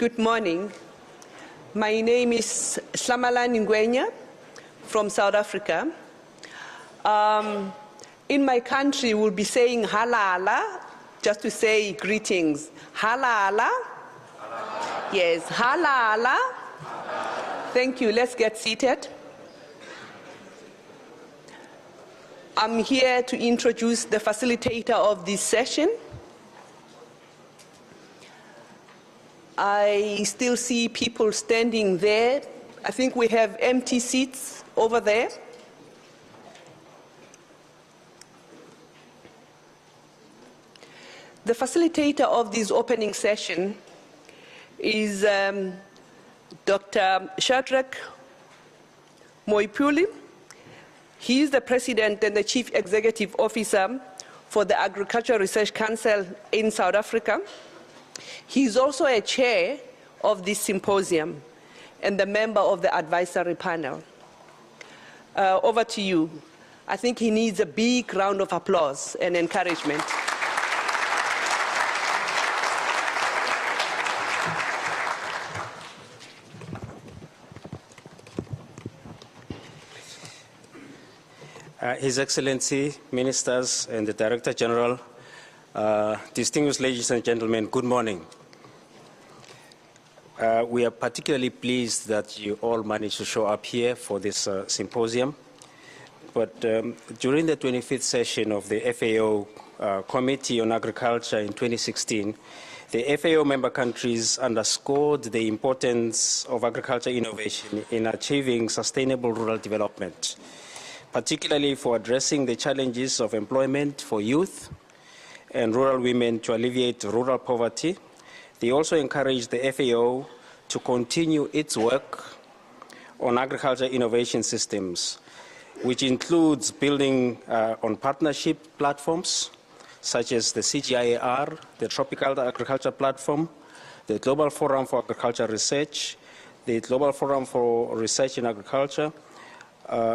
Good morning. My name is Slamala Ngwenya from South Africa. In my country, we'll be saying halala, just to say greetings. Halala? Yes, halala. Thank you. Let's get seated. I'm here to introduce the facilitator of this session. I still see people standing there. I think we have empty seats over there. The facilitator of this opening session is Dr. Shadrach Moipuli. He is the President and the Chief Executive Officer for the Agricultural Research Council in South Africa. He is also a chair of this symposium and the member of the advisory panel. Over to you. I think he needs a big round of applause and encouragement. His Excellency, Ministers, and the Director General, distinguished ladies and gentlemen, good morning. We are particularly pleased that you all managed to show up here for this symposium. But during the 25th session of the FAO Committee on Agriculture in 2016, the FAO member countries underscored the importance of agriculture innovation in achieving sustainable rural development, particularly for addressing the challenges of employment for youth and rural women to alleviate rural poverty. They also encouraged the FAO to continue its work on agriculture innovation systems, which includes building on partnership platforms such as the CGIAR, the Tropical Agriculture Platform, the Global Forum for Agriculture Research, the Global Forum for Research in Agriculture.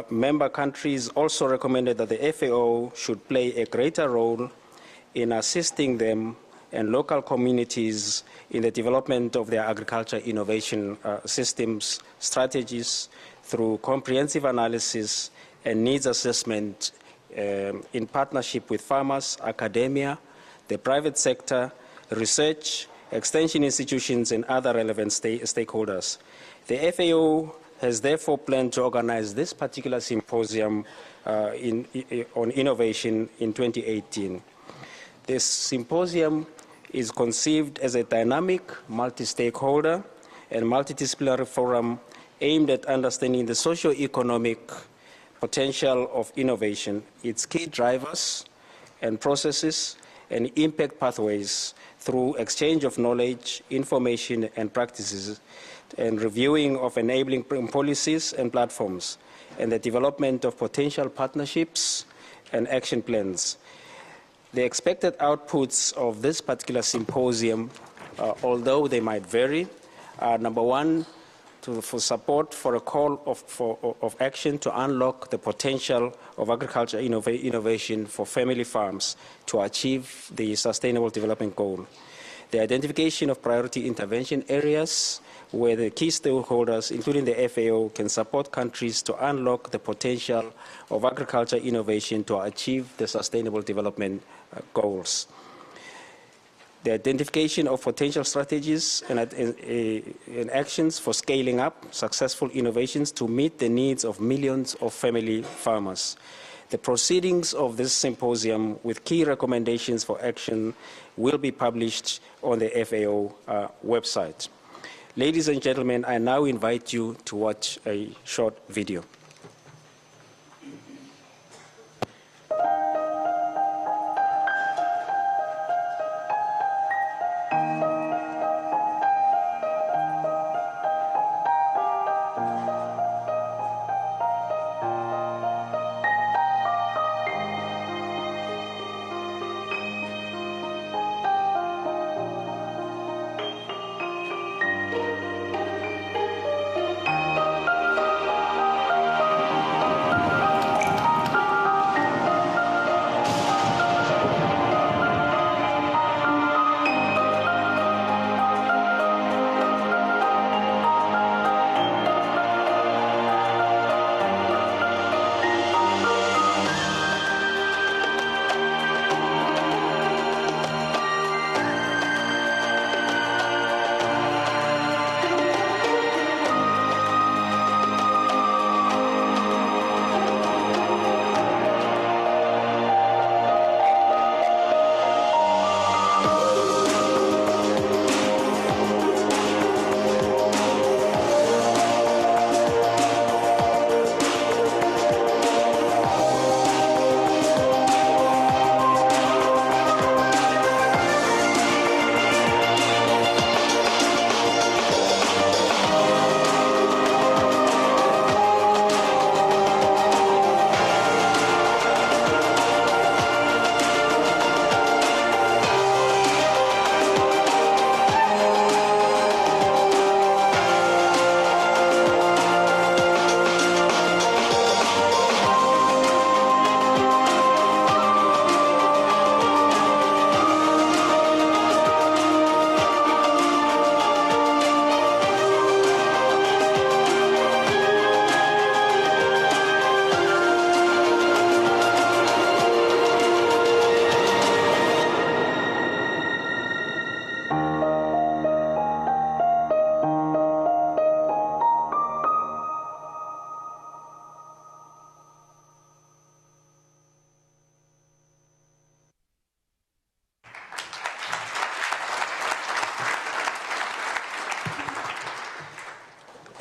Member countries also recommended that the FAO should play a greater role in assisting them and local communities in the development of their agriculture innovation systems, strategies through comprehensive analysis and needs assessment in partnership with farmers, academia, the private sector, research, extension institutions, and other relevant stakeholders. The FAO has therefore planned to organize this particular symposium on innovation in 2018. This symposium is conceived as a dynamic, multi-stakeholder and multidisciplinary forum aimed at understanding the socio-economic potential of innovation, its key drivers and processes, and impact pathways through exchange of knowledge, information, and practices, and reviewing of enabling policies and platforms, and the development of potential partnerships and action plans. The expected outputs of this particular symposium, although they might vary, are number one, for support for a call of action to unlock the potential of agriculture innovation for family farms to achieve the Sustainable Development Goal. The identification of priority intervention areas where the key stakeholders, including the FAO, can support countries to unlock the potential of agriculture innovation to achieve the Sustainable Development Goals. The identification of potential strategies and actions for scaling up successful innovations to meet the needs of millions of family farmers. The proceedings of this symposium with key recommendations for action will be published on the FAO website. Ladies and gentlemen, I now invite you to watch a short video.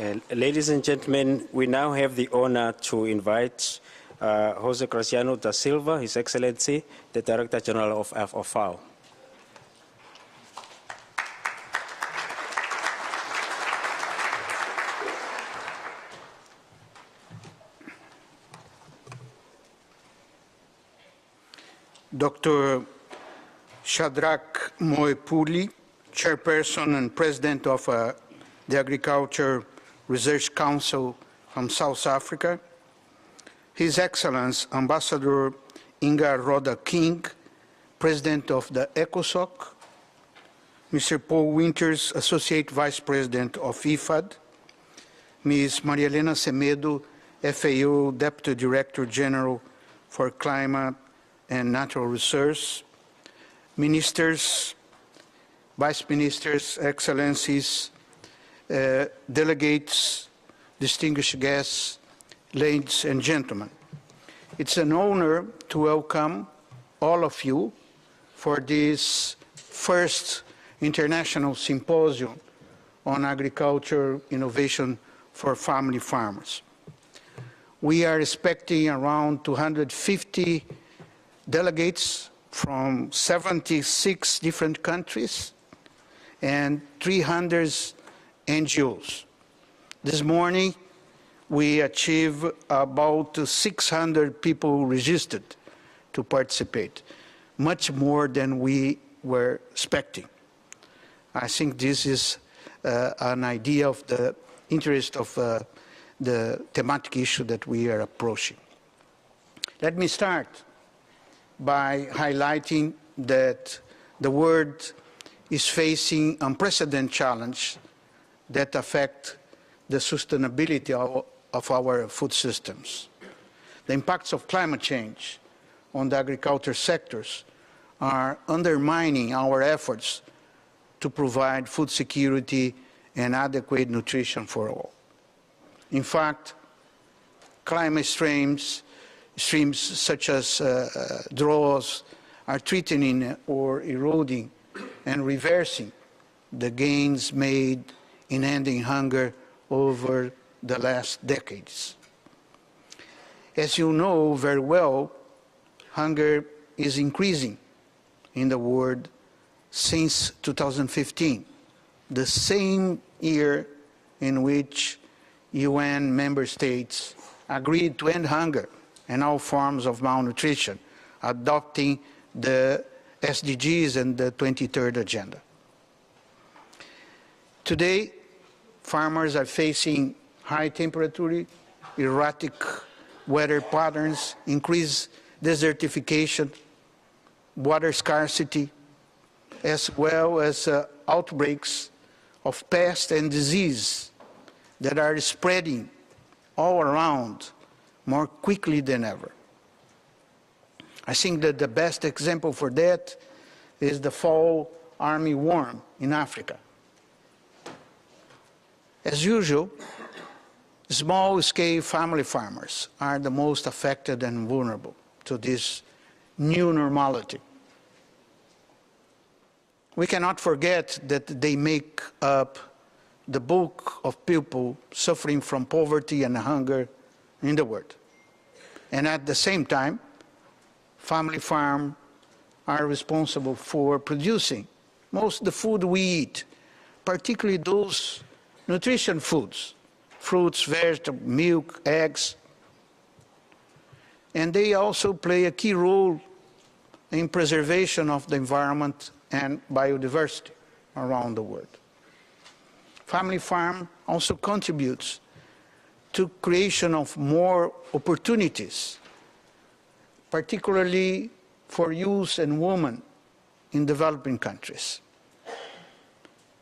Ladies and gentlemen, we now have the honor to invite Jose Graciano da Silva, His Excellency, the Director General of FAO. Dr. Shadrach Moepuli, Chairperson and President of the Agriculture Research Council from South Africa, His Excellency Ambassador Inga Roda King, President of the ECOSOC, Mr. Paul Winters, Associate Vice President of IFAD, Ms. Maria Helena Semedo, FAO Deputy Director General for Climate and Natural Resources, Ministers, Vice Ministers, Excellencies, delegates, distinguished guests, ladies and gentlemen. It's an honor to welcome all of you for this first International Symposium on Agriculture Innovation for Family Farmers. We are expecting around 250 delegates from 76 different countries and 300 NGOs. This morning, we achieved about 600 people registered to participate, much more than we were expecting. I think this is an idea of the interest of the thematic issue that we are approaching. Let me start by highlighting that the world is facing unprecedented challenge that affect the sustainability of our food systems. The impacts of climate change on the agriculture sectors are undermining our efforts to provide food security and adequate nutrition for all. In fact, climate streams such as droughts are threatening or eroding and reversing the gains made in ending hunger over the last decades. As you know very well, hunger is increasing in the world since 2015, the same year in which UN member states agreed to end hunger and all forms of malnutrition, adopting the SDGs and the 23rd Agenda. Today, farmers are facing high temperature, erratic weather patterns, increased desertification, water scarcity, as well as outbreaks of pests and disease that are spreading all around more quickly than ever. I think that the best example for that is the fall armyworm in Africa. As usual, small-scale family farmers are the most affected and vulnerable to this new normality. We cannot forget that they make up the bulk of people suffering from poverty and hunger in the world. And at the same time, family farms are responsible for producing most of the food we eat, particularly those nutrition foods, fruits, vegetables, milk, eggs. And they also play a key role in preservation of the environment and biodiversity around the world. Family farm also contributes to creation of more opportunities, particularly for youth and women in developing countries.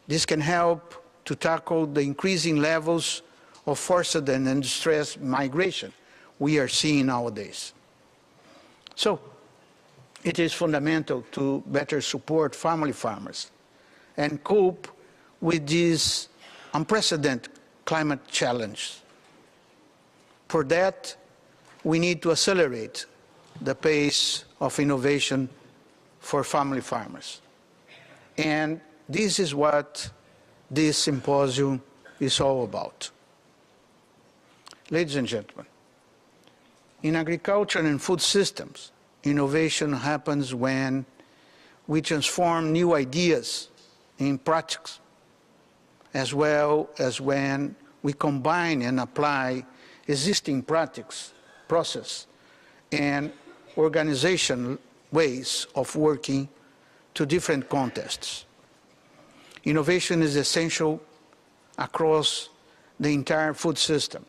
This can help to tackle the increasing levels of forced and distressed migration we are seeing nowadays. So, it is fundamental to better support family farmers and cope with this unprecedented climate challenge. For that, we need to accelerate the pace of innovation for family farmers. And this is what this symposium is all about. Ladies and gentlemen, in agriculture and food systems, innovation happens when we transform new ideas in practice, as well as when we combine and apply existing process and organization ways of working to different contexts. Innovation is essential across the entire food system.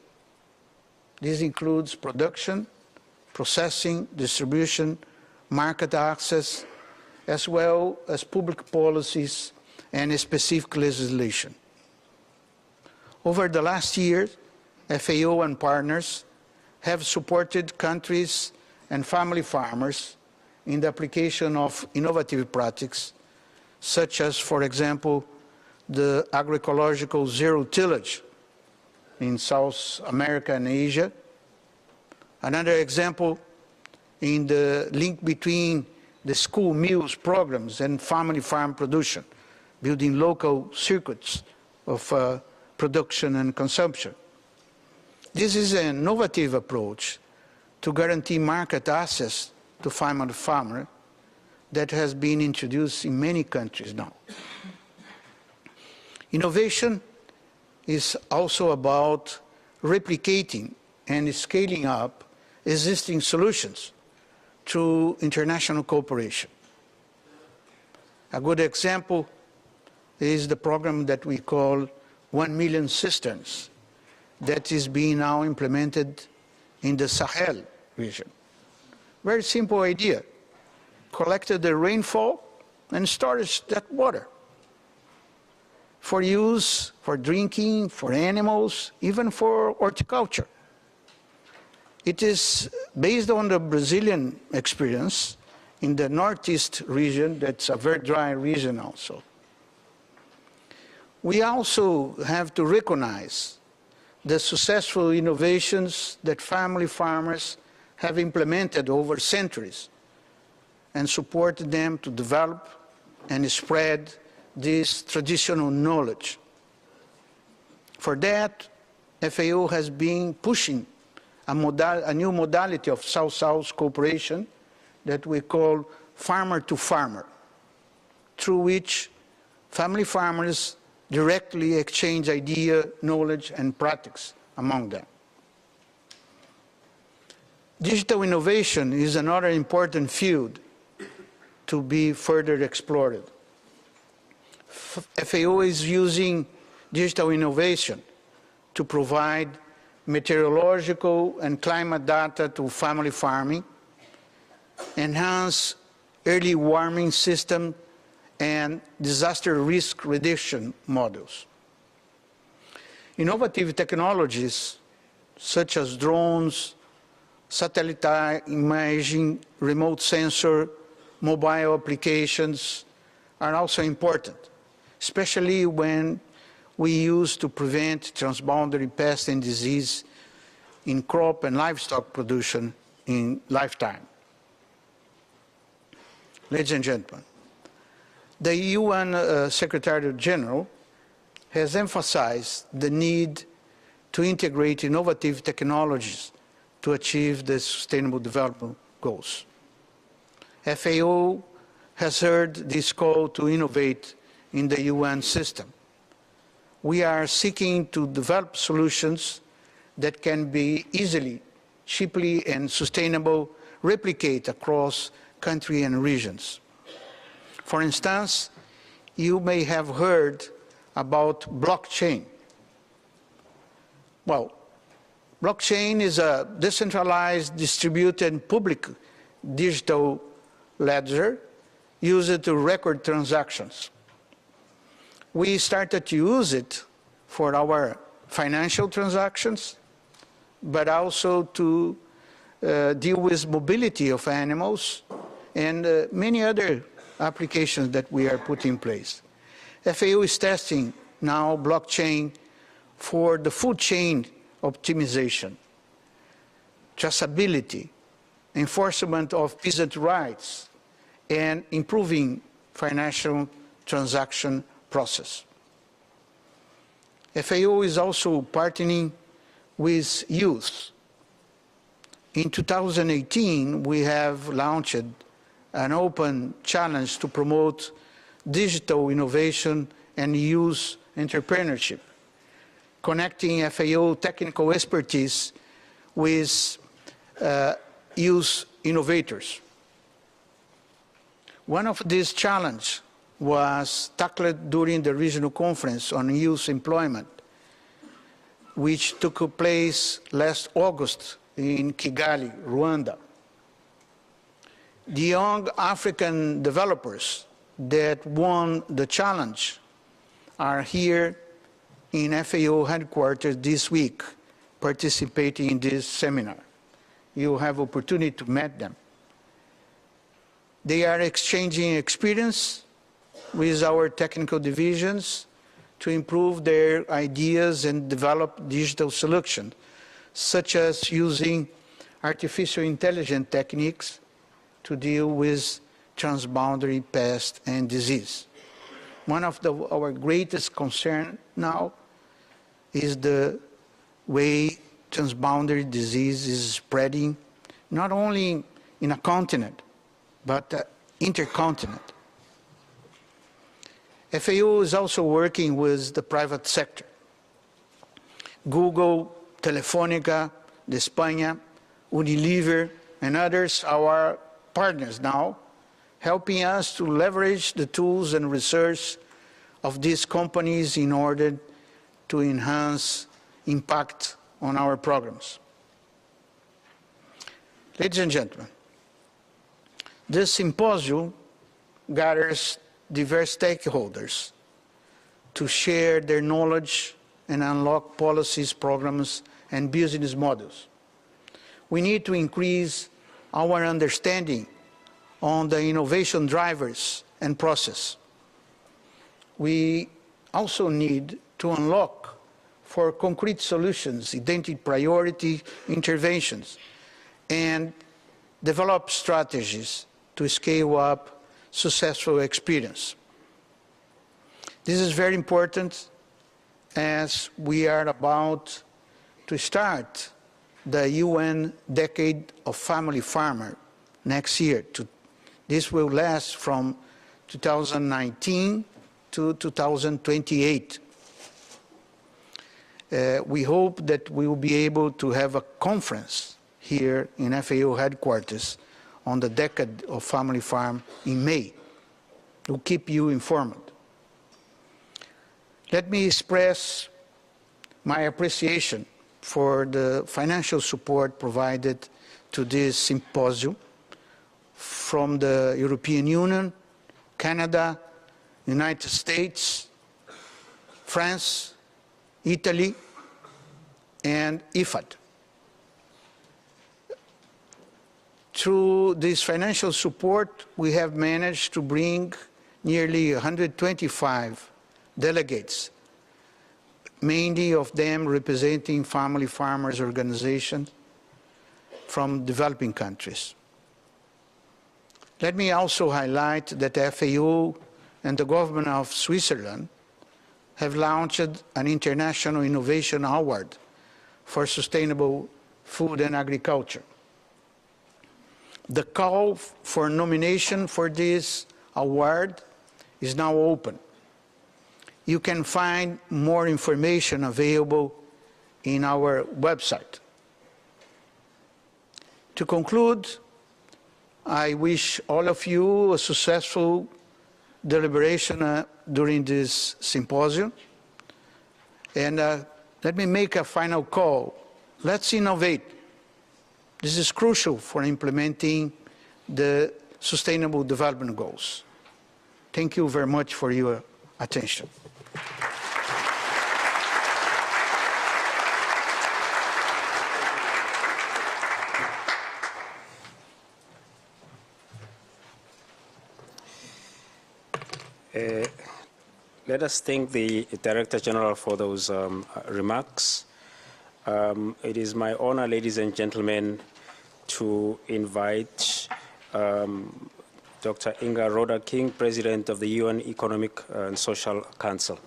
This includes production, processing, distribution, market access, as well as public policies and specific legislation. Over the last year, FAO and partners have supported countries and family farmers in the application of innovative practices, such as, for example, the agroecological zero tillage in South America and Asia. Another example in the link between the school meals programs and family farm production, building local circuits of production and consumption. This is an innovative approach to guarantee market access to family farmer that has been introduced in many countries now. Innovation is also about replicating and scaling up existing solutions through international cooperation. A good example is the program that we call 1 million cisterns that is being now implemented in the Sahel region. Very simple idea. Collected the rainfall and storage that water for use, for drinking, for animals, even for horticulture. It is based on the Brazilian experience in the Northeast region, that's a very dry region also. We also have to recognize the successful innovations that family farmers have implemented over centuries and support them to develop and spread this traditional knowledge. For that, FAO has been pushing a new modality of South-South cooperation that we call farmer to farmer, through which family farmers directly exchange idea, knowledge, and practice among them. Digital innovation is another important field to be further explored. FAO is using digital innovation to provide meteorological and climate data to family farming, enhance early warning system, and disaster risk reduction models. Innovative technologies such as drones, satellite imaging, remote sensor, mobile applications are also important, especially when we use to prevent transboundary pests and disease in crop and livestock production in lifetime. Ladies and gentlemen, the UN Secretary General has emphasized the need to integrate innovative technologies to achieve the Sustainable Development Goals. FAO has heard this call to innovate in the UN system. We are seeking to develop solutions that can be easily, cheaply, and sustainable replicate across countries and regions. For instance, you may have heard about blockchain. Well, blockchain is a decentralized, distributed, public digital ledger used to record transactions. We started to use it for our financial transactions, but also to deal with mobility of animals and many other applications that we are putting in place. FAO is testing now blockchain for the food chain optimization, traceability, enforcement of peasant rights, and improving financial transaction process. FAO is also partnering with youth. In 2018, we have launched an open challenge to promote digital innovation and youth entrepreneurship, connecting FAO technical expertise with youth innovators. One of these challenges was tackled during the regional conference on youth employment, which took place last August in Kigali, Rwanda. The young African developers that won the challenge are here in FAO headquarters this week, participating in this seminar. You have opportunity to meet them. They are exchanging experience with our technical divisions to improve their ideas and develop digital solutions, such as using artificial intelligence techniques to deal with transboundary pest and disease. One of our greatest concerns now is the way transboundary disease is spreading, not only in a continent, but intercontinent. FAO is also working with the private sector. Google, Telefónica, España, Unilever, and others are our partners now, helping us to leverage the tools and research of these companies in order to enhance impact on our programs. Ladies and gentlemen, this symposium gathers diverse stakeholders to share their knowledge and unlock policies, programs, and business models. We need to increase our understanding on the innovation drivers and process. We also need to unlock for concrete solutions, identify priority interventions, and develop strategies to scale up successful experience. This is very important as we are about to start the UN Decade of Family Farmer next year. This will last from 2019 to 2028. We hope that we will be able to have a conference here in FAO headquarters on the Decade of Family Farm in May. We'll keep you informed. Let me express my appreciation for the financial support provided to this symposium from the European Union, Canada, United States, France, Italy, and IFAD. Through this financial support, we have managed to bring nearly 125 delegates, many of them representing family farmers organizations from developing countries. Let me also highlight that the FAO and the government of Switzerland have launched an International Innovation Award for Sustainable Food and Agriculture. The call for nomination for this award is now open. You can find more information available in our website. To conclude, I wish all of you a successful deliberation during this symposium. And let me make a final call. Let's innovate. This is crucial for implementing the Sustainable Development Goals. Thank you very much for your attention. Let us thank the Director General for those remarks. It is my honor, ladies and gentlemen, to invite Dr. Inga Roda King, President of the UN Economic and Social Council.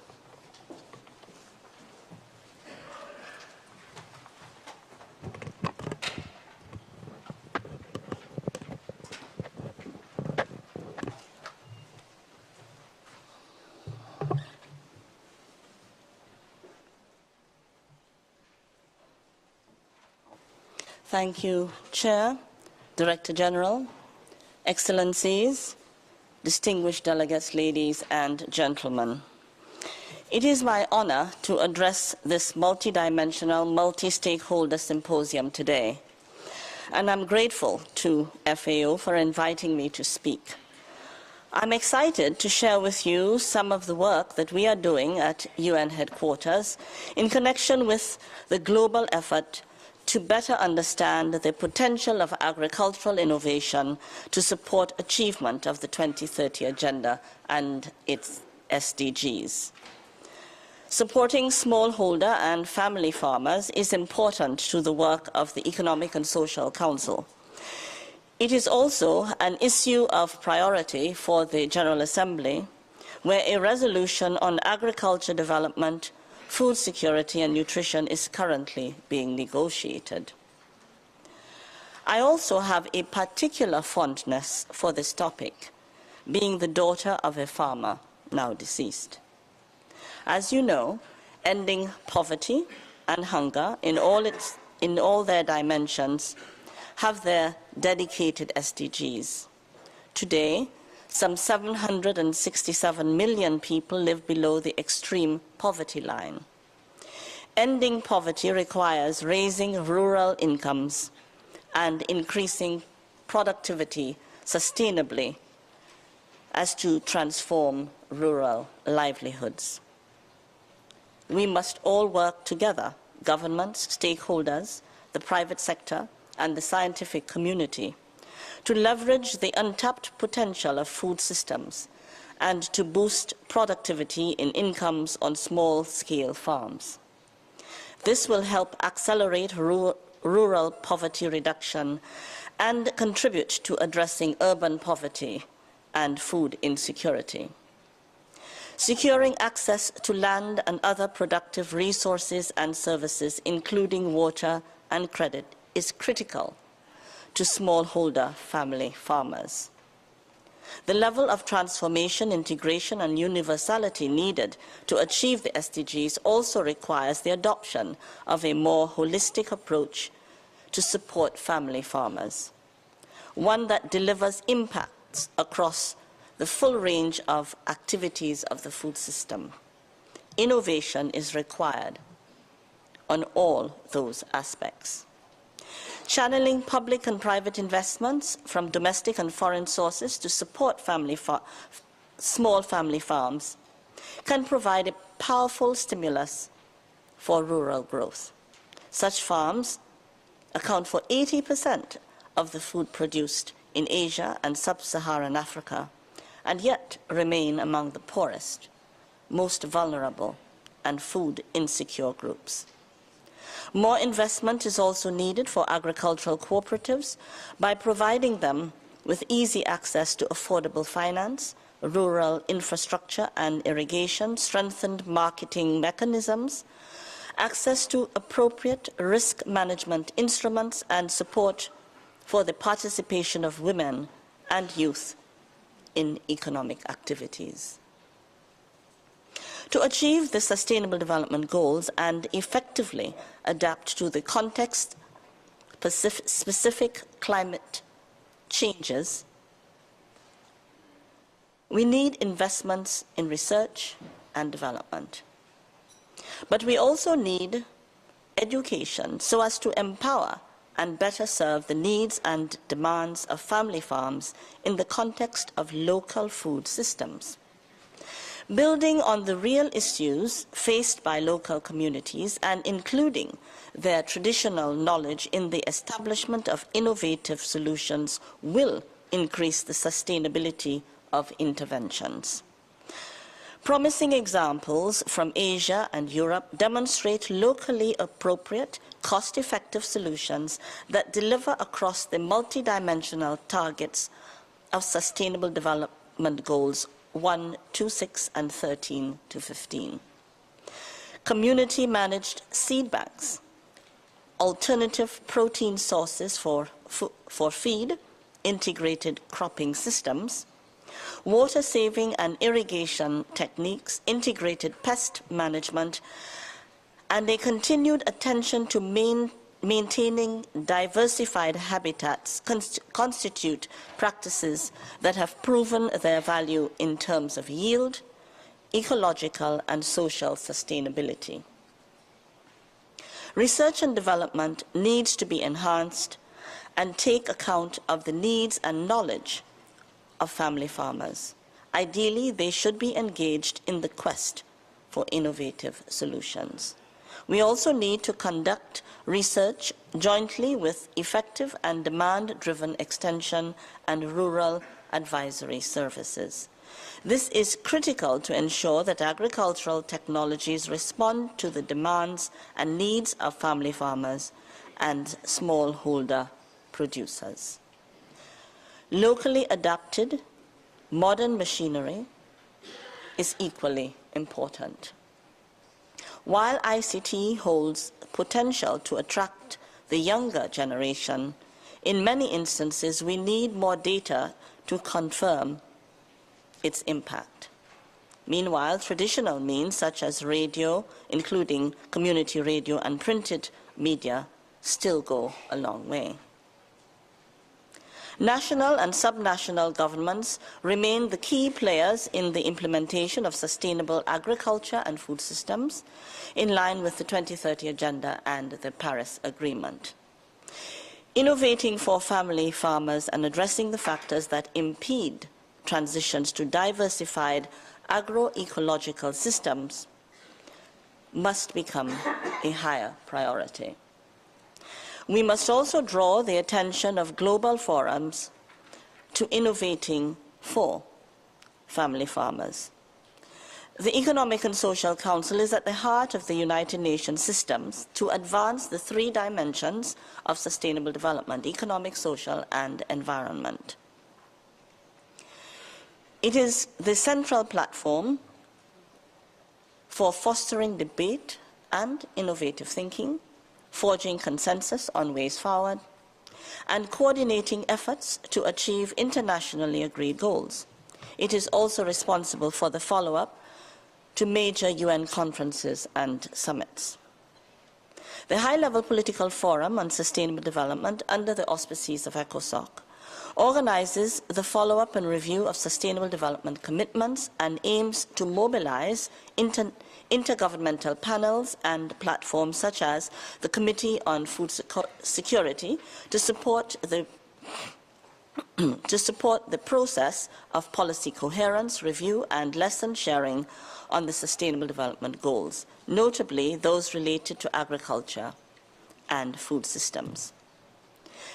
Thank you, Chair, Director General, Excellencies, distinguished delegates, ladies and gentlemen. It is my honor to address this multidimensional, multi-stakeholder symposium today, and I'm grateful to FAO for inviting me to speak. I'm excited to share with you some of the work that we are doing at UN headquarters in connection with the global effort to better understand the potential of agricultural innovation to support achievement of the 2030 Agenda and its SDGs. Supporting smallholder and family farmers is important to the work of the Economic and Social Council. It is also an issue of priority for the General Assembly, where a resolution on agriculture development, food security and nutrition is currently being negotiated. I also have a particular fondness for this topic, being the daughter of a farmer, now deceased. As you know, ending poverty and hunger in all their dimensions have their dedicated SDGs. Today, some 767 million people live below the extreme poverty line. Ending poverty requires raising rural incomes and increasing productivity sustainably as to transform rural livelihoods. We must all work together, governments, stakeholders, the private sector, and the scientific community, to leverage the untapped potential of food systems and to boost productivity in incomes on small-scale farms. This will help accelerate rural poverty reduction and contribute to addressing urban poverty and food insecurity. Securing access to land and other productive resources and services, including water and credit, is critical to smallholder family farmers. The level of transformation, integration, and universality needed to achieve the SDGs also requires the adoption of a more holistic approach to support family farmers, one that delivers impacts across the full range of activities of the food system. Innovation is required on all those aspects. Channeling public and private investments from domestic and foreign sources to support small family farms can provide a powerful stimulus for rural growth. Such farms account for 80% of the food produced in Asia and sub-Saharan Africa, and yet remain among the poorest, most vulnerable, and food insecure groups. More investment is also needed for agricultural cooperatives by providing them with easy access to affordable finance, rural infrastructure and irrigation, strengthened marketing mechanisms, access to appropriate risk management instruments, and support for the participation of women and youth in economic activities. To achieve the Sustainable Development Goals and effectively adapt to the context-specific climate changes, we need investments in research and development. But we also need education so as to empower and better serve the needs and demands of family farms in the context of local food systems. Building on the real issues faced by local communities and including their traditional knowledge in the establishment of innovative solutions will increase the sustainability of interventions. Promising examples from Asia and Europe demonstrate locally appropriate, cost-effective solutions that deliver across the multidimensional targets of Sustainable Development Goals 1 to 6 and 13 to 15. Community-managed seed banks, alternative protein sources for feed, integrated cropping systems, water saving and irrigation techniques, integrated pest management, and a continued attention to maintaining diversified habitats constitute practices that have proven their value in terms of yield, ecological and social sustainability. Research and development needs to be enhanced and take account of the needs and knowledge of family farmers. Ideally, they should be engaged in the quest for innovative solutions. We also need to conduct research jointly with effective and demand-driven extension and rural advisory services. This is critical to ensure that agricultural technologies respond to the demands and needs of family farmers and smallholder producers. Locally adapted modern machinery is equally important. While ICT holds potential to attract the younger generation, in many instances we need more data to confirm its impact. Meanwhile, traditional means such as radio, including community radio and printed media, still go a long way. National and subnational governments remain the key players in the implementation of sustainable agriculture and food systems in line with the 2030 Agenda and the Paris Agreement. Innovating for family farmers and addressing the factors that impede transitions to diversified agroecological systems must become a higher priority. We must also draw the attention of global forums to innovating for family farmers. The Economic and Social Council is at the heart of the United Nations systems to advance the three dimensions of sustainable development: economic, social, and environment. It is the central platform for fostering debate and innovative thinking, forging consensus on ways forward, and coordinating efforts to achieve internationally agreed goals. It is also responsible for the follow-up to major UN conferences and summits. The High-Level Political Forum on Sustainable Development, under the auspices of ECOSOC, organizes the follow-up and review of sustainable development commitments and aims to mobilize intergovernmental panels and platforms such as the Committee on Food Security to support the process of policy coherence, review, and lesson sharing on the Sustainable Development Goals, notably those related to agriculture and food systems.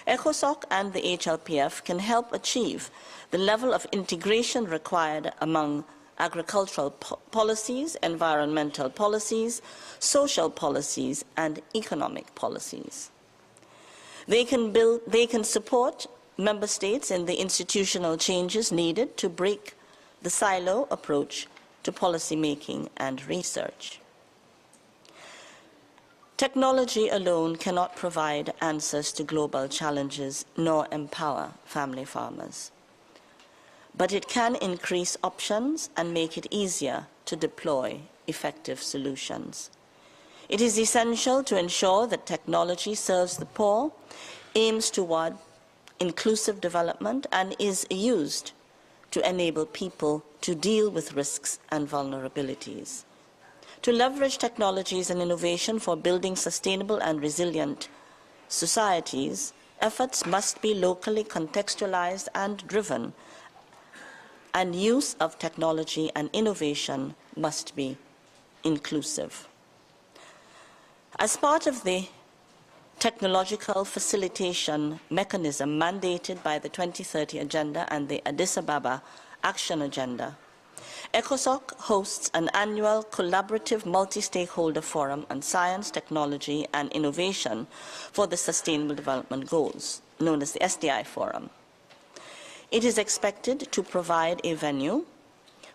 ECOSOC and the HLPF can help achieve the level of integration required among agricultural policies, environmental policies, social policies, and economic policies. They can support member states in the institutional changes needed to break the silo approach to policy making and research. Technology alone cannot provide answers to global challenges nor empower family farmers. But it can increase options and make it easier to deploy effective solutions. It is essential to ensure that technology serves the poor, aims toward inclusive development, and is used to enable people to deal with risks and vulnerabilities. To leverage technologies and innovation for building sustainable and resilient societies, efforts must be locally contextualized and driven, and use of technology and innovation must be inclusive. As part of the technological facilitation mechanism mandated by the 2030 Agenda and the Addis Ababa Action Agenda, ECOSOC hosts an annual collaborative multi-stakeholder forum on science, technology, and innovation for the Sustainable Development Goals, known as the SDI Forum. It is expected to provide a venue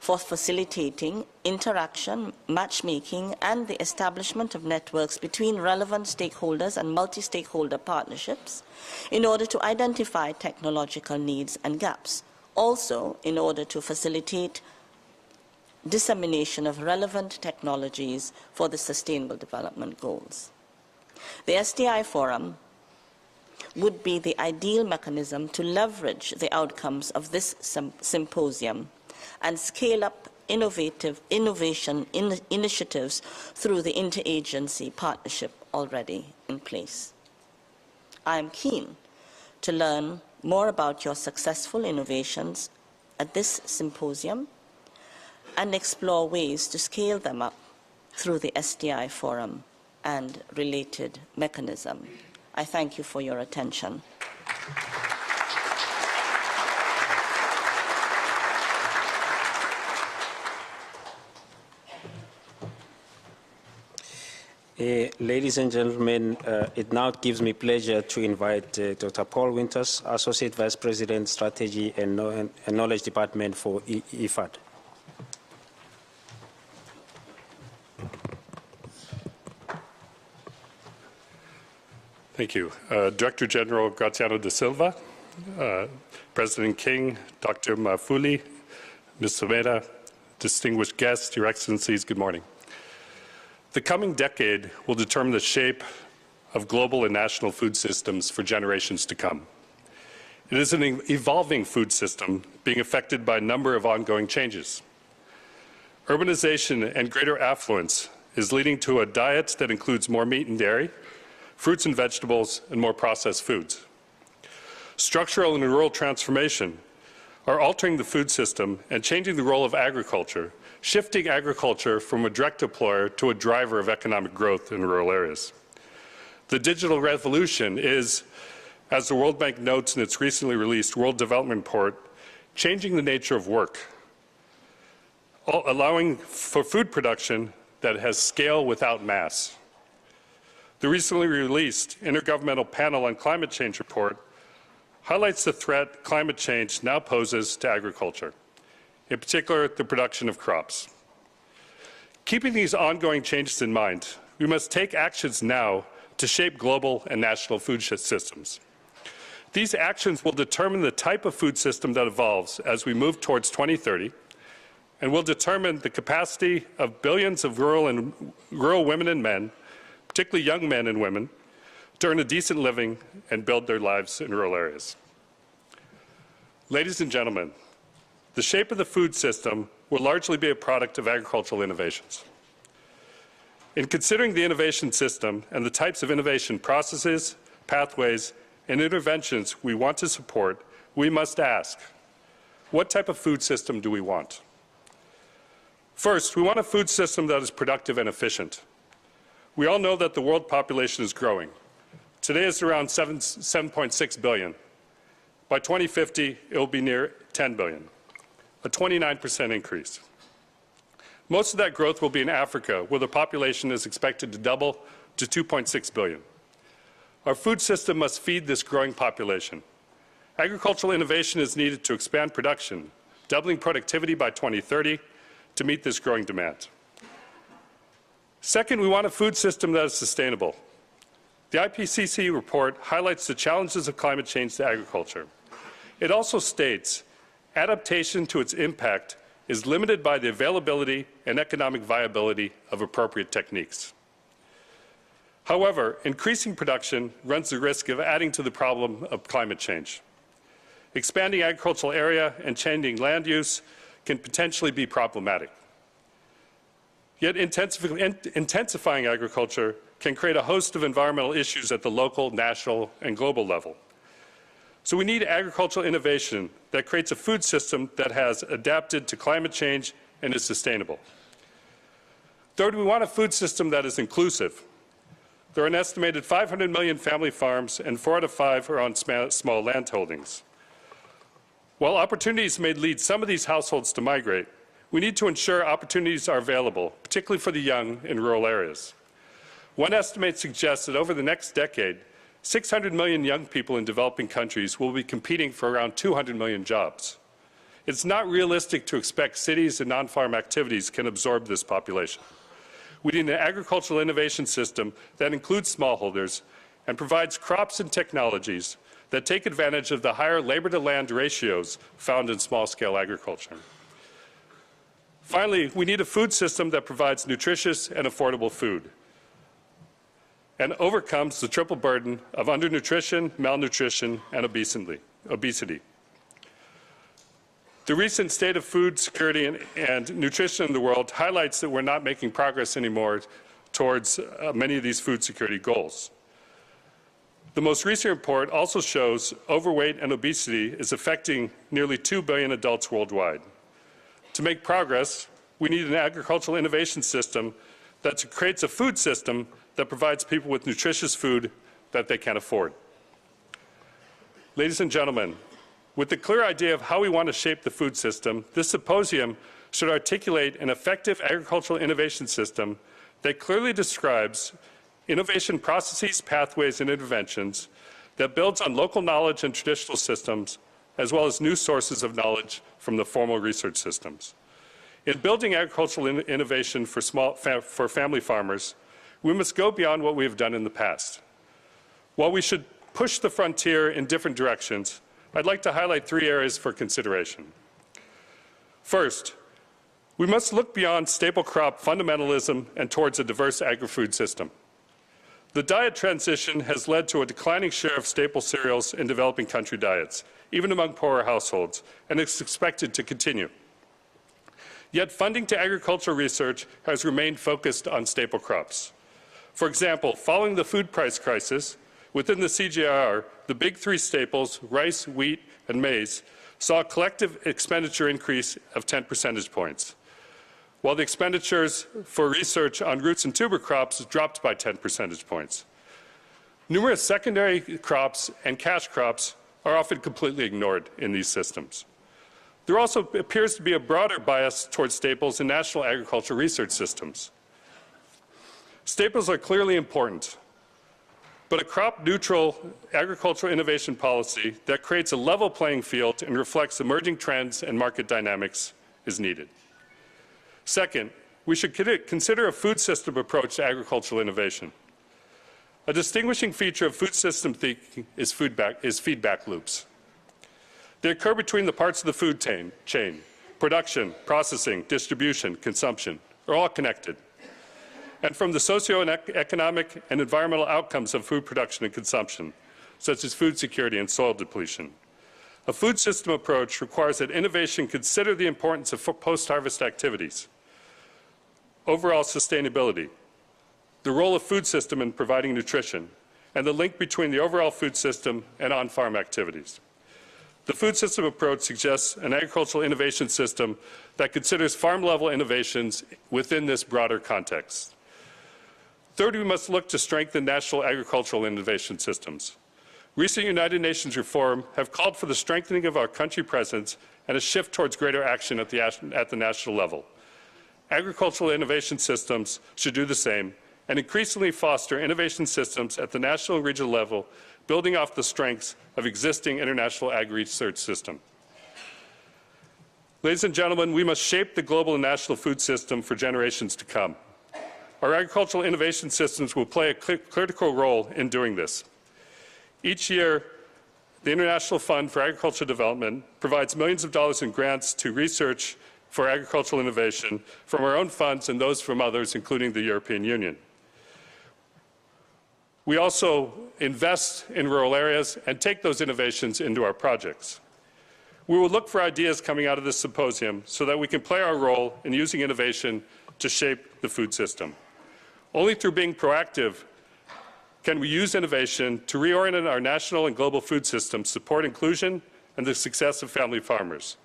for facilitating interaction, matchmaking, and the establishment of networks between relevant stakeholders and multi-stakeholder partnerships in order to identify technological needs and gaps, also in order to facilitate dissemination of relevant technologies for the Sustainable Development Goals. The SDI Forum would be the ideal mechanism to leverage the outcomes of this symposium and scale up innovation initiatives through the interagency partnership already in place. I am keen to learn more about your successful innovations at this symposium and explore ways to scale them up through the SDI Forum and related mechanism. I thank you for your attention. Ladies and gentlemen, it now gives me pleasure to invite Dr. Paul Winters, Associate Vice President, Strategy and Knowledge Department for IFAD. Thank you. Director General Graziano da Silva, President King, Dr. Mafuli, Ms. Someda, distinguished guests, Your Excellencies, good morning. The coming decade will determine the shape of global and national food systems for generations to come. It is an evolving food system being affected by a number of ongoing changes. Urbanization and greater affluence is leading to a diet that includes more meat and dairy, fruits and vegetables, and more processed foods. Structural and rural transformation are altering the food system and changing the role of agriculture, shifting agriculture from a direct employer to a driver of economic growth in rural areas. The digital revolution is, as the World Bank notes in its recently released World Development Report, changing the nature of work, allowing for food production that has scale without mass. The recently released Intergovernmental Panel on Climate Change report highlights the threat climate change now poses to agriculture, in particular the production of crops. Keeping these ongoing changes in mind, we must take actions now to shape global and national food systems. These actions will determine the type of food system that evolves as we move towards 2030 and will determine the capacity of billions of rural women and men, particularly young men and women, to earn a decent living and build their lives in rural areas. Ladies and gentlemen, the shape of the food system will largely be a product of agricultural innovations. In considering the innovation system and the types of innovation processes, pathways, and interventions we want to support, we must ask, what type of food system do we want? First, we want a food system that is productive and efficient. We all know that the world population is growing. Today it's around 7.6 billion. By 2050, it will be near 10 billion, a 29% increase. Most of that growth will be in Africa, where the population is expected to double to 2.6 billion. Our food system must feed this growing population. Agricultural innovation is needed to expand production, doubling productivity by 2030 to meet this growing demand. Second, we want a food system that is sustainable. The IPCC report highlights the challenges of climate change to agriculture. It also states adaptation to its impact is limited by the availability and economic viability of appropriate techniques. However, increasing production runs the risk of adding to the problem of climate change. Expanding agricultural area and changing land use can potentially be problematic. Yet intensifying agriculture can create a host of environmental issues at the local, national, and global level. So we need agricultural innovation that creates a food system that has adapted to climate change and is sustainable. Third, we want a food system that is inclusive. There are an estimated 500 million family farms, and 4 out of 5 are on small land holdings. While opportunities may lead some of these households to migrate, we need to ensure opportunities are available, particularly for the young in rural areas. One estimate suggests that over the next decade, 600 million young people in developing countries will be competing for around 200 million jobs. It's not realistic to expect cities and non-farm activities can absorb this population. We need an agricultural innovation system that includes smallholders and provides crops and technologies that take advantage of the higher labor-to-land ratios found in small-scale agriculture. Finally, we need a food system that provides nutritious and affordable food. and overcomes the triple burden of undernutrition, malnutrition, and obesity. The recent state of food security and nutrition in the world highlights that we're not making progress anymore towards many of these food security goals. The most recent report also shows overweight and obesity is affecting nearly 2 billion adults worldwide. To make progress, we need an agricultural innovation system that creates a food system that provides people with nutritious food that they can afford. Ladies and gentlemen, with the clear idea of how we want to shape the food system, this symposium should articulate an effective agricultural innovation system that clearly describes innovation processes, pathways, and interventions that builds on local knowledge and traditional systems, as well as new sources of knowledge from the formal research systems. In building agricultural innovation for family farmers, we must go beyond what we have done in the past. While we should push the frontier in different directions, I'd like to highlight 3 areas for consideration. First, we must look beyond staple crop fundamentalism and towards a diverse agri-food system. The diet transition has led to a declining share of staple cereals in developing country diets, even among poorer households, and it's expected to continue. Yet funding to agricultural research has remained focused on staple crops. For example, following the food price crisis, within the CGIAR, the big 3 staples, rice, wheat, and maize, saw a collective expenditure increase of 10 percentage points, while the expenditures for research on roots and tuber crops dropped by 10 percentage points. Numerous secondary crops and cash crops are often completely ignored in these systems. There also appears to be a broader bias towards staples in national agricultural research systems. Staples are clearly important, but a crop-neutral agricultural innovation policy that creates a level playing field and reflects emerging trends and market dynamics is needed. Second, we should consider a food system approach to agricultural innovation. A distinguishing feature of food system thinking is feedback loops. They occur between the parts of the food chain. Production, processing, distribution, consumption are all connected. And from the socioeconomic and environmental outcomes of food production and consumption, such as food security and soil depletion. A food system approach requires that innovation consider the importance of post-harvest activities, overall sustainability, the role of food system in providing nutrition, and the link between the overall food system and on-farm activities. The food system approach suggests an agricultural innovation system that considers farm-level innovations within this broader context. Third, we must look to strengthen national agricultural innovation systems. Recent United Nations reform have called for the strengthening of our country presence and a shift towards greater action at the national level. Agricultural innovation systems should do the same and increasingly foster innovation systems at the national and regional level, building off the strengths of existing international agri-research system. Ladies and gentlemen, we must shape the global and national food system for generations to come. Our agricultural innovation systems will play a critical role in doing this. Each year, the International Fund for Agricultural Development provides millions of dollars in grants to research for agricultural innovation from our own funds and those from others, including the European Union. We also invest in rural areas and take those innovations into our projects. We will look for ideas coming out of this symposium so that we can play our role in using innovation to shape the food system. Only through being proactive can we use innovation to reorient our national and global food systems, support inclusion and the success of family farmers,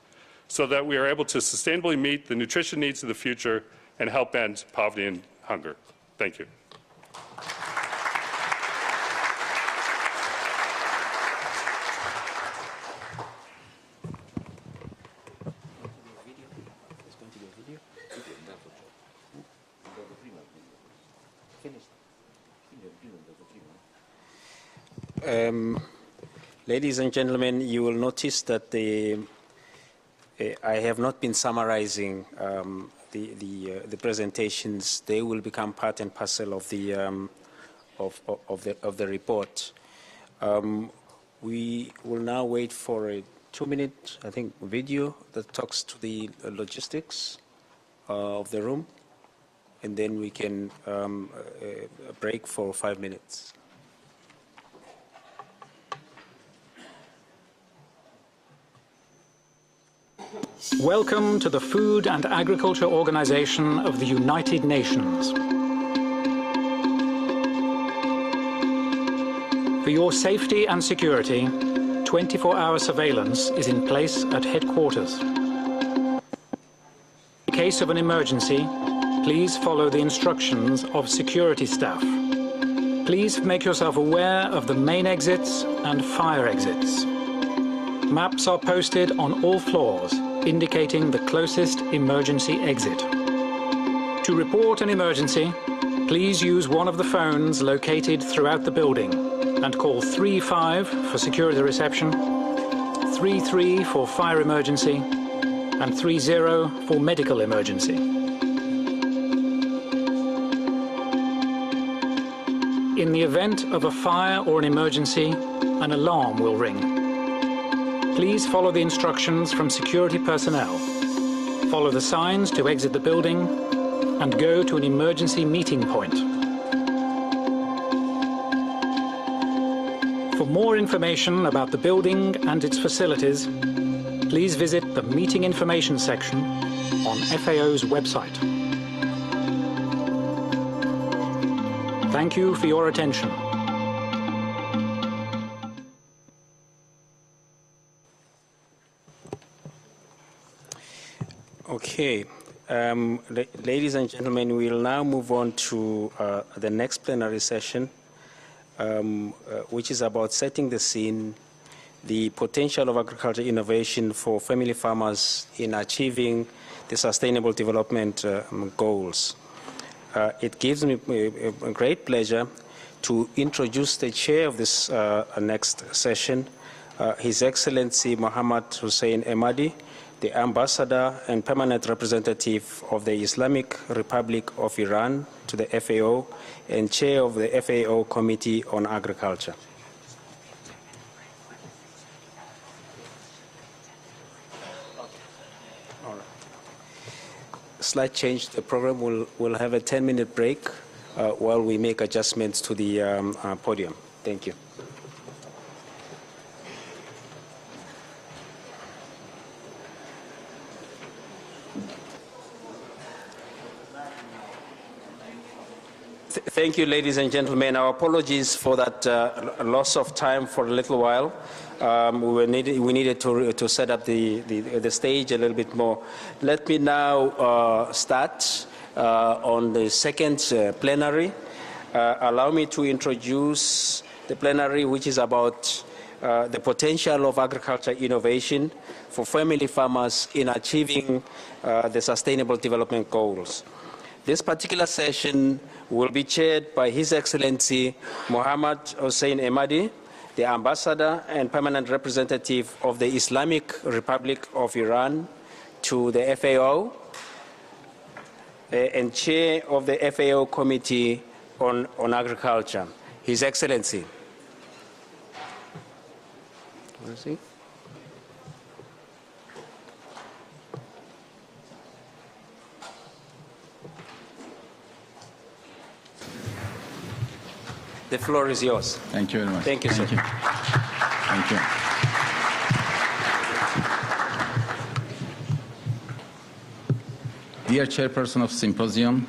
so that we are able to sustainably meet the nutrition needs of the future and help end poverty and hunger. Thank you. Ladies and gentlemen, you will notice that I have not been summarizing the presentations. They will become part and parcel of the report. We will now wait for a 2-minute, I think, video that talks to the logistics of the room. and then we can break for 5 minutes. Welcome to the Food and Agriculture Organization of the United Nations. For your safety and security, 24-hour surveillance is in place at headquarters. In case of an emergency, please follow the instructions of security staff. Please make yourself aware of the main exits and fire exits. Maps are posted on all floors, indicating the closest emergency exit. To report an emergency, please use one of the phones located throughout the building and call 35 for security reception, 33 for fire emergency, and 30 for medical emergency. In the event of a fire or an emergency, an alarm will ring. Please follow the instructions from security personnel. Follow the signs to exit the building and go to an emergency meeting point. For more information about the building and its facilities, please visit the Meeting Information section on FAO's website. Thank you for your attention. Okay, ladies and gentlemen, we will now move on to the next plenary session, which is about setting the scene, the potential of agriculture innovation for family farmers in achieving the Sustainable Development Goals. It gives me a great pleasure to introduce the chair of this next session, His Excellency Mohammad Hussein Emadi, the Ambassador and Permanent Representative of the Islamic Republic of Iran to the FAO and Chair of the FAO Committee on Agriculture. All right. Slight change. The program will have a 10-minute break while we make adjustments to the podium. Thank you. Thank you, ladies and gentlemen. Our apologies for that loss of time for a little while. We needed to set up the stage a little bit more. Let me now start on the second plenary. Allow me to introduce the plenary, which is about the potential of agriculture innovation for family farmers in achieving the Sustainable Development Goals. This particular session will be chaired by His Excellency Mohammad Hussein Emadi, the Ambassador and Permanent Representative of the Islamic Republic of Iran to the FAO, and Chair of the FAO Committee on Agriculture. His Excellency. The floor is yours. Thank you very much. Thank you, sir. Thank you. Dear Chairperson of Symposium,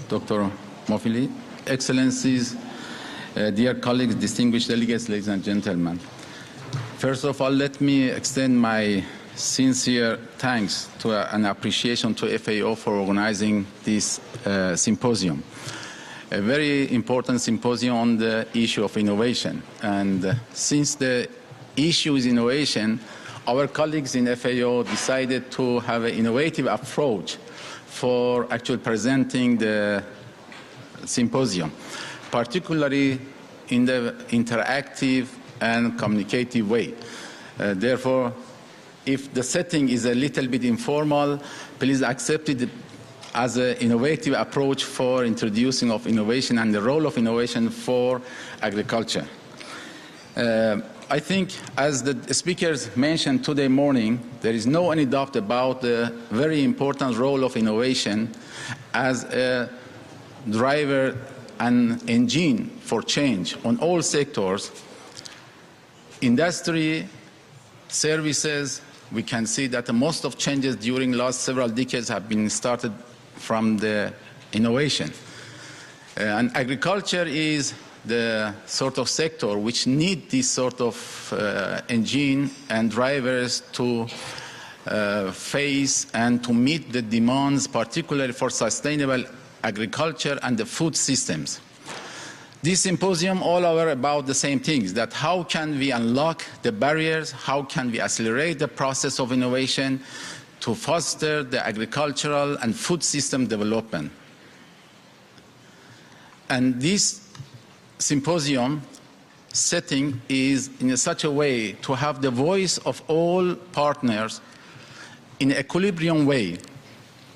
Dr. Mofili, Excellencies, dear colleagues, distinguished delegates, ladies and gentlemen. First of all, let me extend my sincere thanks to and appreciation to FAO for organizing this symposium. A very important symposium on the issue of innovation. And since the issue is innovation, our colleagues in FAO decided to have an innovative approach for actually presenting the symposium, particularly in the interactive and communicative way. Therefore, if the setting is a little bit informal, please accept it as an innovative approach for introducing of innovation and the role of innovation for agriculture. I think, as the speakers mentioned today morning, there is no any doubt about the very important role of innovation as a driver and engine for change on all sectors. Industry, services, we can see that most of changes during the last several decades have been started from the innovation. And agriculture is the sort of sector which need this sort of engine and drivers to face and to meet the demands, particularly for sustainable agriculture and the food systems. This symposium all over about the same things, that how can we unlock the barriers, how can we accelerate the process of innovation to foster the agricultural and food system development. And this symposium setting is in such a way to have the voice of all partners in an equilibrium way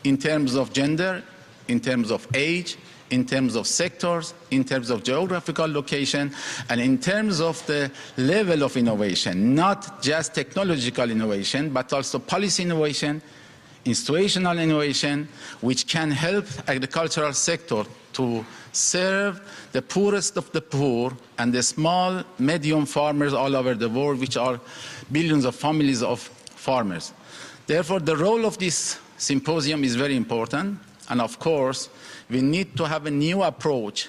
in terms of gender, in terms of age, in terms of sectors, in terms of geographical location, and in terms of the level of innovation, not just technological innovation, but also policy innovation, institutional innovation, which can help agricultural sector to serve the poorest of the poor and the small, medium farmers all over the world, which are billions of families of farmers. Therefore, the role of this symposium is very important. And of course, we need to have a new approach,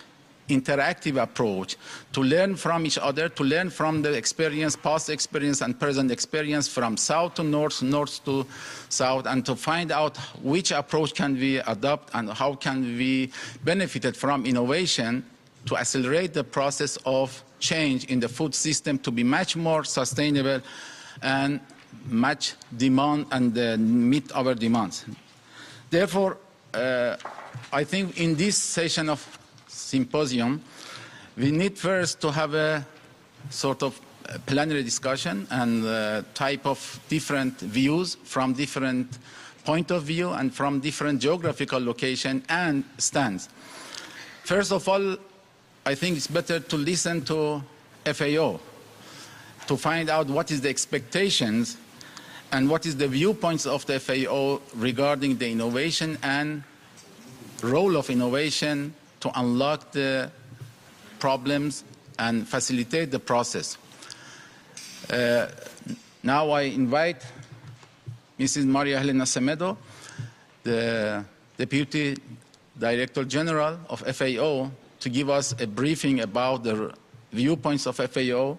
interactive approach, to learn from each other, to learn from the experience, past experience and present experience from south to north, north to south, and to find out which approach can we adopt and how can we benefit from innovation to accelerate the process of change in the food system to be much more sustainable and match demand and meet our demands. Therefore, I think in this session of symposium, we need first to have a sort of plenary discussion and type of different views from different point of view and from different geographical location and stands. First of all, I think it's better to listen to FAO to find out what is the expectations and what is the viewpoints of the FAO regarding the innovation and role of innovation to unlock the problems and facilitate the process. Now I invite Mrs. Maria Helena Semedo, the Deputy Director General of FAO, to give us a briefing about the viewpoints of FAO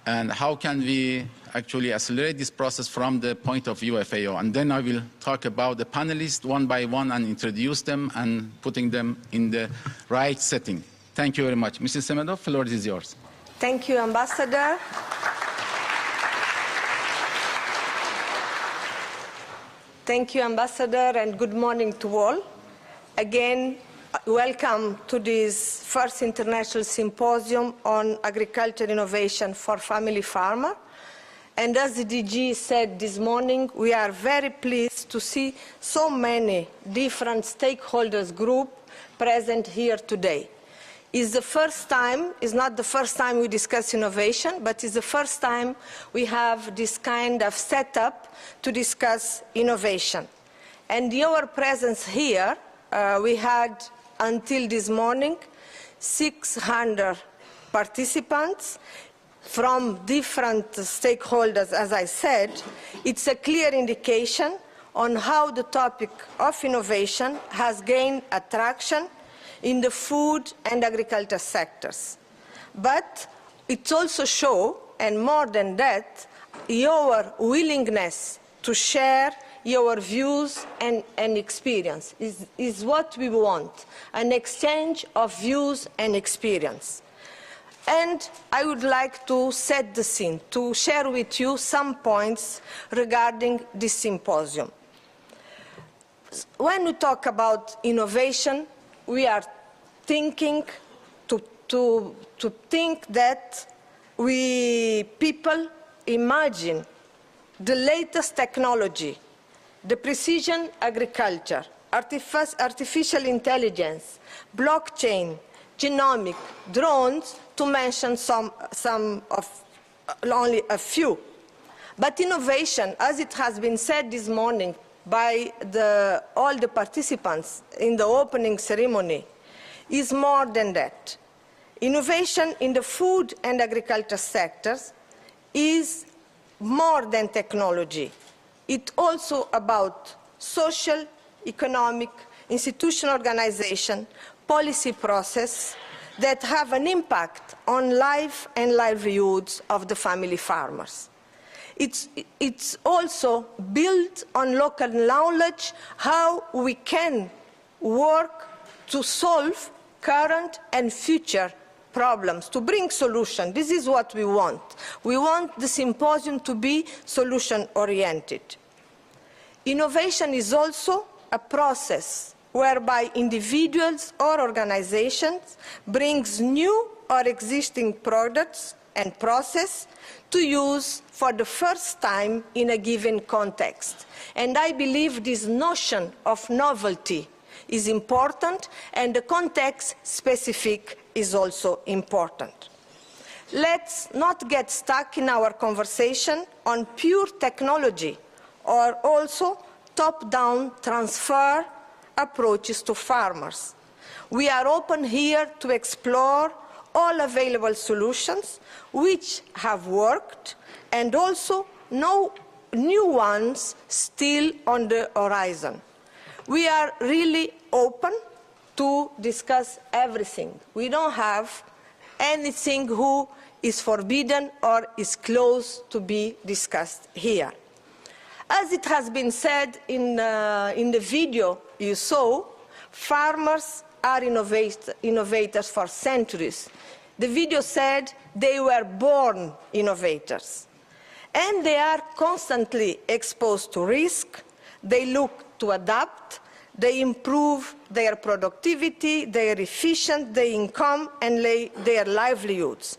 and how can we actually accelerate this process from the point of view of FAO. And then I will talk about the panelists one by one and introduce them and putting them in the right setting. Thank you very much. Mrs. Semedo, the floor is yours. Thank you, Ambassador. Thank you, Ambassador, and good morning to all. Again, welcome to this first International Symposium on Agriculture Innovation for Family Farmer. And as the DG said this morning, we are very pleased to see so many different stakeholders groups present here today. It's the first time, it's not the first time we discuss innovation, but it's the first time we have this kind of setup to discuss innovation. And your presence here, we had until this morning 600 participants from different stakeholders, as I said. It's a clear indication on how the topic of innovation has gained attraction in the food and agriculture sectors. But it also shows, and more than that, your willingness to share your views and experience is what we want, an exchange of views and experience. And I would like to set the scene, to share with you some points regarding this symposium. When we talk about innovation, we are thinking to think that we people imagine the latest technology, the precision agriculture, artificial intelligence, blockchain, genomic, drones, to mention some of only a few. But innovation, as it has been said this morning by all the participants in the opening ceremony, is more than that. Innovation in the food and agriculture sectors is more than technology. It's also about social, economic, institutional organization, policy process that have an impact on life and livelihoods of the family farmers. It's also built on local knowledge how we can work to solve current and future problems, to bring solutions. This is what we want. We want the symposium to be solution-oriented. Innovation is also a process whereby individuals or organizations brings new or existing products and process to use for the first time in a given context. And I believe this notion of novelty is important, and the context specific is also important. Let's not get stuck in our conversation on pure technology or also top-down transfer approaches to farmers. We are open here to explore all available solutions which have worked and also no new ones still on the horizon. We are really open to discuss everything. We don't have anything who is forbidden or is close to be discussed here. As it has been said in the video you saw, farmers are innovators for centuries. The video said they were born innovators. And they are constantly exposed to risk. They look to adapt. They improve their productivity, their efficiency, their income, and their livelihoods.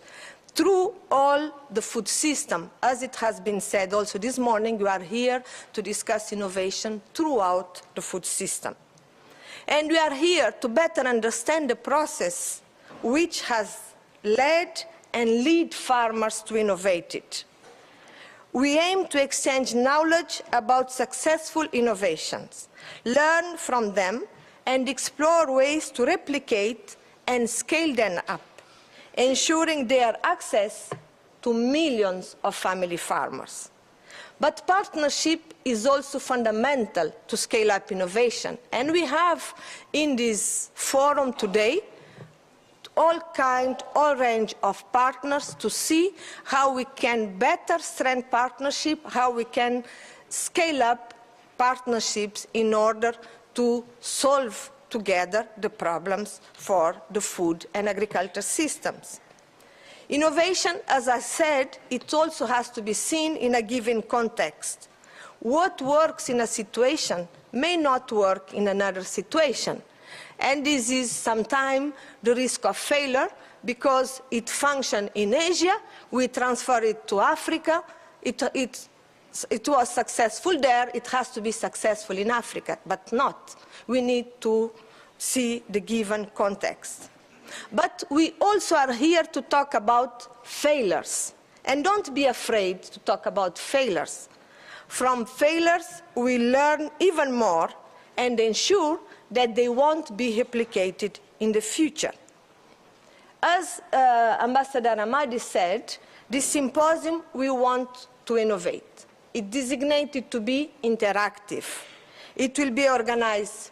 Through all the food system, as it has been said also this morning, we are here to discuss innovation throughout the food system. And we are here to better understand the process which has led and lead farmers to innovate it. We aim to exchange knowledge about successful innovations, learn from them, and explore ways to replicate and scale them up, ensuring their access to millions of family farmers. But partnership is also fundamental to scale up innovation. And we have in this forum today all range of partners to see how we can better strengthen partnership, how we can scale up partnerships in order to solve together the problems for the food and agriculture systems. Innovation, as I said, it also has to be seen in a given context. What works in a situation may not work in another situation. And this is sometimes the risk of failure because it functions in Asia, we transfer it to Africa, it was successful there, it has to be successful in Africa, but not. We need to see the given context. But we also are here to talk about failures. And don't be afraid to talk about failures. From failures, we learn even more and ensure that they won't be replicated in the future. As Ambassador Amadi said, this symposium we want to innovate. It's designated to be interactive. It will be organized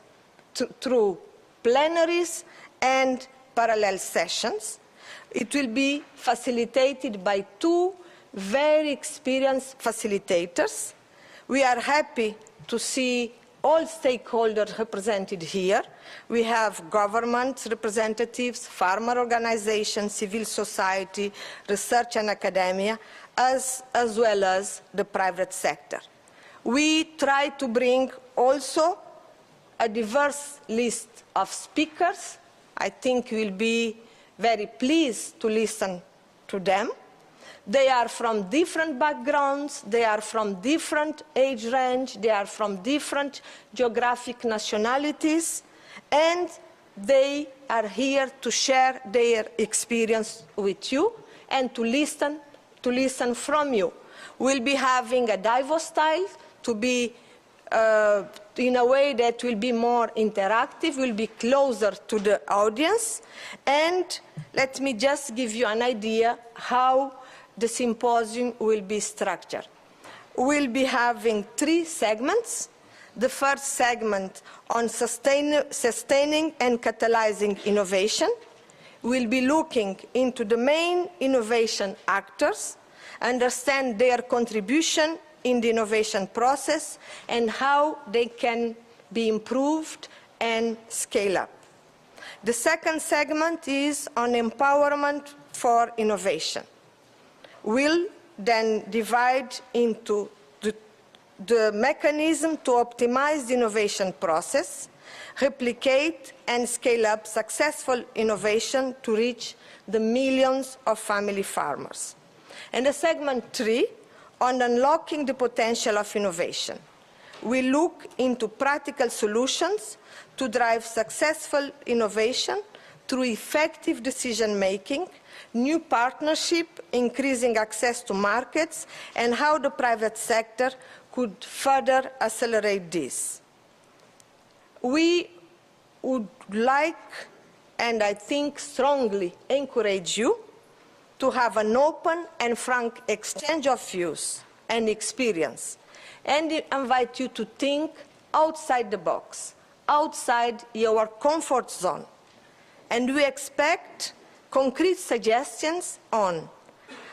through plenaries and parallel sessions. It will be facilitated by two very experienced facilitators. We are happy to see all stakeholders represented here. We have government representatives, farmer organizations, civil society, research and academia, as well as the private sector. We try to bring also a diverse list of speakers. I think we'll be very pleased to listen to them. They are from different backgrounds, they are from different age range, they are from different geographic nationalities, and they are here to share their experience with you and to listen to listen from you. We'll be having a diverse style to be in a way that will be more interactive, will be closer to the audience. And let me just give you an idea how the symposium will be structured. We'll be having 3 segments. The first segment on sustaining and catalyzing innovation. We'll be looking into the main innovation actors, understand their contribution in the innovation process and how they can be improved and scale up. The second segment is on empowerment for innovation. We'll then divide into the mechanism to optimize the innovation process, replicate and scale up successful innovation to reach the millions of family farmers. And the segment 3 on unlocking the potential of innovation. We look into practical solutions to drive successful innovation through effective decision-making, new partnership, increasing access to markets, and how the private sector could further accelerate this. We would like, and I think strongly encourage you, to have an open and frank exchange of views and experience, and invite you to think outside the box, outside your comfort zone. And we expect concrete suggestions on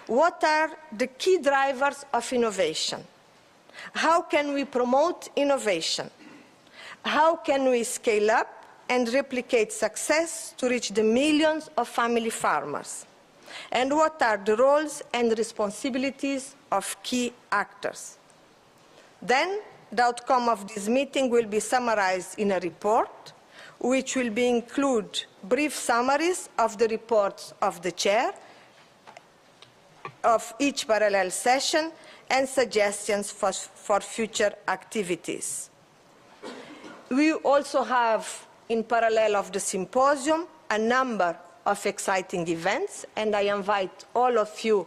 what are the key drivers of innovation, how can we promote innovation, how can we scale up and replicate success to reach the millions of family farmers, and what are the roles and responsibilities of key actors. Then the outcome of this meeting will be summarized in a report, which will include brief summaries of the reports of the chair of each parallel session and suggestions for future activities. We also have, in parallel of the symposium, a number of exciting events, and I invite all of you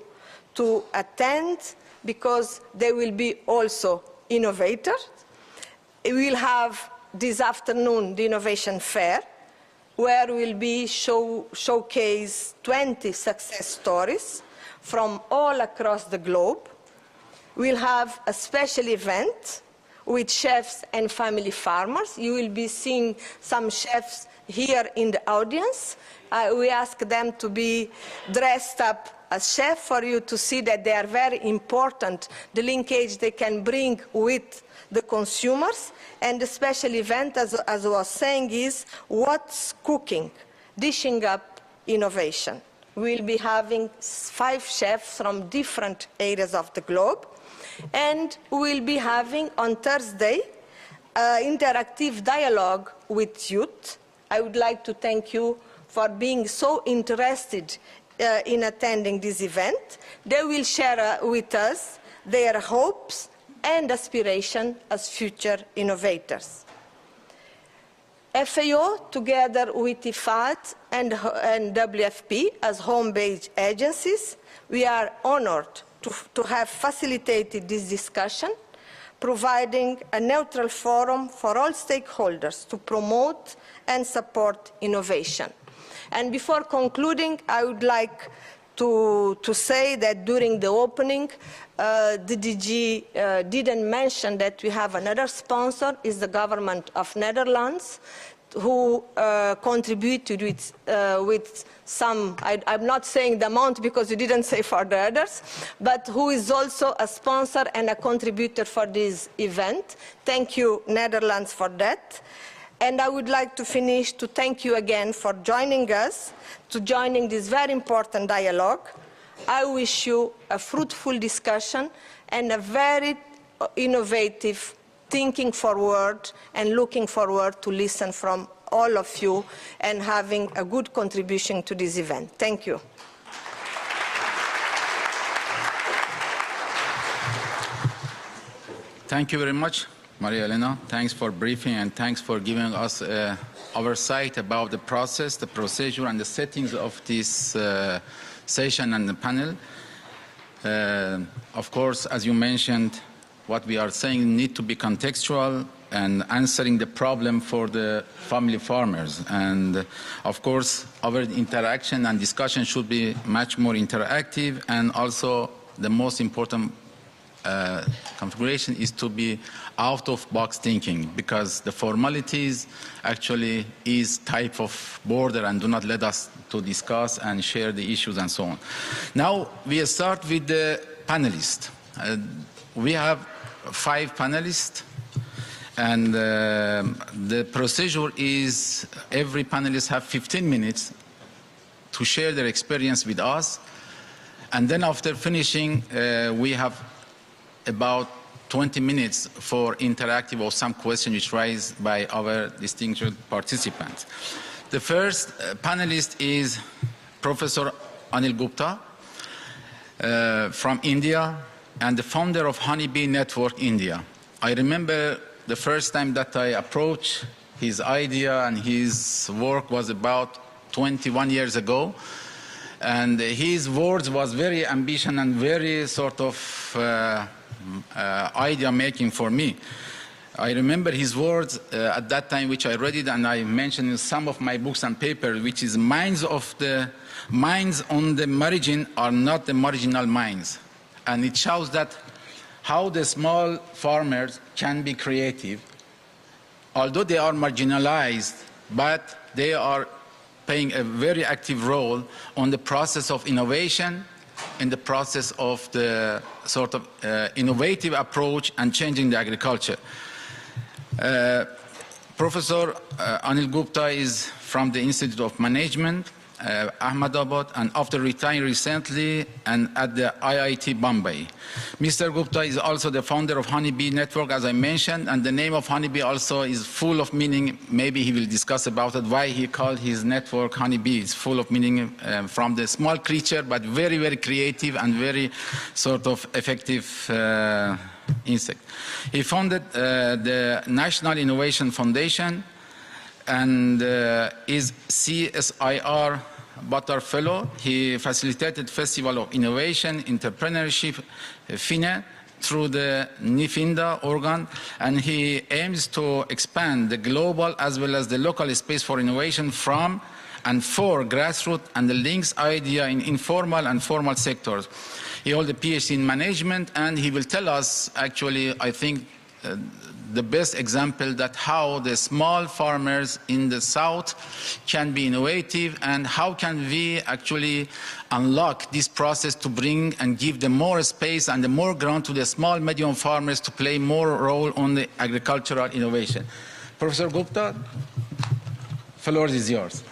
to attend because they will be also innovators. We will have this afternoon the Innovation Fair, where we'll be showcase 20 success stories from all across the globe. We'll have a special event with chefs and family farmers. You will be seeing some chefs here in the audience. We ask them to be dressed up as chefs for you to see that they are very important, the linkage they can bring with the consumers. And the special event, as I was saying, is What's Cooking? Dishing Up Innovation. We'll be having 5 chefs from different areas of the globe. And we'll be having on Thursday interactive dialogue with youth. I would like to thank you for being so interested in attending this event. They will share with us their hopes and aspirations as future innovators. FAO, together with IFAD and WFP as home-based agencies, we are honored to have facilitated this discussion, providing a neutral forum for all stakeholders to promote and support innovation. And before concluding, I would like to say that during the opening, the DG didn't mention that we have another sponsor, is the government of Netherlands, who contributed with some, I'm not saying the amount because you didn't say for the others, but who is also a sponsor and a contributor for this event. Thank you, Netherlands, for that. And I would like to finish to thank you again for joining us, to joining this very important dialogue. I wish you a fruitful discussion and a very innovative thinking forward and looking forward to listen from all of you and having a good contribution to this event. Thank you. Thank you very much, Maria Elena. Thanks for briefing and thanks for giving us oversight about the process, the procedure, and the settings of this session and the panel. Of course, as you mentioned, what we are saying need to be contextual and answering the problem for the family farmers. And of course, our interaction and discussion should be much more interactive, and also the most important configuration is to be out-of-box thinking, because the formalities actually is type of border and do not let us to discuss and share the issues and so on. Now we start with the panelists. We have 5 panelists, and the procedure is every panelist have 15 minutes to share their experience with us, and then after finishing we have about 20 minutes for interactive or some questions which raised by our distinguished participants. The first panelist is Professor Anil Gupta from India and the founder of Honeybee Network India. I remember the first time that I approached his idea and his work was about 21 years ago. And his words was very ambitious and very sort of idea making for me. I remember his words at that time, which I read it and I mentioned in some of my books and papers, which is minds on the margin are not the marginal minds. And it shows that how the small farmers can be creative, although they are marginalized, but they are playing a very active role on the process of innovation, in the process of the sort of innovative approach and changing the agriculture. Professor Anil Gupta is from the Institute of Management, Ahmedabad, and after retiring recently and at the IIT Bombay. Mr. Gupta is also the founder of Honeybee Network, as I mentioned, and the name of Honeybee also is full of meaning. Maybe he will discuss about it, why he called his network Honeybee. It's full of meaning from the small creature, but very, very creative and very sort of effective insect. He founded the National Innovation Foundation and is CSIR Butter Fellow. He facilitated Festival of Innovation, Entrepreneurship, FINE, through the NIFINDA organ, and he aims to expand the global as well as the local space for innovation from and for grassroots and the links idea in informal and formal sectors. He holds a PhD in management, and he will tell us, actually, I think, the best example that how the small farmers in the south can be innovative and how can we actually unlock this process to bring and give them more space and the more ground to the small medium farmers to play more role on the agricultural innovation. Professor Gupta, floor is yours.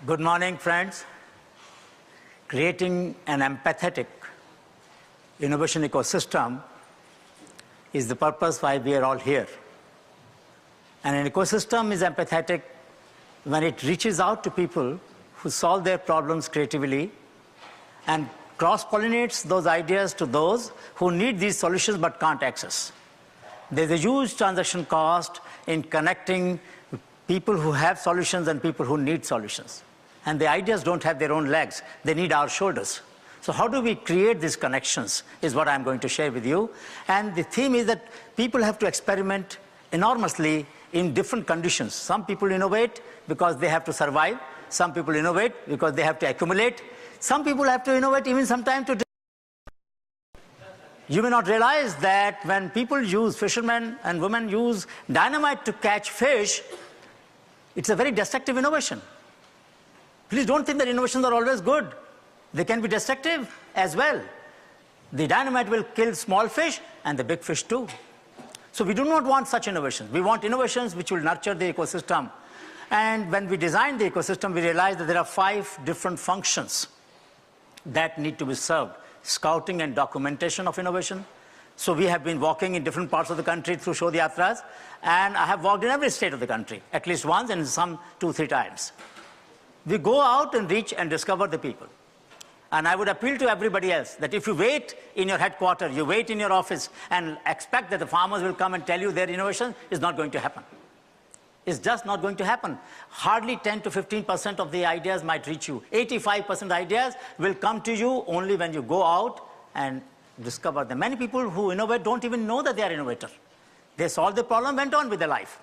Good morning, friends. Creating an empathetic innovation ecosystem is the purpose why we are all here. And an ecosystem is empathetic when it reaches out to people who solve their problems creatively and cross-pollinates those ideas to those who need these solutions but can't access. There's a huge transaction cost in connecting people who have solutions and people who need solutions. And the ideas don't have their own legs. They need our shoulders. So how do we create these connections is what I'm going to share with you. And the theme is that people have to experiment enormously in different conditions. Some people innovate because they have to survive. Some people innovate because they have to accumulate. Some people have to innovate even sometimes to... You may not realize that when people use, fishermen and women use dynamite to catch fish, it's a very destructive innovation. Please don't think that innovations are always good. They can be destructive as well. The dynamite will kill small fish and the big fish too. So we do not want such innovations. We want innovations which will nurture the ecosystem. And when we design the ecosystem, we realize that there are 5 different functions that need to be served. Scouting and documentation of innovation. So we have been walking in different parts of the country through Shodh Yatras, and I have walked in every state of the country, at least once and some 2-3 times. We go out and reach and discover the people. And I would appeal to everybody else that if you wait in your headquarters, you wait in your office and expect that the farmers will come and tell you their innovation, is not going to happen. It's just not going to happen. Hardly 10 to 15% of the ideas might reach you. 85% ideas will come to you only when you go out and discover them. Many people who innovate don't even know that they are innovators. They solved the problem, went on with their life.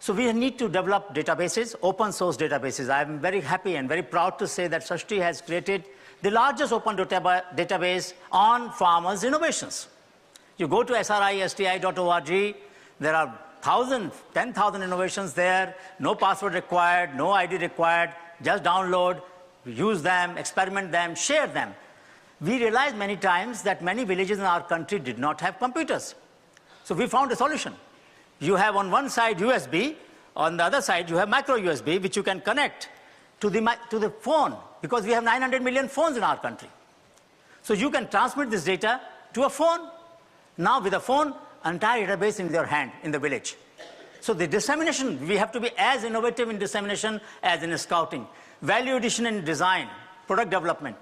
So we need to develop databases, open source databases. I'm very happy and very proud to say that Sashti has created the largest open database on farmers' innovations. You go to sristi.org, there are 10,000 innovations there, no password required, no ID required, just download, use them, experiment them, share them. We realized many times that many villages in our country did not have computers. So we found a solution. You have on one side USB, on the other side you have micro USB, which you can connect to the phone, because we have 900 million phones in our country. So you can transmit this data to a phone. Now with a phone, entire database in your hand in the village. So the dissemination, we have to be as innovative in dissemination as in scouting. Value addition in design, product development.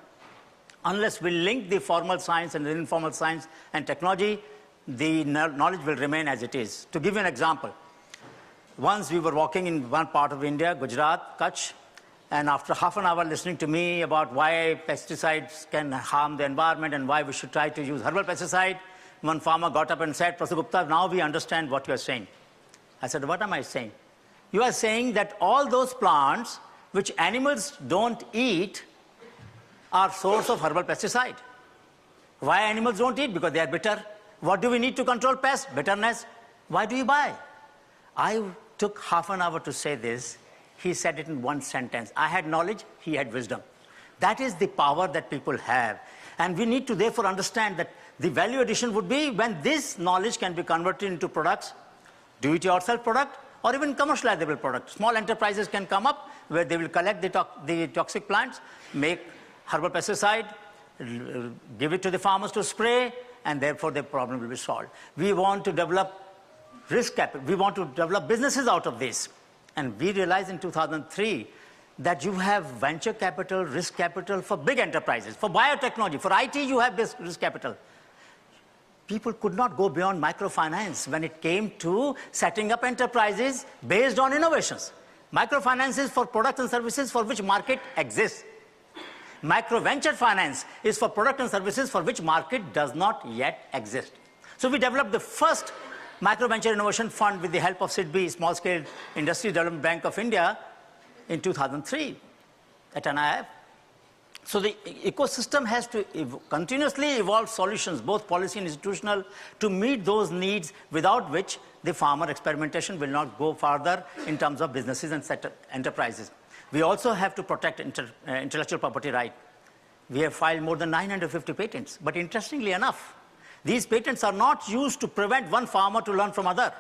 Unless we link the formal science and the informal science and technology, the knowledge will remain as it is. To give you an example, once we were walking in one part of India, Gujarat, Kutch, and after half an hour listening to me about why pesticides can harm the environment and why we should try to use herbal pesticide, one farmer got up and said, Professor Gupta, now we understand what you are saying. I said, what am I saying? You are saying that all those plants which animals don't eat are source of herbal pesticide. Why animals don't eat? Because they are bitter. What do we need to control pests? Bitterness. Why do you buy? I took half an hour to say this. He said it in one sentence. I had knowledge, he had wisdom. That is the power that people have. And we need to therefore understand that the value addition would be when this knowledge can be converted into products, do-it-yourself product, or even commercializable product. Small enterprises can come up where they will collect the toxic plants, make herbal pesticide, give it to the farmers to spray, and therefore the problem will be solved. We want to develop risk capital. We want to develop businesses out of this. And we realized in 2003 that you have venture capital, risk capital for big enterprises. For biotechnology, for IT, you have this risk capital. People could not go beyond microfinance when it came to setting up enterprises based on innovations. Microfinance is for products and services for which market exists. Micro-venture finance is for products and services for which market does not yet exist. So we developed the first micro-venture innovation fund with the help of SIDBI, Small Scale Industry Development Bank of India, in 2003 at NIF. So the ecosystem has to continuously evolve solutions, both policy and institutional, to meet those needs without which the farmer experimentation will not go further in terms of businesses and enterprises. We also have to protect intellectual property right. We have filed more than 950 patents. But interestingly enough, these patents are not used to prevent one farmer to learn from other.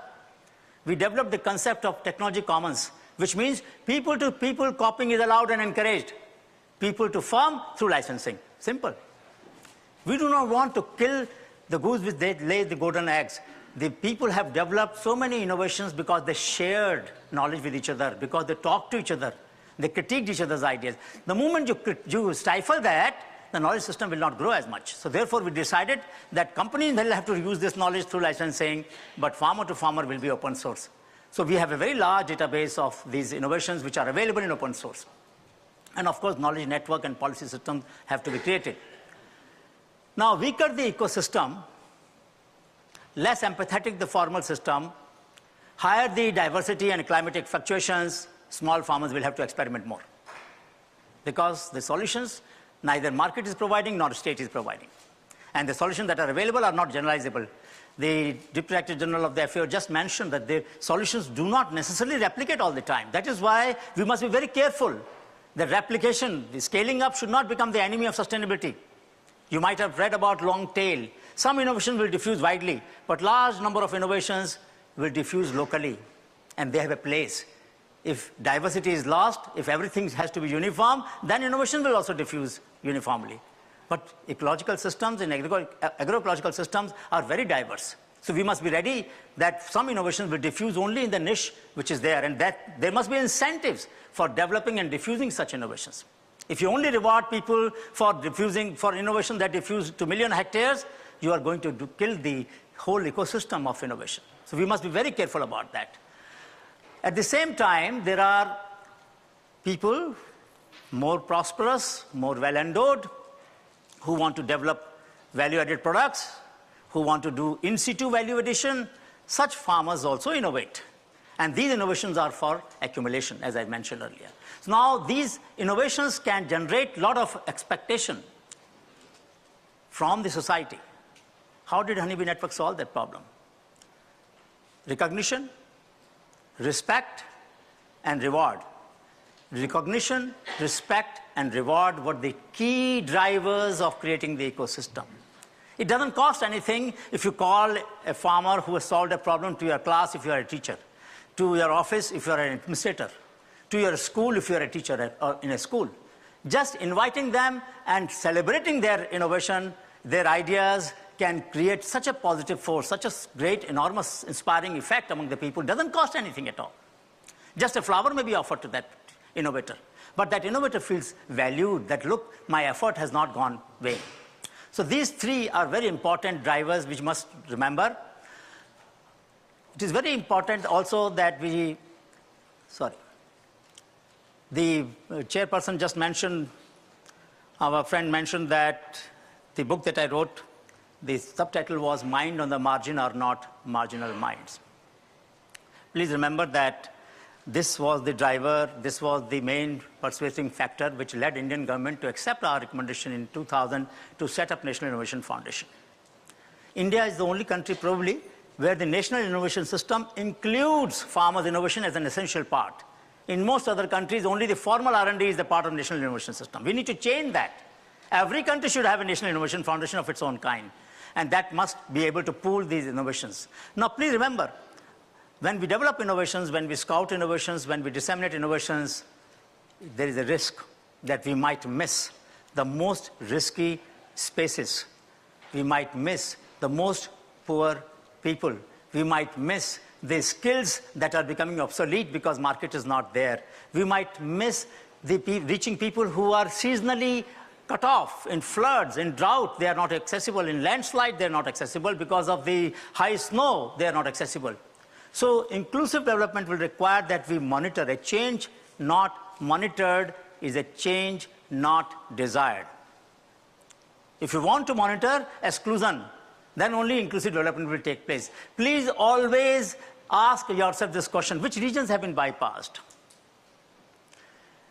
We developed the concept of technology commons, which means people-to-people copying is allowed and encouraged. People to farm through licensing. Simple. We do not want to kill the goose which lays the golden eggs. The people have developed so many innovations because they shared knowledge with each other, because they talked to each other. They critiqued each other's ideas. The moment you stifle that, the knowledge system will not grow as much. So therefore, we decided that companies will have to use this knowledge through licensing, but farmer to farmer will be open source. So we have a very large database of these innovations which are available in open source. And of course, knowledge network and policy systems have to be created. Now, weaker the ecosystem, less empathetic the formal system, higher the diversity and climatic fluctuations, small farmers will have to experiment more. Because the solutions, neither market is providing nor state is providing. And the solutions that are available are not generalizable. The Deputy Director General of the FAO just mentioned that the solutions do not necessarily replicate all the time. That is why we must be very careful. The replication, the scaling up should not become the enemy of sustainability. You might have read about long tail. Some innovation will diffuse widely, but large number of innovations will diffuse locally, and they have a place. If diversity is lost, if everything has to be uniform, then innovation will also diffuse uniformly. But ecological systems and agroecological systems are very diverse. So we must be ready that some innovations will diffuse only in the niche which is there, and that there must be incentives for developing and diffusing such innovations. If you only reward people for innovation that diffuse to million hectares, you are going to kill the whole ecosystem of innovation. So we must be very careful about that. At the same time, there are people more prosperous, more well-endowed, who want to develop value-added products, who want to do in situ value addition. Such farmers also innovate. And these innovations are for accumulation, as I mentioned earlier. So now these innovations can generate a lot of expectation from the society. How did Honeybee Network solve that problem? Recognition, respect, and reward. Recognition, respect, and reward were the key drivers of creating the ecosystem. It doesn't cost anything if you call a farmer who has solved a problem to your class if you are a teacher, to your office if you are an administrator, to your school if you are a teacher in a school. Just inviting them and celebrating their innovation, their ideas, can create such a positive force, such a great, enormous, inspiring effect among the people. It doesn't cost anything at all. Just a flower may be offered to that innovator. But that innovator feels valued, that look, my effort has not gone vain. So these three are very important drivers which must remember. It is very important also that the chairperson just mentioned, our friend mentioned that the book that I wrote, the subtitle was Mind on the Margin or Not Marginal Minds. Please remember that this was the driver, this was the main persuading factor which led Indian government to accept our recommendation in 2000 to set up National Innovation Foundation. India is the only country probably where the National Innovation System includes farmers' innovation as an essential part. In most other countries, only the formal R&D is the part of the National Innovation System. We need to change that. Every country should have a National Innovation Foundation of its own kind, and that must be able to pool these innovations. Now, please remember, when we develop innovations, when we scout innovations, when we disseminate innovations, there is a risk that we might miss the most risky spaces. We might miss the most poor people. We might miss the skills that are becoming obsolete because market is not there. We might miss reaching people who are seasonally cut off in floods, in drought. They are not accessible. In landslide, they are not accessible. Because of the high snow, they are not accessible. So inclusive development will require that we monitor. A change not monitored is a change not desired. If you want to monitor exclusion, then only inclusive development will take place. Please always ask yourself this question: which regions have been bypassed?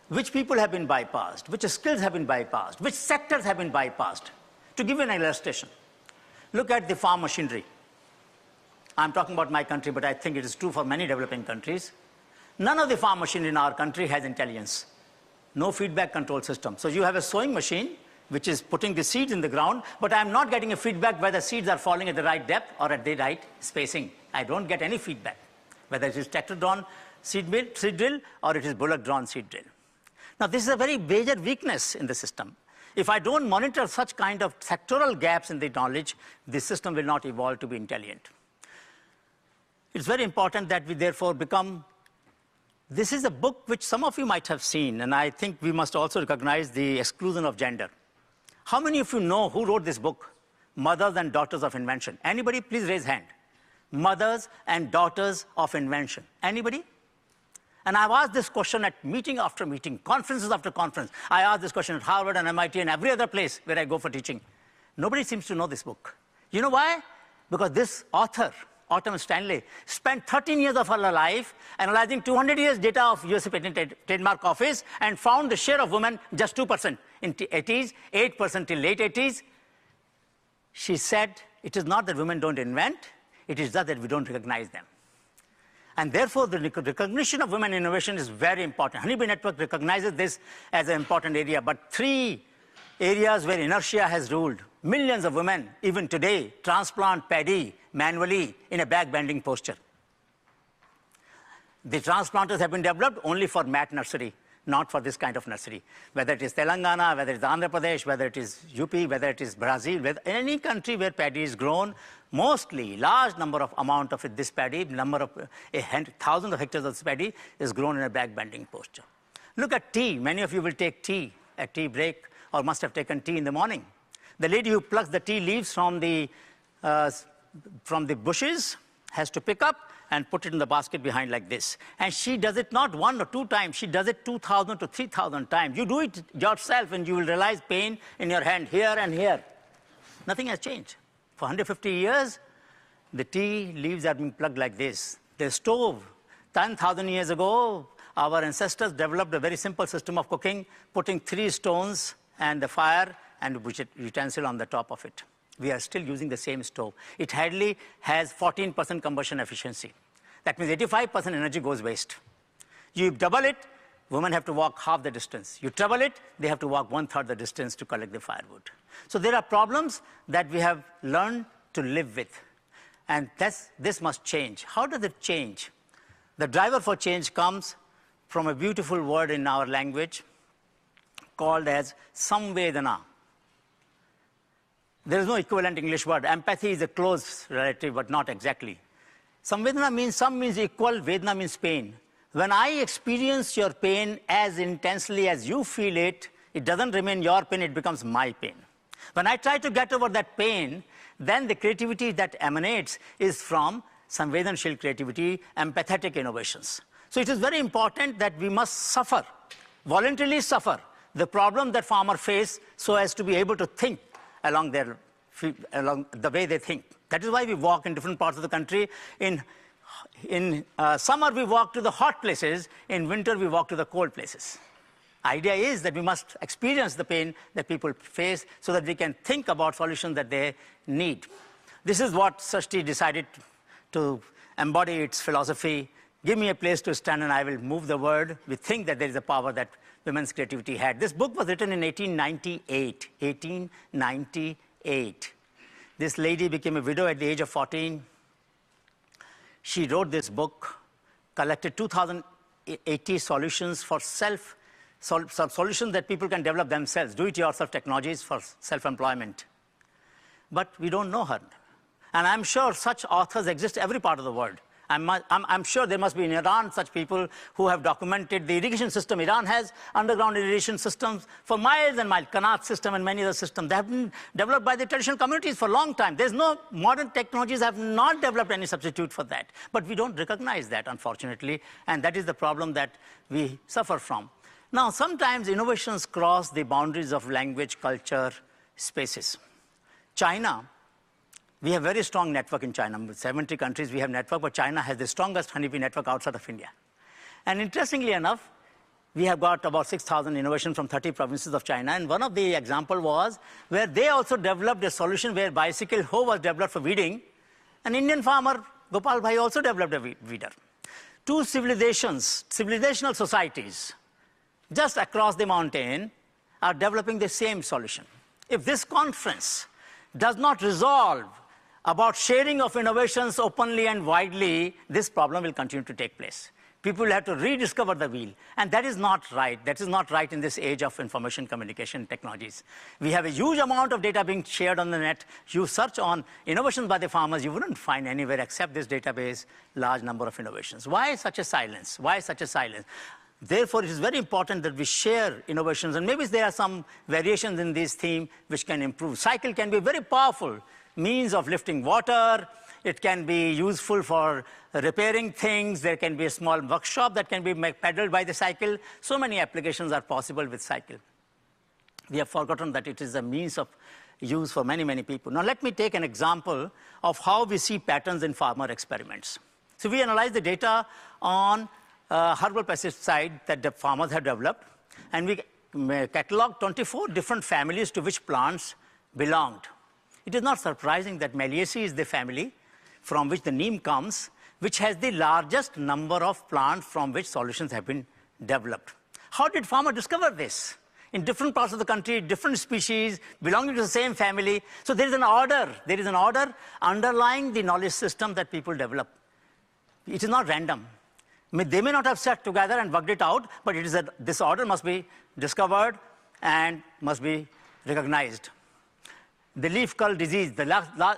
Which people have been bypassed? Which skills have been bypassed? Which sectors have been bypassed? To give you an illustration, look at the farm machinery. I'm talking about my country, but I think it is true for many developing countries. None of the farm machinery in our country has intelligence. No feedback control system. So you have a sowing machine, which is putting the seeds in the ground, but I'm not getting a feedback whether seeds are falling at the right depth or at the right spacing. I don't get any feedback, whether it is tractor-drawn seed drill or it is bullock-drawn seed drill. Now, this is a very major weakness in the system. If I don't monitor such kind of sectoral gaps in the knowledge, the system will not evolve to be intelligent. It's very important that we therefore become. This is a book which some of you might have seen, and I think we must also recognize the exclusion of gender. How many of you know who wrote this book? Mothers and Daughters of Invention. Anybody? Please raise hand. Mothers and Daughters of Invention. Anybody? And I've asked this question at meeting after meeting, conferences after conference. I asked this question at Harvard and MIT and every other place where I go for teaching. Nobody seems to know this book. You know why? Because this author, Autumn Stanley, spent 13 years of her life analyzing 200 years data of US Patent Trademark Office and found the share of women just 2% in the 80s, 8% till late 80s. She said, it is not that women don't invent, it is just that we don't recognize them. And therefore, the recognition of women innovation is very important. Honeybee Network recognizes this as an important area, but three areas where inertia has ruled. Millions of women, even today, transplant paddy manually in a back-bending posture. The transplanters have been developed only for mat nursery, not for this kind of nursery. Whether it is Telangana, whether it is Andhra Pradesh, whether it is UP, whether it is Brazil, whether any country where paddy is grown, mostly large number of amount of this paddy, number of thousands of hectares of this paddy is grown in a back-bending posture. Look at tea. Many of you will take tea a tea break or must have taken tea in the morning. The lady who plucks the tea leaves from the bushes has to pick up and put it in the basket behind like this. And she does it not 1 or 2 times, she does it 2,000 to 3,000 times. You do it yourself and you will realize pain in your hand here and here. Nothing has changed. For 150 years, the tea leaves are being plucked like this. The stove, 10,000 years ago, our ancestors developed a very simple system of cooking, putting 3 stones and the fire and a utensil on the top of it. We are still using the same stove. It hardly has 14% combustion efficiency. That means 85% energy goes waste. You double it, women have to walk half the distance. You treble it, they have to walk 1/3 the distance to collect the firewood. So there are problems that we have learned to live with. And this must change. How does it change? The driver for change comes from a beautiful word in our language called as samvedana. There is no equivalent English word. Empathy is a close relative, but not exactly. Samvedana means, sam means equal, vedana means pain. When I experience your pain as intensely as you feel it, it doesn't remain your pain, it becomes my pain. When I try to get over that pain, then the creativity that emanates is from samvedanshil creativity, empathetic innovations. So it is very important that we must suffer, voluntarily suffer, the problem that farmers face so as to be able to think along the way they think. That is why we walk in different parts of the country. In summer, we walk to the hot places. In winter, we walk to the cold places. Idea is that we must experience the pain that people face so that we can think about solutions that they need. This is what Sashti decided to embody its philosophy. Give me a place to stand and I will move the world. We think that there is a power that women's creativity had. This book was written in 1898. 1898. This lady became a widow at the age of 14. She wrote this book, collected 2,080 solutions for solutions that people can develop themselves, do-it-yourself technologies for self-employment. But we don't know her. And I'm sure such authors exist every part of the world. I'm sure there must be in Iran such people who have documented the irrigation system. Iran has underground irrigation systems for miles and miles, Qanat system and many other systems. They have been developed by the traditional communities for a long time. There's no modern technologies have not developed any substitute for that. But we don't recognize that, unfortunately, and that is the problem that we suffer from. Now, sometimes innovations cross the boundaries of language, culture, spaces. China, we have a very strong network in China. With 70 countries, we have network, but China has the strongest honeybee network outside of India. And interestingly enough, we have got about 6,000 innovations from 30 provinces of China. And one of the examples was where they also developed a solution where bicycle hoe was developed for weeding. An Indian farmer, Gopal Bhai, also developed a weeder. 2 civilizational societies, just across the mountain, are developing the same solution. If this conference does not resolve about sharing of innovations openly and widely, this problem will continue to take place. People will have to rediscover the wheel, and that is not right. That is not right in this age of information communication technologies. We have a huge amount of data being shared on the net. You search on innovations by the farmers, you wouldn't find anywhere except this database large number of innovations. Why such a silence? Why such a silence? Therefore, it is very important that we share innovations, and maybe there are some variations in this theme which can improve. Cycle can be a very powerful means of lifting water. It can be useful for repairing things. There can be a small workshop that can be pedaled by the cycle. So many applications are possible with cycle. We have forgotten that it is a means of use for many, many people. Now, let me take an example of how we see patterns in farmer experiments. So we analyze the data on herbal pesticide that the farmers have developed, and we catalog 24 different families to which plants belonged. It is not surprising that Meliaceae is the family from which the neem comes, which has the largest number of plants from which solutions have been developed. How did farmers discover this? In different parts of the country, different species belonging to the same family. So there is an order. There is an order underlying the knowledge system that people develop. It is not random. They may not have sat together and worked it out, but it is this order must be discovered and must be recognized. The leaf curl disease, the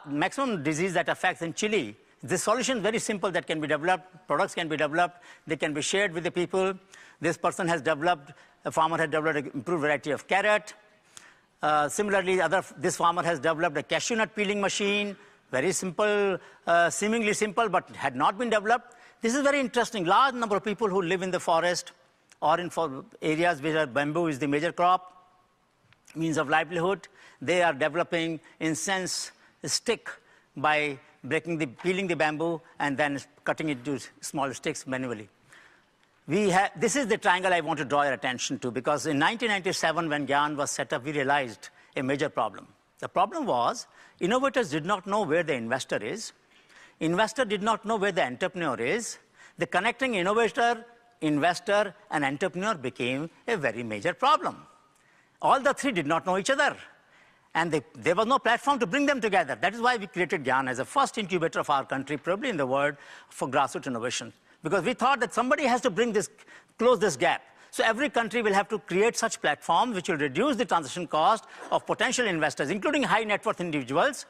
maximum disease that affects in chili, the solution is very simple that can be developed. Products can be developed. They can be shared with the people. This person has developed a farmer had developed an improved variety of carrot. Similarly, this farmer has developed a cashew nut peeling machine, very simple, seemingly simple, but had not been developed. This is very interesting. Large number of people who live in the forest or in areas where bamboo is the major crop, means of livelihood, they are developing incense stick by peeling the bamboo and then cutting it into small sticks manually. This is the triangle I want to draw your attention to, because in 1997, when GYAN was set up, we realized a major problem. The problem was innovators did not know where the investor is. Investor did not know where the entrepreneur is. The connecting innovator, investor, and entrepreneur became a very major problem. All the three did not know each other. And there was no platform to bring them together. That is why we created GYAN as the first incubator of our country, probably in the world, for grassroots innovation. Because we thought that somebody has to close this gap. So every country will have to create such platforms which will reduce the transaction cost of potential investors, including high net worth individuals,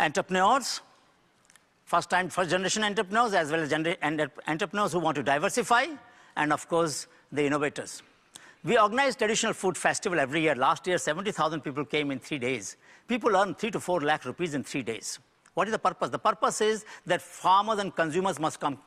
entrepreneurs, first generation entrepreneurs, as well as entrepreneurs who want to diversify, and of course, the innovators. We organize traditional food festival every year. Last year, 70,000 people came in 3 days. People earn 3 to 4 lakh rupees in 3 days. What is the purpose? The purpose is that farmers and consumers must come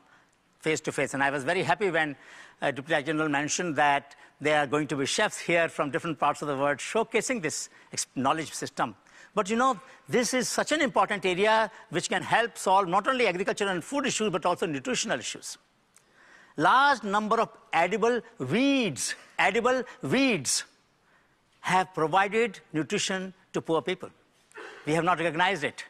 face to face. And I was very happy when Deputy General mentioned that there are going to be chefs here from different parts of the world showcasing this knowledge system. But you know, this is such an important area which can help solve not only agriculture and food issues, but also nutritional issues. Large number of edible weeds have provided nutrition to poor people. We have not recognized it.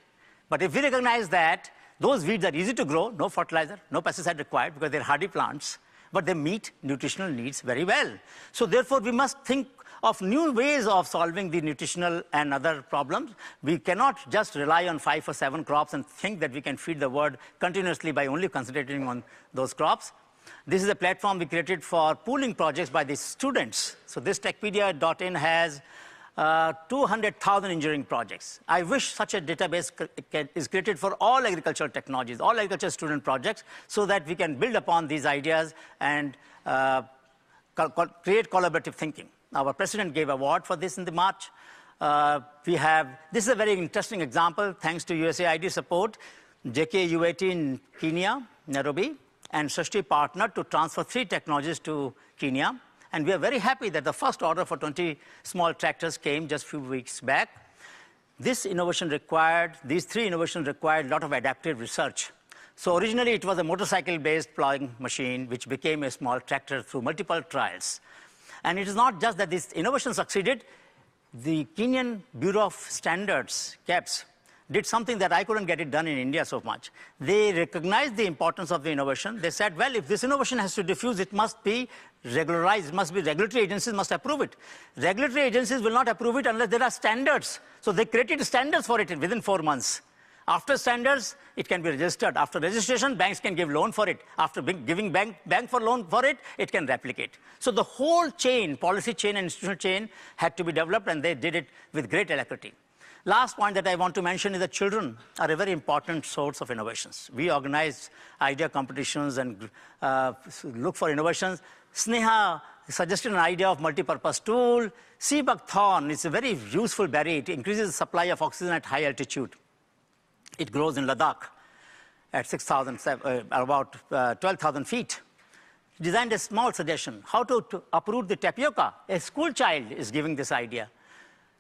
But if we recognize that those weeds are easy to grow, no fertilizer, no pesticide required because they're hardy plants, but they meet nutritional needs very well. So therefore, we must think of new ways of solving the nutritional and other problems. We cannot just rely on 5 or 7 crops and think that we can feed the world continuously by only concentrating on those crops. This is a platform we created for pooling projects by the students. So this Techpedia.in has 200,000 engineering projects. I wish such a database is created for all agricultural technologies, all agriculture student projects, so that we can build upon these ideas and create collaborative thinking. Our president gave award for this in the March. This is a very interesting example, thanks to USAID support. JKUAT in Kenya, Nairobi, and Srishti partnered to transfer 3 technologies to Kenya. And we are very happy that the first order for 20 small tractors came just a few weeks back. These 3 innovations required a lot of adaptive research. So originally it was a motorcycle-based plowing machine, which became a small tractor through multiple trials. And it is not just that this innovation succeeded. The Kenyan Bureau of Standards, KEBS, did something that I couldn't get it done in India so much. They recognized the importance of the innovation. They said, well, if this innovation has to diffuse, it must be regularized. It must be regulatory agencies must approve it. Regulatory agencies will not approve it unless there are standards. So they created standards for it within 4 months. After standards, it can be registered. After registration, banks can give loan for it. After giving bank for loan for it, it can replicate. So the whole chain, policy chain and institutional chain, had to be developed, and they did it with great alacrity. Last point that I want to mention is that children are a very important source of innovations. We organize idea competitions and look for innovations. Sneha suggested an idea of multi-purpose tool. Sea buckthorn is a very useful berry. It increases the supply of oxygen at high altitude. It grows in Ladakh at about 12,000 feet. Designed a small suggestion, how to uproot the tapioca. A school child is giving this idea.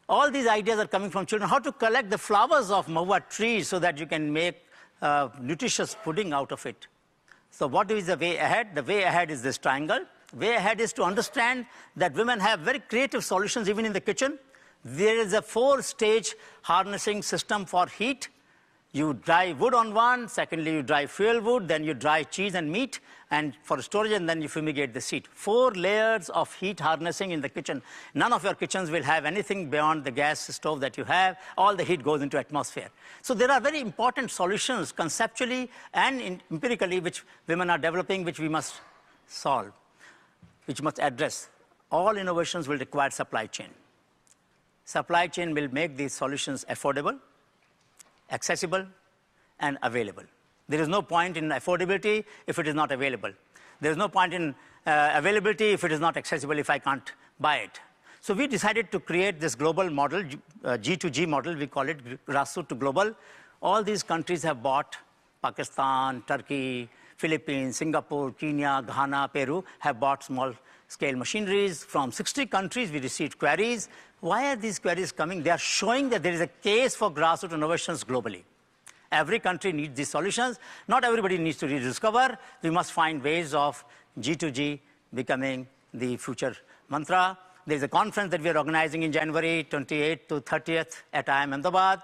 All these ideas are coming from children. How to collect the flowers of mawa trees so that you can make nutritious pudding out of it. So what is the way ahead? The way ahead is this triangle. Way ahead is to understand that women have very creative solutions even in the kitchen. There is a 4-stage harnessing system for heat. You dry wood on one, secondly you dry fuel wood, then you dry cheese and meat, and for storage, and then you fumigate the seed. 4 layers of heat harnessing in the kitchen. None of your kitchens will have anything beyond the gas stove that you have. All the heat goes into atmosphere. So there are very important solutions conceptually and empirically which women are developing, which we must solve, which must address. All innovations will require supply chain. Supply chain will make these solutions affordable, accessible, and available. There is no point in affordability if it is not available. There's no point in availability if it is not accessible, if I can't buy it. So we decided to create this global model, G2G model, we call it grassroots to global. All these countries have bought, Pakistan, Turkey, Philippines, Singapore, Kenya, Ghana, Peru, have bought small-scale machineries. From 60 countries, we received queries. Why are these queries coming? They are showing that there is a case for grassroots innovations globally. Every country needs these solutions. Not everybody needs to rediscover. We must find ways of G2G becoming the future mantra. There's a conference that we're organizing in January 28th to 30th at IIM Ahmedabad.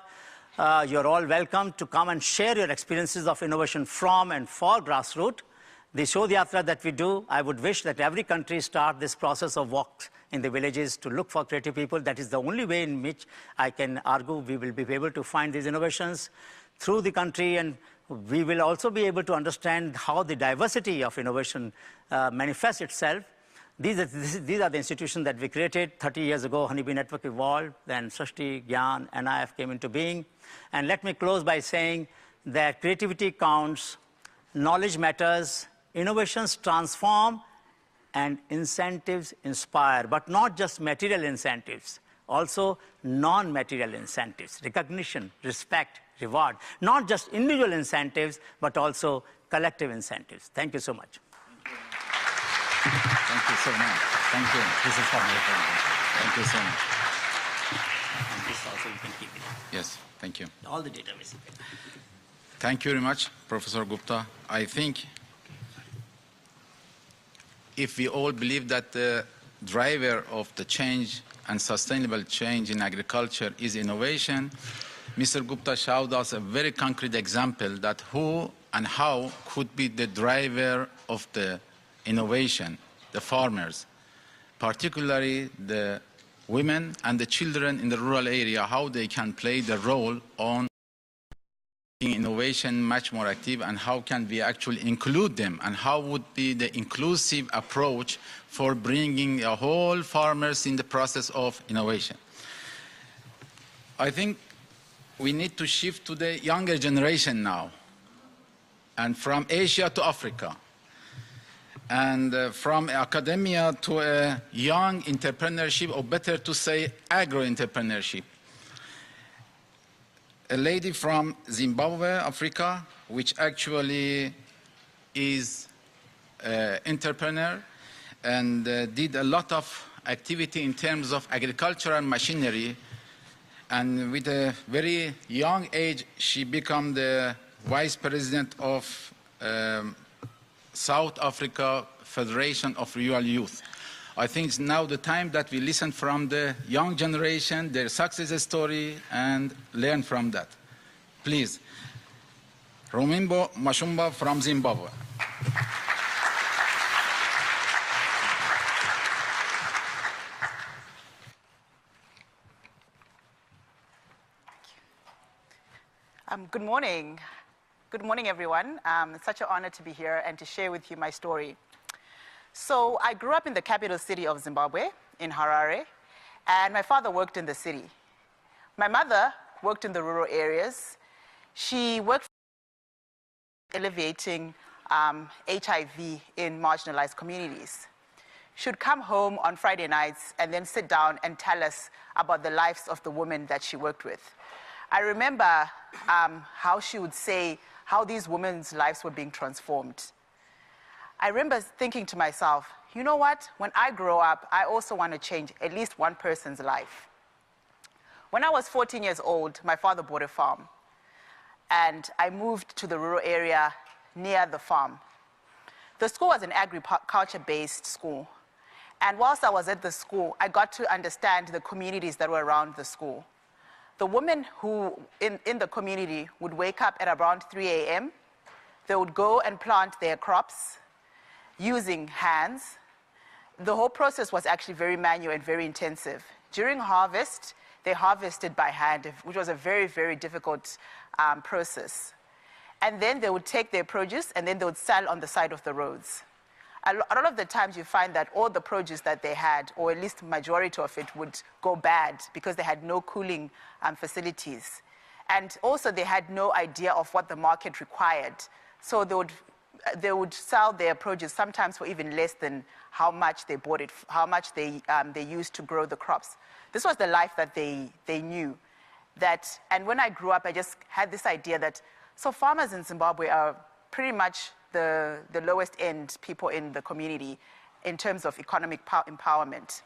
You're all welcome to come and share your experiences of innovation from and for grassroots. The Shodh-Yatra that we do, I would wish that every country start this process of walks in the villages to look for creative people. That is the only way in which I can argue we will be able to find these innovations through the country, and we will also be able to understand how the diversity of innovation manifests itself. These are the institutions that we created. 30 years ago, Honeybee Network evolved, then Srishti, Gyan, NIF came into being. And let me close by saying that creativity counts, knowledge matters, innovations transform, and incentives inspire, but not just material incentives, also non-material incentives, recognition, respect, reward, not just individual incentives, but also collective incentives. Thank you so much. Thank you so much. Thank you. This is for me. Thank you so much. And this also you can keep it. Yes, thank you. All the data basically. Thank you very much, Professor Gupta. I think if we all believe that the driver of the change and sustainable change in agriculture is innovation, Mr. Gupta showed us a very concrete example that who and how could be the driver of the innovation, the farmers, particularly the women and the children in the rural area, how they can play the role on making innovation much more active, and how can we actually include them, and how would be the inclusive approach for bringing the whole farmers in the process of innovation. I think we need to shift to the younger generation now, and from Asia to Africa, and from academia to a young entrepreneurship, or better to say agro-entrepreneurship. A lady from Zimbabwe, Africa, which actually is an entrepreneur and did a lot of activity in terms of agriculture and machinery. And with a very young age, she became the vice president of South Africa Federation of Rural Youth. I think it's now the time that we listen from the young generation, their success story, and learn from that. Please, Romimbo Mashumba from Zimbabwe. Good morning. Good morning, everyone. It's such an honor to be here and to share with you my story. So I grew up in the capital city of Zimbabwe, in Harare, and my father worked in the city. My mother worked in the rural areas. She worked alleviating HIV in marginalized communities. She would come home on Friday nights and then sit down and tell us about the lives of the women that she worked with. I remember how she would say how these women's lives were being transformed. I remember thinking to myself, you know what? When I grow up, I also want to change at least one person's life. When I was 14 years old, my father bought a farm, and I moved to the rural area near the farm. The school was an agriculture-based school, and whilst I was at the school, I got to understand the communities that were around the school. The women who in the community would wake up at around 3 a.m. They would go and plant their crops using hands. The whole process was actually very manual and very intensive. During harvest, they harvested by hand, which was a very, very difficult process. And then they would take their produce and then they would sell on the side of the roads. A lot of the times you find that all the produce that they had, or at least majority of it, would go bad because they had no cooling facilities. And also they had no idea of what the market required. So they would they would sell their produce sometimes for even less than how much they bought it, how much they used to grow the crops. This was the life that they knew. And when I grew up, I just had this idea that, so farmers in Zimbabwe are pretty much the lowest end people in the community in terms of economic empowerment.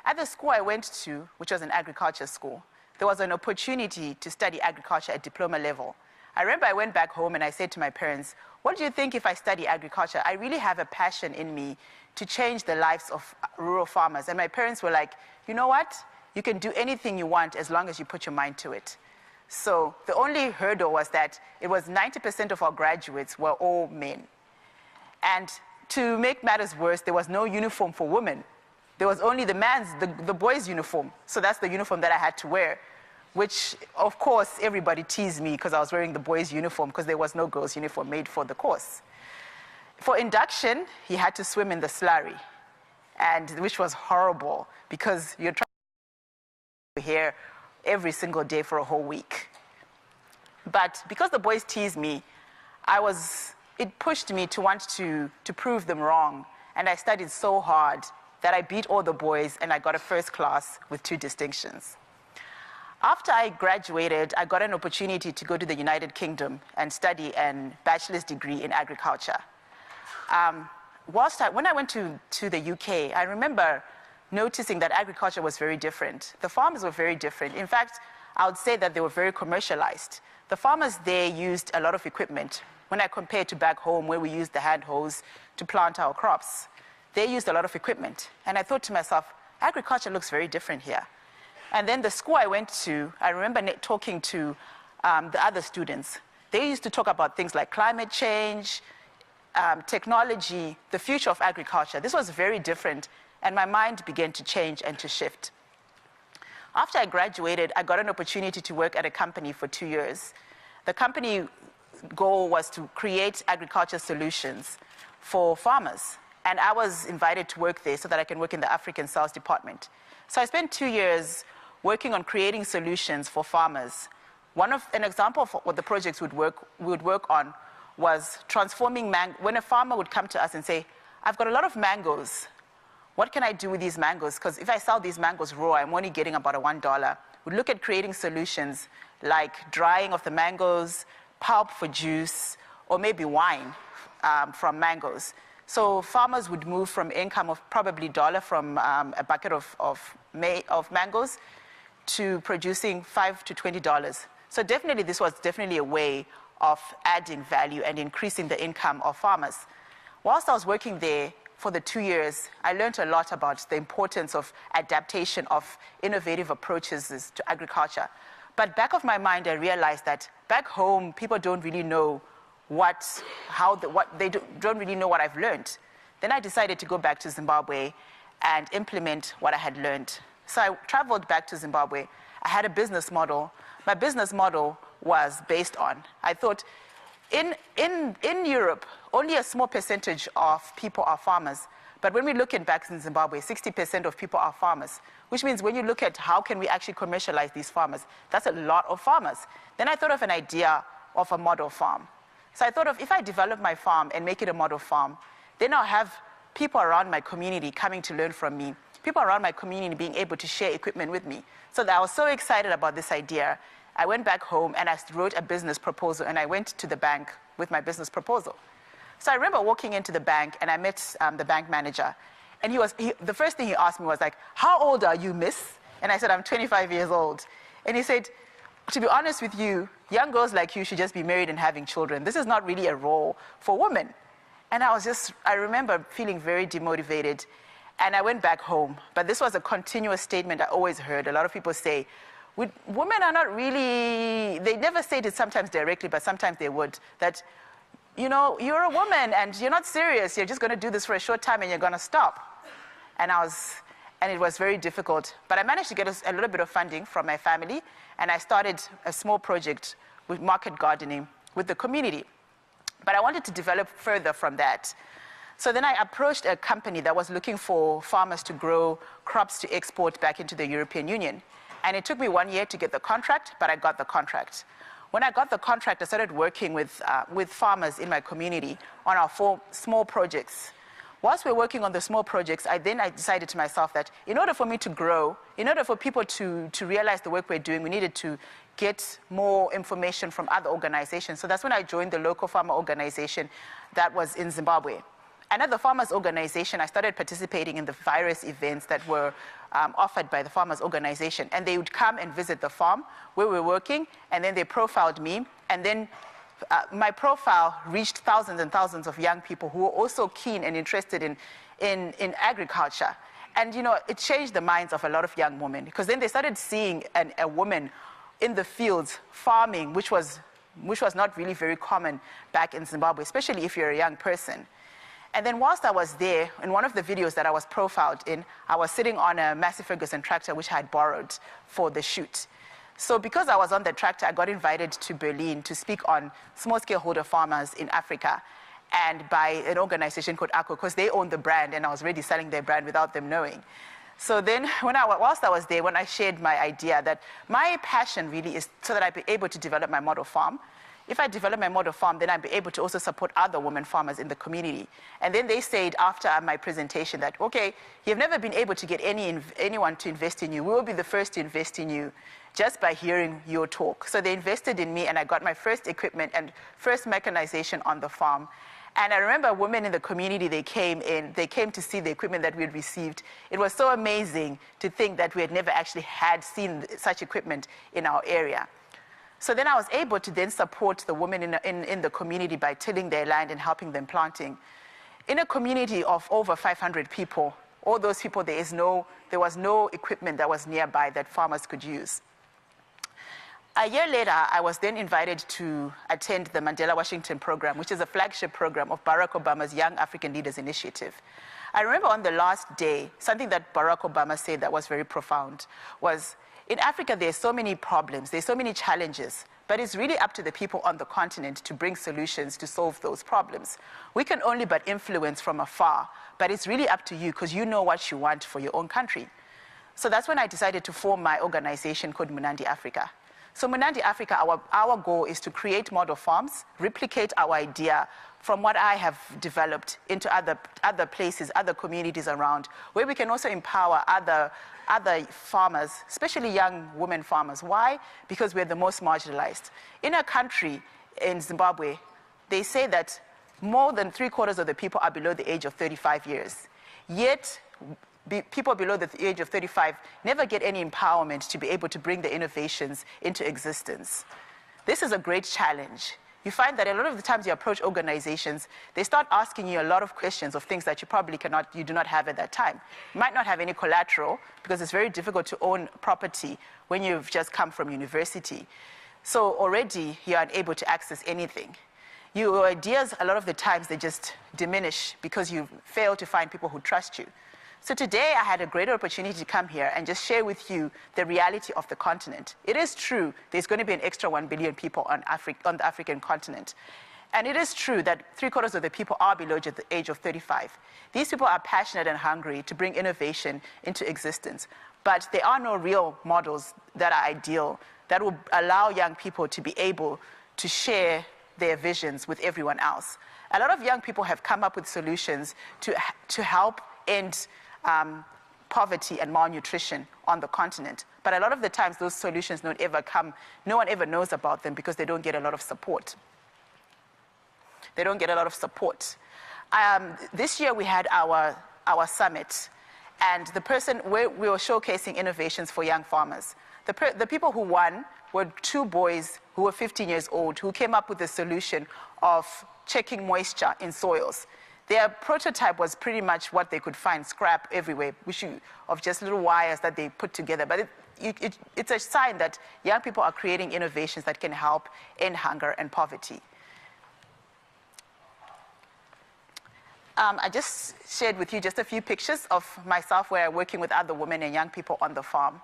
At the school I went to, which was an agriculture school, there was an opportunity to study agriculture at diploma level. I remember I went back home and I said to my parents, what do you think if I study agriculture? I really have a passion in me to change the lives of rural farmers. And my parents were like, you know what? You can do anything you want as long as you put your mind to it. So the only hurdle was that it was 90% of our graduates were all men. And to make matters worse, there was no uniform for women. There was only the boys' uniform. So that's the uniform that I had to wear, which, of course, everybody teased me because I was wearing the boys' uniform because there was no girls' uniform made for the course. For induction, he had to swim in the slurry, which was horrible because you're trying to here every single day for a whole week. But because the boys teased me, it pushed me to want to prove them wrong. And I studied so hard that I beat all the boys and I got a first class with 2 distinctions. After I graduated, I got an opportunity to go to the United Kingdom and study a bachelor's degree in agriculture. When I went to the UK, I remember noticing that agriculture was very different. The farmers were very different. In fact, I would say that they were very commercialized. The farmers there used a lot of equipment. When I compare to back home where we used the hand hose to plant our crops, they used a lot of equipment. And I thought to myself, agriculture looks very different here. And then the school I went to, I remember talking to the other students. They used to talk about things like climate change, technology, the future of agriculture. This was very different, and my mind began to change and to shift. After I graduated, I got an opportunity to work at a company for 2 years. The company goal was to create agriculture solutions for farmers. And I was invited to work there so that I can work in the African sales department. So I spent 2 years working on creating solutions for farmers. An example of what the projects we would work on was transforming when a farmer would come to us and say, I've got a lot of mangoes. What can I do with these mangoes? Because if I sell these mangoes raw, I'm only getting about $1. We'd look at creating solutions like drying of the mangoes, pulp for juice, or maybe wine from mangoes. So farmers would move from income of probably $1 from a bucket of mangoes to producing $5 to $20. So definitely this was definitely a way of adding value and increasing the income of farmers. Whilst I was working there for the 2 years, I learned a lot about the importance of adaptation of innovative approaches to agriculture. But back of my mind, I realized that back home, people don't really know don't really know what I've learned. Then I decided to go back to Zimbabwe and implement what I had learned. So I traveled back to Zimbabwe. I had a business model. My business model was based on, I thought, in Europe, only a small percentage of people are farmers. But when we look back in Zimbabwe, 60% of people are farmers, which means when you look at how can we actually commercialize these farmers, that's a lot of farmers. Then I thought of an idea of a model farm. So I thought of, if I develop my farm and make it a model farm, then I'll have people around my community coming to learn from me, people around my community being able to share equipment with me. So that I was so excited about this idea, I went back home and I wrote a business proposal, and I went to the bank with my business proposal. So I remember walking into the bank and I met the bank manager, and the first thing he asked me was like, how old are you, miss? And I said, I'm 25 years old. And he said, to be honest with you, young girls like you should just be married and having children. This is not really a role for women. And I remember feeling very demotivated, and I went back home. But this was a continuous statement I always heard. A lot of people say, women are not really, they never say it sometimes directly, but sometimes they would, that, you know, you're a woman and you're not serious. You're just going to do this for a short time and you're going to stop. And it was very difficult. But I managed to get a little bit of funding from my family, and I started a small project with market gardening with the community. But I wanted to develop further from that. So then I approached a company that was looking for farmers to grow crops to export back into the European Union. And it took me 1 year to get the contract, but I got the contract. When I got the contract, I started working with farmers in my community on our 4 small projects. Whilst we're working on the small projects, I decided to myself that in order for me to grow, in order for people to realize the work we're doing, we needed to get more information from other organizations. So that's when I joined the local farmer organization that was in Zimbabwe. And at the farmers organization, I started participating in the various events that were offered by the farmers organization. And they would come and visit the farm where we were working, and then they profiled me. And then my profile reached thousands and thousands of young people who were also keen and interested in agriculture. And you know, it changed the minds of a lot of young women, because then they started seeing a woman in the fields farming, which was not really very common back in Zimbabwe, especially if you're a young person. And then whilst I was there, in one of the videos that I was profiled in, I was sitting on a Massey Ferguson tractor, which I had borrowed for the shoot. So because I was on the tractor, I got invited to Berlin to speak on small-scale holder farmers in Africa, and by an organization called ACO, because they own the brand, and I was already selling their brand without them knowing. So then, whilst I was there, when I shared my idea that my passion really is so that I'd be able to develop my model farm. If I develop my model farm, then I'd be able to also support other women farmers in the community. And then they said after my presentation that, okay, you've never been able to get anyone to invest in you. We will be the first to invest in you just by hearing your talk. So they invested in me, and I got my first equipment and first mechanization on the farm. And I remember women in the community, they came to see the equipment that we had received. It was so amazing to think that we had never actually seen such equipment in our area. So then I was able to then support the women in the community by tilling their land and helping them planting. In a community of over 500 people, all those people, there was no equipment that was nearby that farmers could use. A year later, I was then invited to attend the Mandela Washington program, which is a flagship program of Barack Obama's Young African Leaders Initiative. I remember on the last day, something that Barack Obama said that was very profound was, in Africa, there's so many problems, there's so many challenges, but it's really up to the people on the continent to bring solutions to solve those problems. We can only but influence from afar, but it's really up to you, because you know what you want for your own country. So that's when I decided to form my organization called Munandi Africa. So Munandi Africa, our goal is to create model farms, replicate our idea from what I have developed into other places, other communities around, where we can also empower other farmers, especially young women farmers. Why? Because we're the most marginalized. In a country, in Zimbabwe, they say that more than 3/4 of the people are below the age of 35 years. Yet, people below the age of 35 never get any empowerment to be able to bring the innovations into existence. This is a great challenge. You find that a lot of the times you approach organizations, they start asking you a lot of questions of things that you do not have at that time. You might not have any collateral, because it's very difficult to own property when you've just come from university. So already you're unable to access anything. Your ideas, a lot of the times, they just diminish because you fail to find people who trust you. So today I had a great opportunity to come here and just share with you the reality of the continent. It is true there's going to be an extra 1 billion people on the African continent. And it is true that 3/4 of the people are below the age of 35. These people are passionate and hungry to bring innovation into existence. But there are no real models that are ideal, that will allow young people to be able to share their visions with everyone else. A lot of young people have come up with solutions to help end poverty and malnutrition on the continent. But a lot of the times those solutions don't ever come, no one ever knows about them because they don't get a lot of support. They don't get a lot of support. This year we had our summit, and we were showcasing innovations for young farmers. The people who won were 2 boys who were 15 years old who came up with the solution of checking moisture in soils. Their prototype was pretty much what they could find, scrap everywhere, of just little wires that they put together. But it's a sign that young people are creating innovations that can help end hunger and poverty. I just shared with you just a few pictures of myself where I'm working with other women and young people on the farm.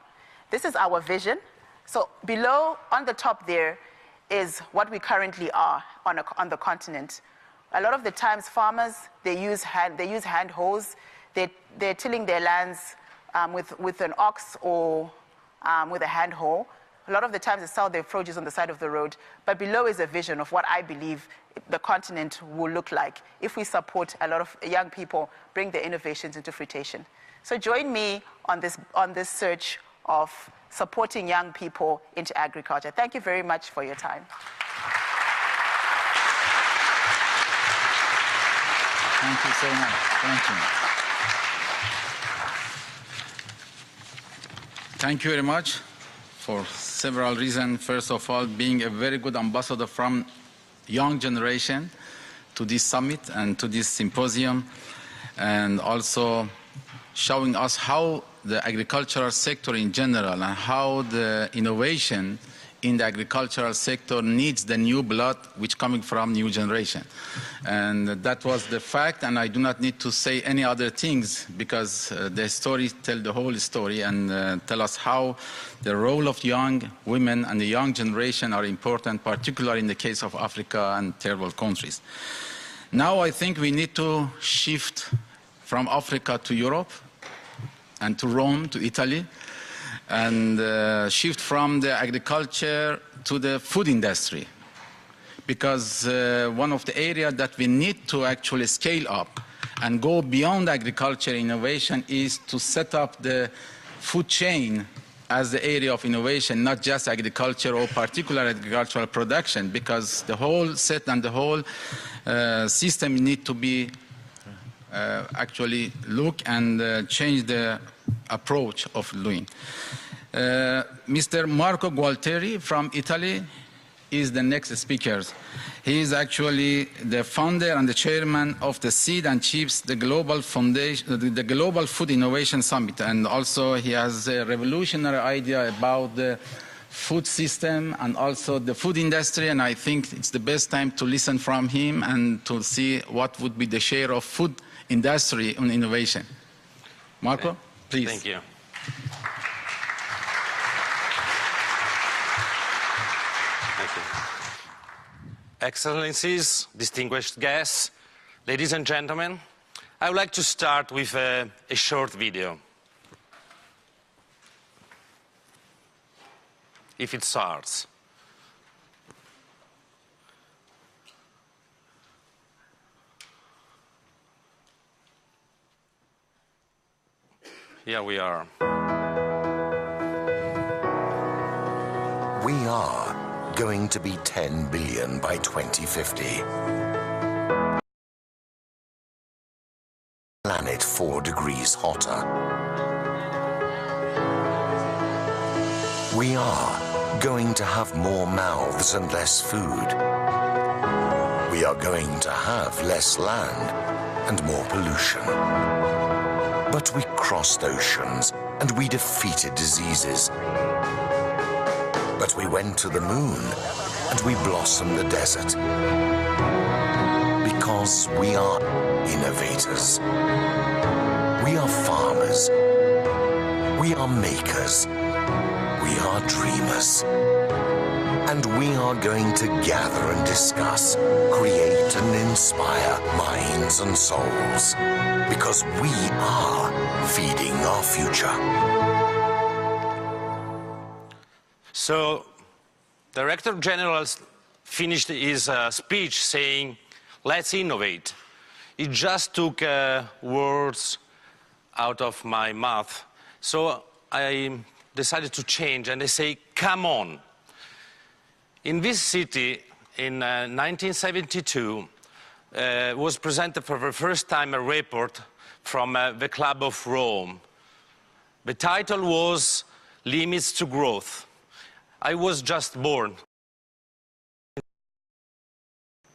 This is our vision. So below, on the top there, is what we currently are on the continent. A lot of the times, farmers, they use hand hoes. They're tilling their lands with an ox or with a hand hoe. A lot of the times they sell their produce on the side of the road, but below is a vision of what I believe the continent will look like if we support a lot of young people bring their innovations into fruition. So join me on this search of supporting young people into agriculture. Thank you very much for your time. Thank you so much. Thank you. Thank you very much for several reasons. First of all, being a very good ambassador from young generation to this summit and to this symposium, and also showing us how the agricultural sector in general and how the innovation in the agricultural sector needs the new blood which coming from new generation. And that was the fact, and I do not need to say any other things because the story tell the whole story and tell us how the role of young women and the young generation are important, particularly in the case of Africa and third world countries. Now I think we need to shift from Africa to Europe and to Rome, to Italy, and shift from the agriculture to the food industry. Because one of the areas that we need to actually scale up and go beyond agriculture innovation is to set up the food chain as the area of innovation, not just agriculture or particular agricultural production, because the whole set and the whole system need to be actually look and change the approach of doing. Mr. Marco Gualtieri from Italy is the next speaker. He is actually the founder and the chairman of the Seed and Chips, the Global Foundation, the Global Food Innovation Summit, and also he has a revolutionary idea about the food system and also the food industry, and I think it's the best time to listen from him and to see what would be the share of food industry on innovation. Marco, please. Thank you. Thank you. Excellencies, distinguished guests, ladies and gentlemen, I would like to start with a short video. If it starts. Here we are. We are going to be 10 billion by 2050. Planet 4 degrees hotter. We are going to have more mouths and less food. We are going to have less land and more pollution. But we crossed oceans and we defeated diseases. But we went to the moon and we blossomed the desert. Because we are innovators. We are farmers. We are makers. We are dreamers. And we are going to gather and discuss, create and inspire minds and souls. Because we are feeding our future. So, Director General finished his speech saying, let's innovate. He just took words out of my mouth. So I decided to change and I say, come on. In this city, in 1972, was presented for the first time a report from the Club of Rome. The title was Limits to Growth. I was just born. A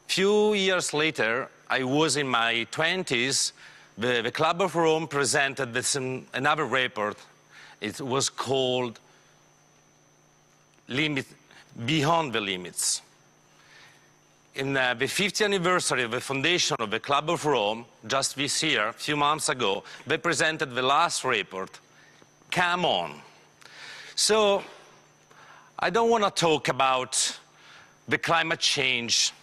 few years later, I was in my 20s. The Club of Rome presented another report. It was called Beyond the Limits. In the 50th anniversary of the foundation of the Club of Rome, just this year, a few months ago, they presented the last report, Come On. So, I don't want to talk about the climate change.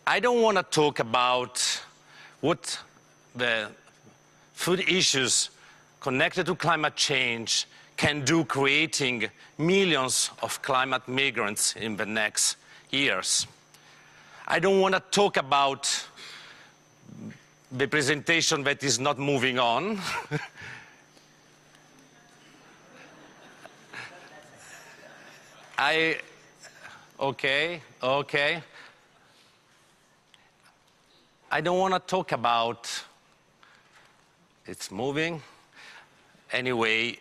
I don't want to talk about what the food issues connected to climate change can do creating millions of climate migrants in the next years. I don't want to talk about the presentation that is not moving on. Okay. I don't want to talk about, it's moving. Anyway,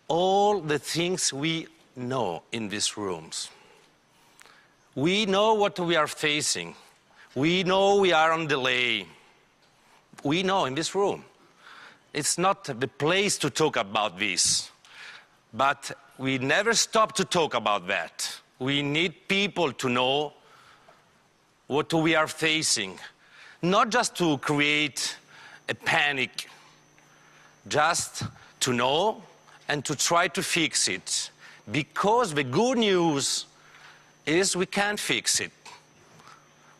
all the things we know in these rooms. We know what we are facing. We know we are on delay. We know in this room. It's not the place to talk about this, but we never stop to talk about that. We need people to know what we are facing, not just to create a panic, just to know and to try to fix it. Because the good news is we can fix it.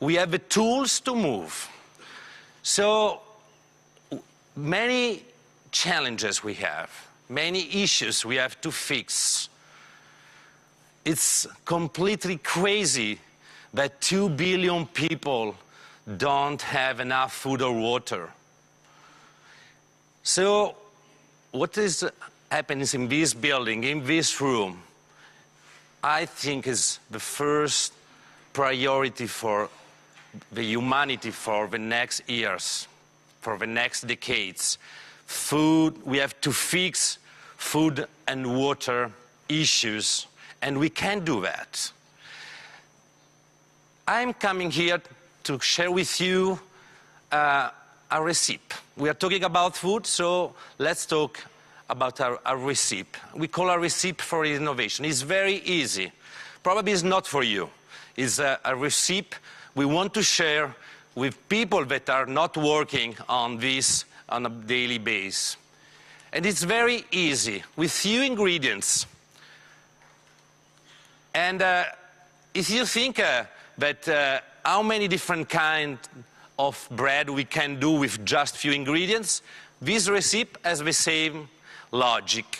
We have the tools to move. So many challenges we have, many issues we have to fix. It's completely crazy that 2 billion people don't have enough food or water. So what is happening in this building, in this room, I think is the first priority for the humanity for the next years, for the next decades. Food, we have to fix food and water issues, and we can do that. I'm coming here to share with you a recipe. We are talking about food, so let's talk about our recipe. We call our recipe for innovation. It's very easy. Probably it's not for you. It's a recipe we want to share with people that are not working on this on a daily basis. And it's very easy, with few ingredients. And if you think that how many different kinds of bread we can do with just few ingredients, this recipe has the same logic.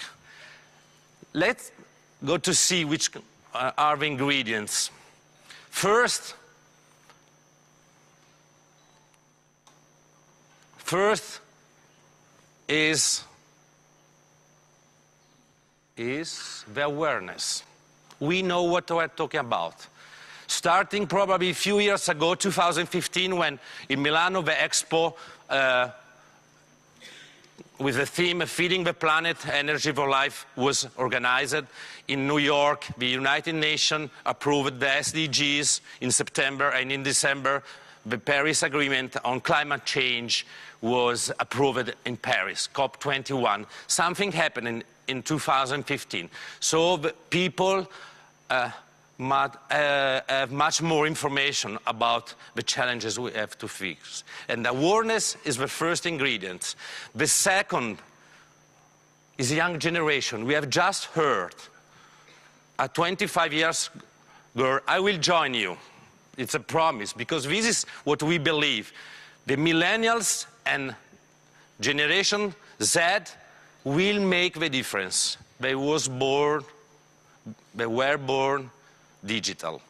Let's go to see which are the ingredients. First is the awareness. We know what we're talking about. Starting probably a few years ago, 2015, when in Milano the Expo with the theme Feeding the Planet, Energy for Life was organized. In New York, the United Nations approved the SDGs in September, and in December, the Paris Agreement on climate change was approved in Paris, COP21. Something happened in 2015. So the people have much more information about the challenges we have to fix. And awareness is the first ingredient. The second is the young generation. We have just heard a 25 years girl, I will join you. It's a promise, because this is what we believe. The millennials and Generation Z will make the difference. They were born digital.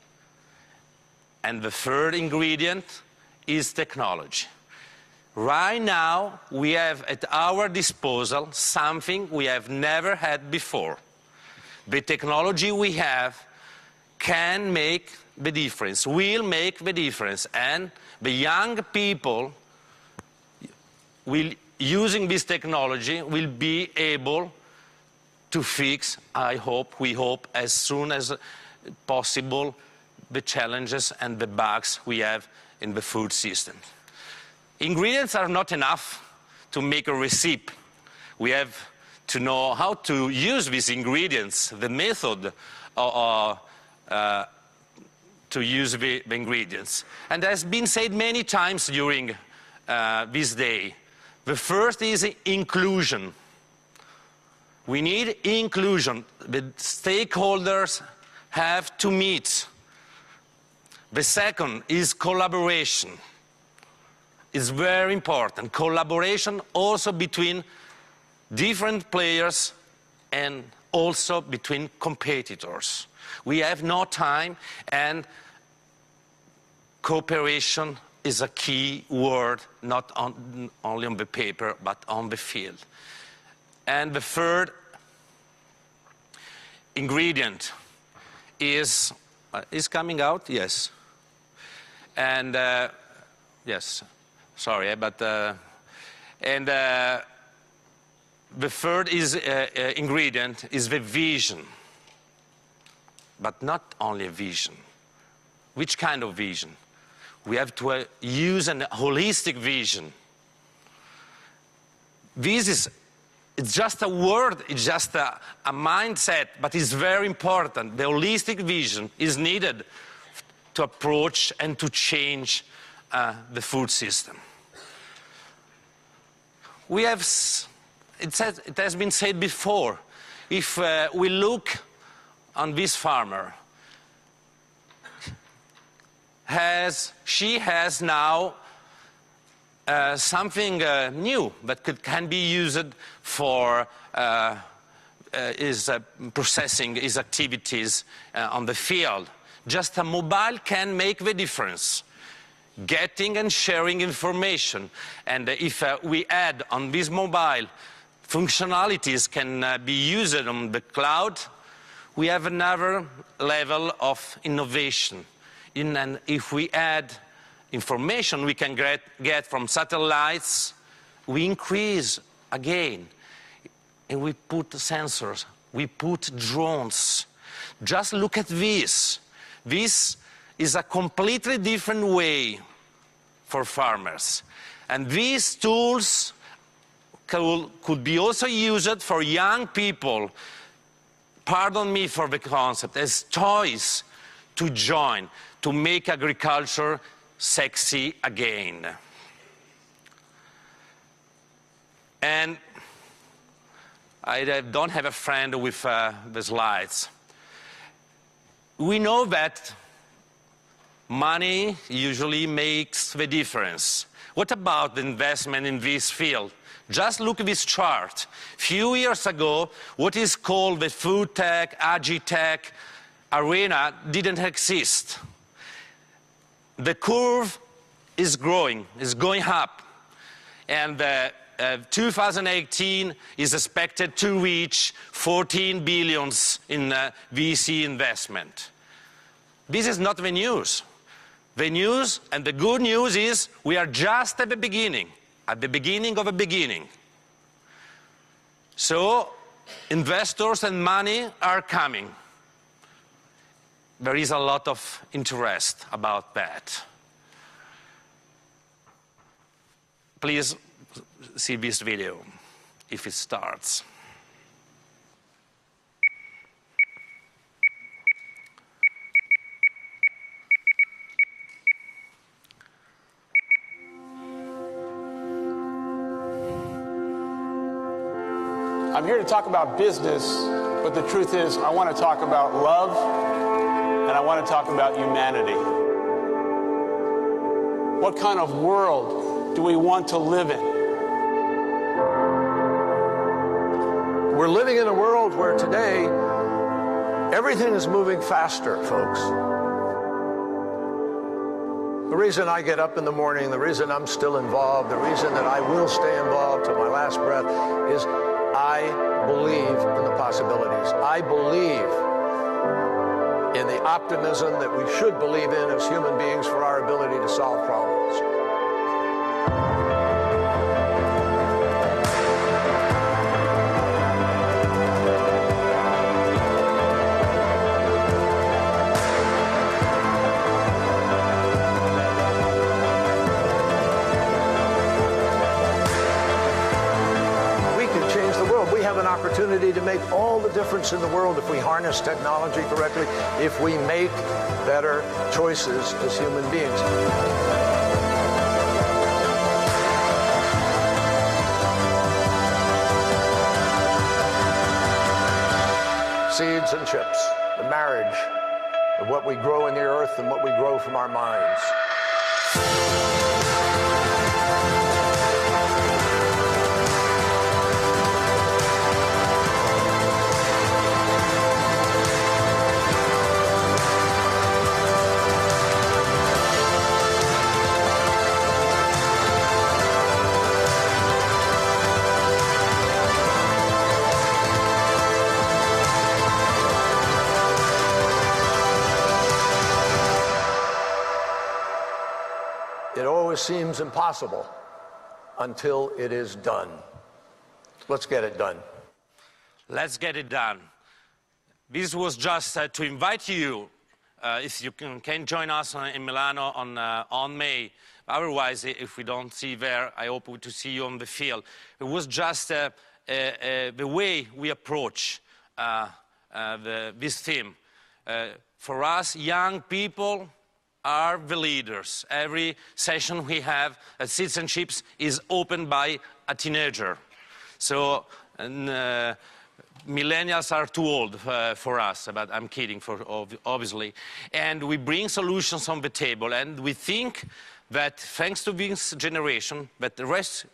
And the third ingredient is technology. Right now, we have at our disposal something we have never had before. The technology we have can make the difference, will make the difference, and the young people using this technology will be able to fix, we hope, as soon as possible, the challenges and the bugs we have in the food system. Ingredients are not enough to make a recipe. We have to know how to use these ingredients, the method to use the ingredients. And as has been said many times during this day, the first is inclusion. We need inclusion. The stakeholders have to meet. The second is collaboration. It's very important. Collaboration also between different players and also between competitors. We have no time, and cooperation is a key word, not only on the paper, but on the field. And the third ingredient is coming out? Yes. And yes, sorry, but and the third ingredient is the vision, but not only a vision. Which kind of vision? We have to use a holistic vision. It's just a word, it's just a mindset, but it's very important. The holistic vision is needed to approach and to change the food system. It has been said before, if we look on this farmer, she has now something new that can be used for processing his activities on the field. Just a mobile can make the difference, getting and sharing information. And if we add on this mobile functionalities can be used on the cloud, we have another level of innovation. And if we add information we can get from satellites, we increase again. And we put sensors, we put drones. Just look at this. This is a completely different way for farmers. And these tools could be also used for young people, pardon me for the concept, as toys to join, to make agriculture sexy again. And I don't have a friend with the slides. We know that money usually makes the difference. What about the investment in this field? Just look at this chart. Few years ago, what is called the food tech, agri-tech arena didn't exist. The curve is growing, is going up. And 2018 is expected to reach 14 billion in VC investment. This is not the news. The news and the good news is we are just at the beginning of a beginning. So investors and money are coming. There is a lot of interest about that. Please see this video if it starts. I'm here to talk about business, but the truth is I want to talk about love and I want to talk about humanity. What kind of world do we want to live in? We're living in a world where today everything is moving faster, folks. The reason I get up in the morning, the reason I'm still involved, the reason that I will stay involved till my last breath is I believe in the possibilities. I believe in the optimism that we should believe in as human beings for our ability to solve problems. Opportunity to make all the difference in the world if we harness technology correctly, if we make better choices as human beings. Seeds and chips, the marriage of what we grow in the earth and what we grow from our minds. seems impossible until it is done. Let's get it done. Let's get it done. This was just to invite you, if you can join us in Milano on May. Otherwise, if we don't see you there, I hope to see you on the field. It was just the way we approach this theme. For us, young people are the leaders. Every session we have at Citizenship is opened by a teenager. So millennials are too old for us, but I'm kidding, obviously. And we bring solutions on the table, and we think that thanks to this generation, that the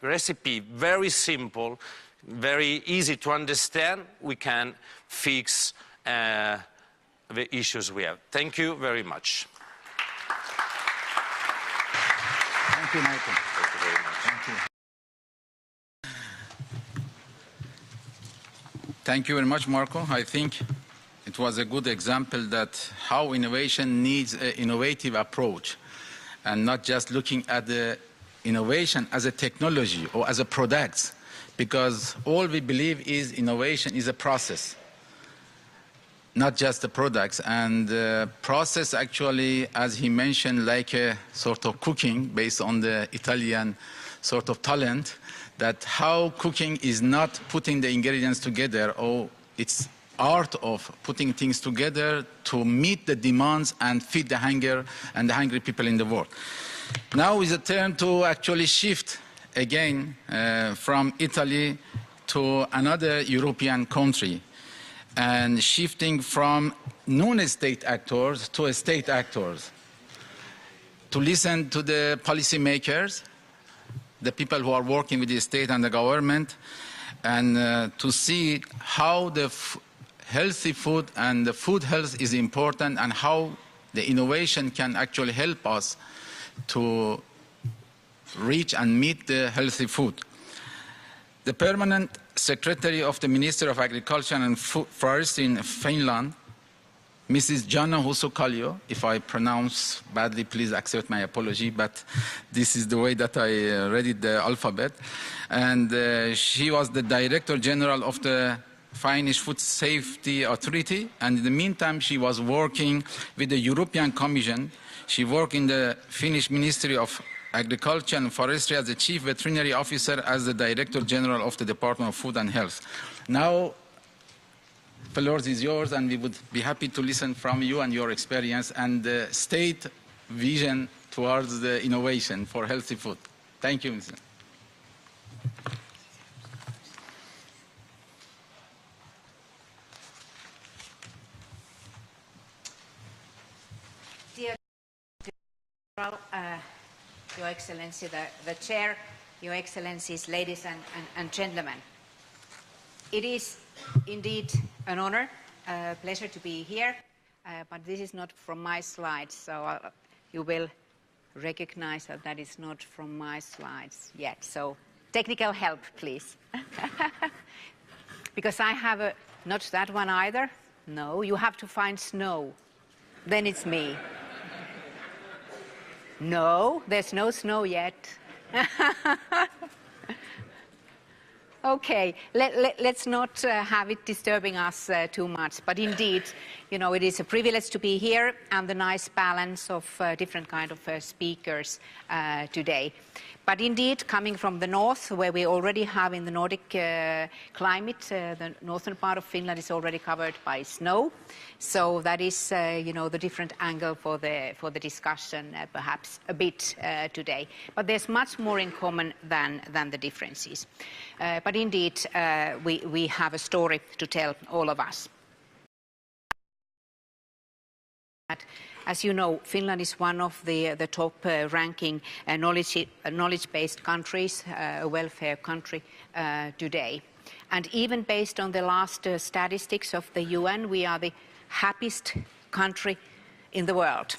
recipe, very simple, very easy to understand, we can fix the issues we have. Thank you very much. Thank you, Michael. Thank you very much. Thank you. Thank you very much, Marco. I think it was a good example that how innovation needs an innovative approach and not just looking at the innovation as a technology or as a product, because all we believe is innovation is a process, not just the products. And the process actually, as he mentioned, like a sort of cooking based on the Italian sort of talent, that how cooking is not putting the ingredients together, or it's art of putting things together to meet the demands and feed the hunger and the hungry people in the world. Now is a turn to actually shift again from Italy to another European country, and shifting from non-state actors to state actors, to listen to the policymakers, the people who are working with the state and the government, and to see how the healthy food and the food health is important, and how the innovation can actually help us to reach and meet the healthy food. The permanent secretary of the Ministry of Agriculture and Forestry in Finland, Mrs. Jana Husu-Kallio, if I pronounce badly, please accept my apology, but this is the way that I read it, the alphabet. And she was the Director General of the Finnish Food Safety Authority, and in the meantime she was working with the European Commission. She worked in the Finnish Ministry of Agriculture and Forestry as the Chief Veterinary Officer, as the Director General of the Department of Food and Health. Now, the floor is yours, and we would be happy to listen from you and your experience and the state vision towards the innovation for healthy food. Thank you, Mr. Your Excellency, the Chair, Your Excellencies, ladies and gentlemen. It is indeed an honor, a pleasure to be here, but this is not from my slides, so you will recognize that that is not from my slides yet. So technical help, please. Because I have not that one either. No, you have to find snow. Then it's me. No, there's no snow yet. Okay, let's not have it disturbing us too much. But indeed, you know, it is a privilege to be here, and the nice balance of different kind of speakers today. But indeed, coming from the north, where we already have in the Nordic climate, the northern part of Finland is already covered by snow. So that is, you know, the different angle for the discussion, perhaps a bit today. But there's much more in common than the differences. But indeed, we have a story to tell, all of us. As you know, Finland is one of the top ranking knowledge-based countries, a welfare country today. And even based on the last statistics of the UN, we are the happiest country in the world.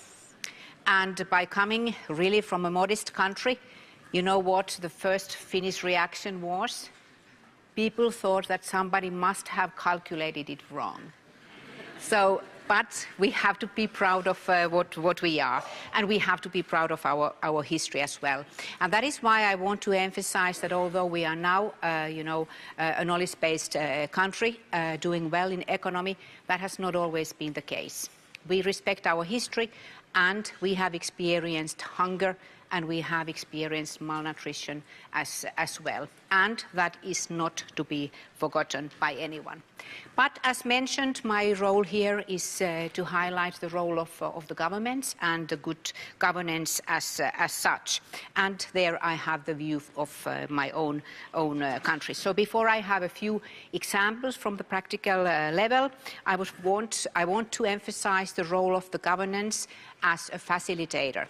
And by coming really from a modest country, you know what the first Finnish reaction was? People thought that somebody must have calculated it wrong. So but we have to be proud of what we are, and we have to be proud of our history as well. And that is why I want to emphasize that although we are now, a knowledge-based country doing well in economy, that has not always been the case. We respect our history, and we have experienced hunger, and we have experienced malnutrition as well. And that is not to be forgotten by anyone. But as mentioned, my role here is to highlight the role of the governments and the good governance as such. And there I have the view of my own country. So before I have a few examples from the practical level, I want to emphasize the role of the governance as a facilitator.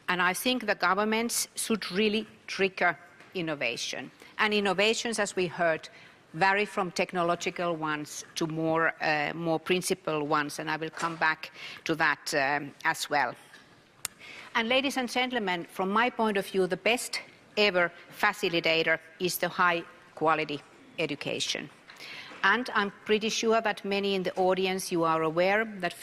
And I think the governments should really trigger innovation. And innovations, as we heard, vary from technological ones to more principled ones, and I will come back to that as well. And ladies and gentlemen, from my point of view, the best ever facilitator is the high quality education. And I'm pretty sure that many in the audience, you are aware that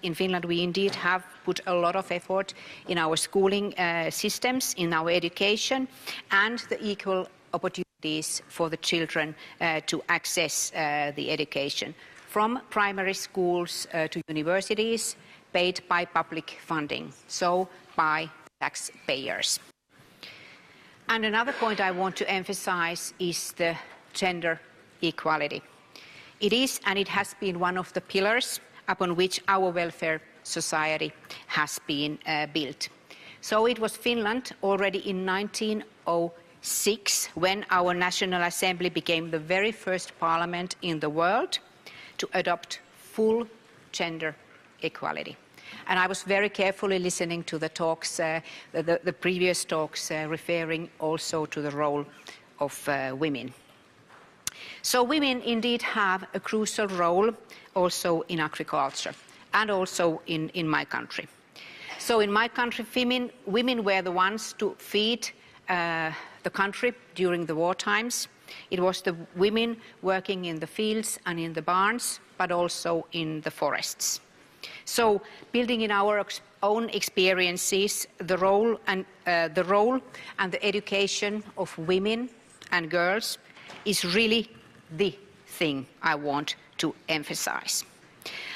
in Finland we indeed have put a lot of effort in our schooling systems, in our education, and the equal opportunities for the children to access the education, from primary schools to universities, paid by public funding, so by taxpayers. And another point I want to emphasize is the gender equality. It is, and it has been, one of the pillars upon which our welfare society has been built. So it was Finland already in 1906 when our National Assembly became the very first parliament in the world to adopt full gender equality. And I was very carefully listening to the talks, the previous talks, referring also to the role of women. So women indeed have a crucial role also in agriculture and also in my country. So in my country, women were the ones to feed the country during the war times. It was the women working in the fields and in the barns, but also in the forests. So building in our own experiences, the role and the education of women and girls is really the thing I want to emphasize.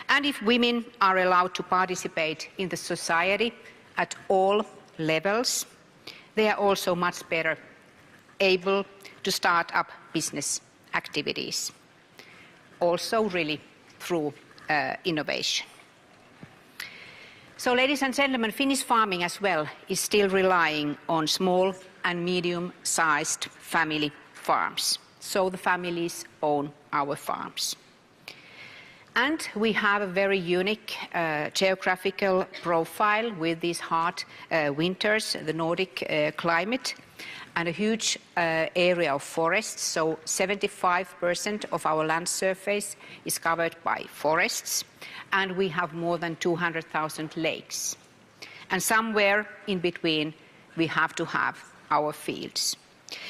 And if women are allowed to participate in the society at all levels, they are also much better able to start up business activities, also really through innovation. So, ladies and gentlemen, Finnish farming as well is still relying on small and medium-sized family farms. So the families own our farms. And we have a very unique geographical profile with these hot winters, the Nordic climate, and a huge area of forests. So 75% of our land surface is covered by forests, and we have more than 200,000 lakes. And somewhere in between, we have to have our fields.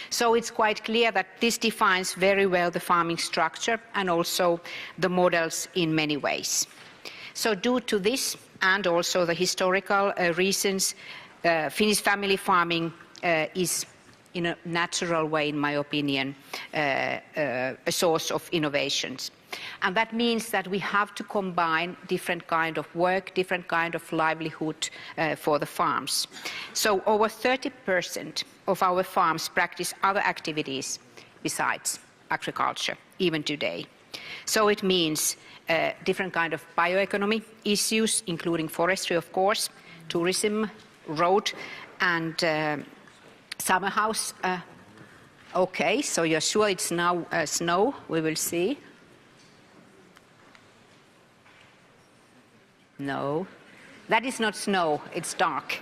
So it's quite clear that this defines very well the farming structure and also the models in many ways. So due to this and also the historical reasons, Finnish family farming is in a natural way, in my opinion, a source of innovations. And that means that we have to combine different kind of work, different kind of livelihood for the farms. So over 30% of our farms practice other activities besides agriculture, even today. So it means different kind of bioeconomy issues, including forestry, of course, tourism, road, and summer house. Okay, so you're sure it's now snow? We will see. No, that is not snow, it's dark.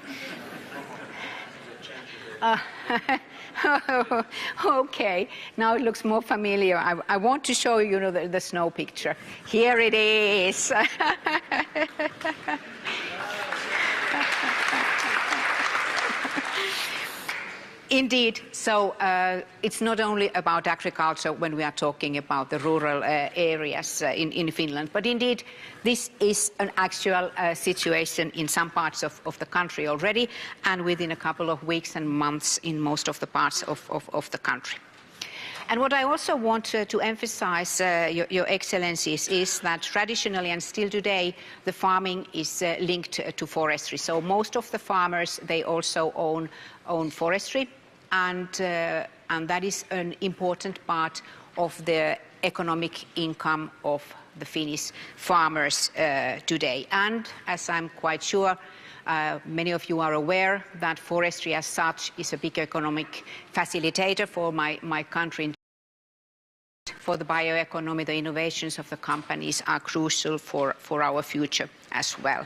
Okay, now it looks more familiar. I want to show you, the snow picture. Here it is. Indeed. So it's not only about agriculture when we are talking about the rural areas in Finland, but indeed this is an actual situation in some parts of the country already, and within a couple of weeks and months in most of the parts of the country. And what I also want to emphasize, Your Excellencies, is that traditionally and still today, the farming is linked to forestry. So most of the farmers, they also own forestry, and that is an important part of the economic income of the Finnish farmers today. And as I'm quite sure, many of you are aware that forestry as such is a big economic facilitator for my country. For the bioeconomy, the innovations of the companies are crucial for our future as well.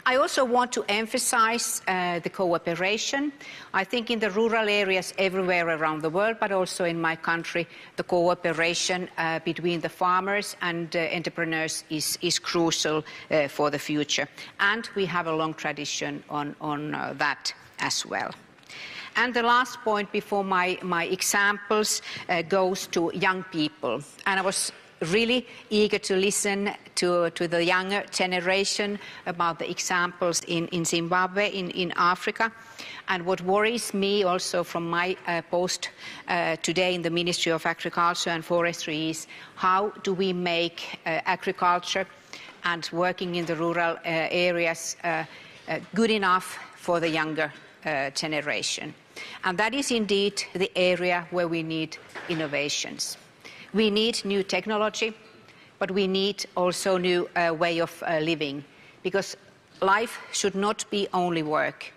I also want to emphasize the cooperation. I think in the rural areas everywhere around the world, but also in my country, the cooperation between the farmers and entrepreneurs is crucial for the future. And we have a long tradition on that as well. And the last point before my examples goes to young people. And I was really eager to listen to the younger generation about the examples in Zimbabwe, in Africa. And what worries me also from my post today in the Ministry of Agriculture and Forestry is how do we make agriculture and working in the rural areas good enough for the younger generation. And that is indeed the area where we need innovations. We need new technology, but we need also new way of living, because life should not be only work.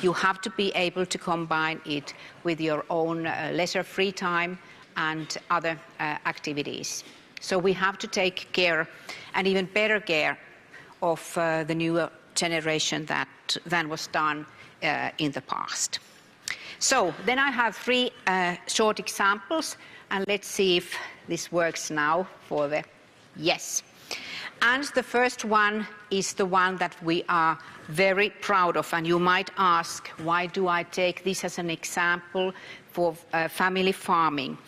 You have to be able to combine it with your own leisure free time and other activities. So we have to take care, and even better care, of the newer generation than was done in the past. So then I have three short examples, and let's see if this works now for the yes. And the first one is the one that we are very proud of, and you might ask, why do I take this as an example for family farming?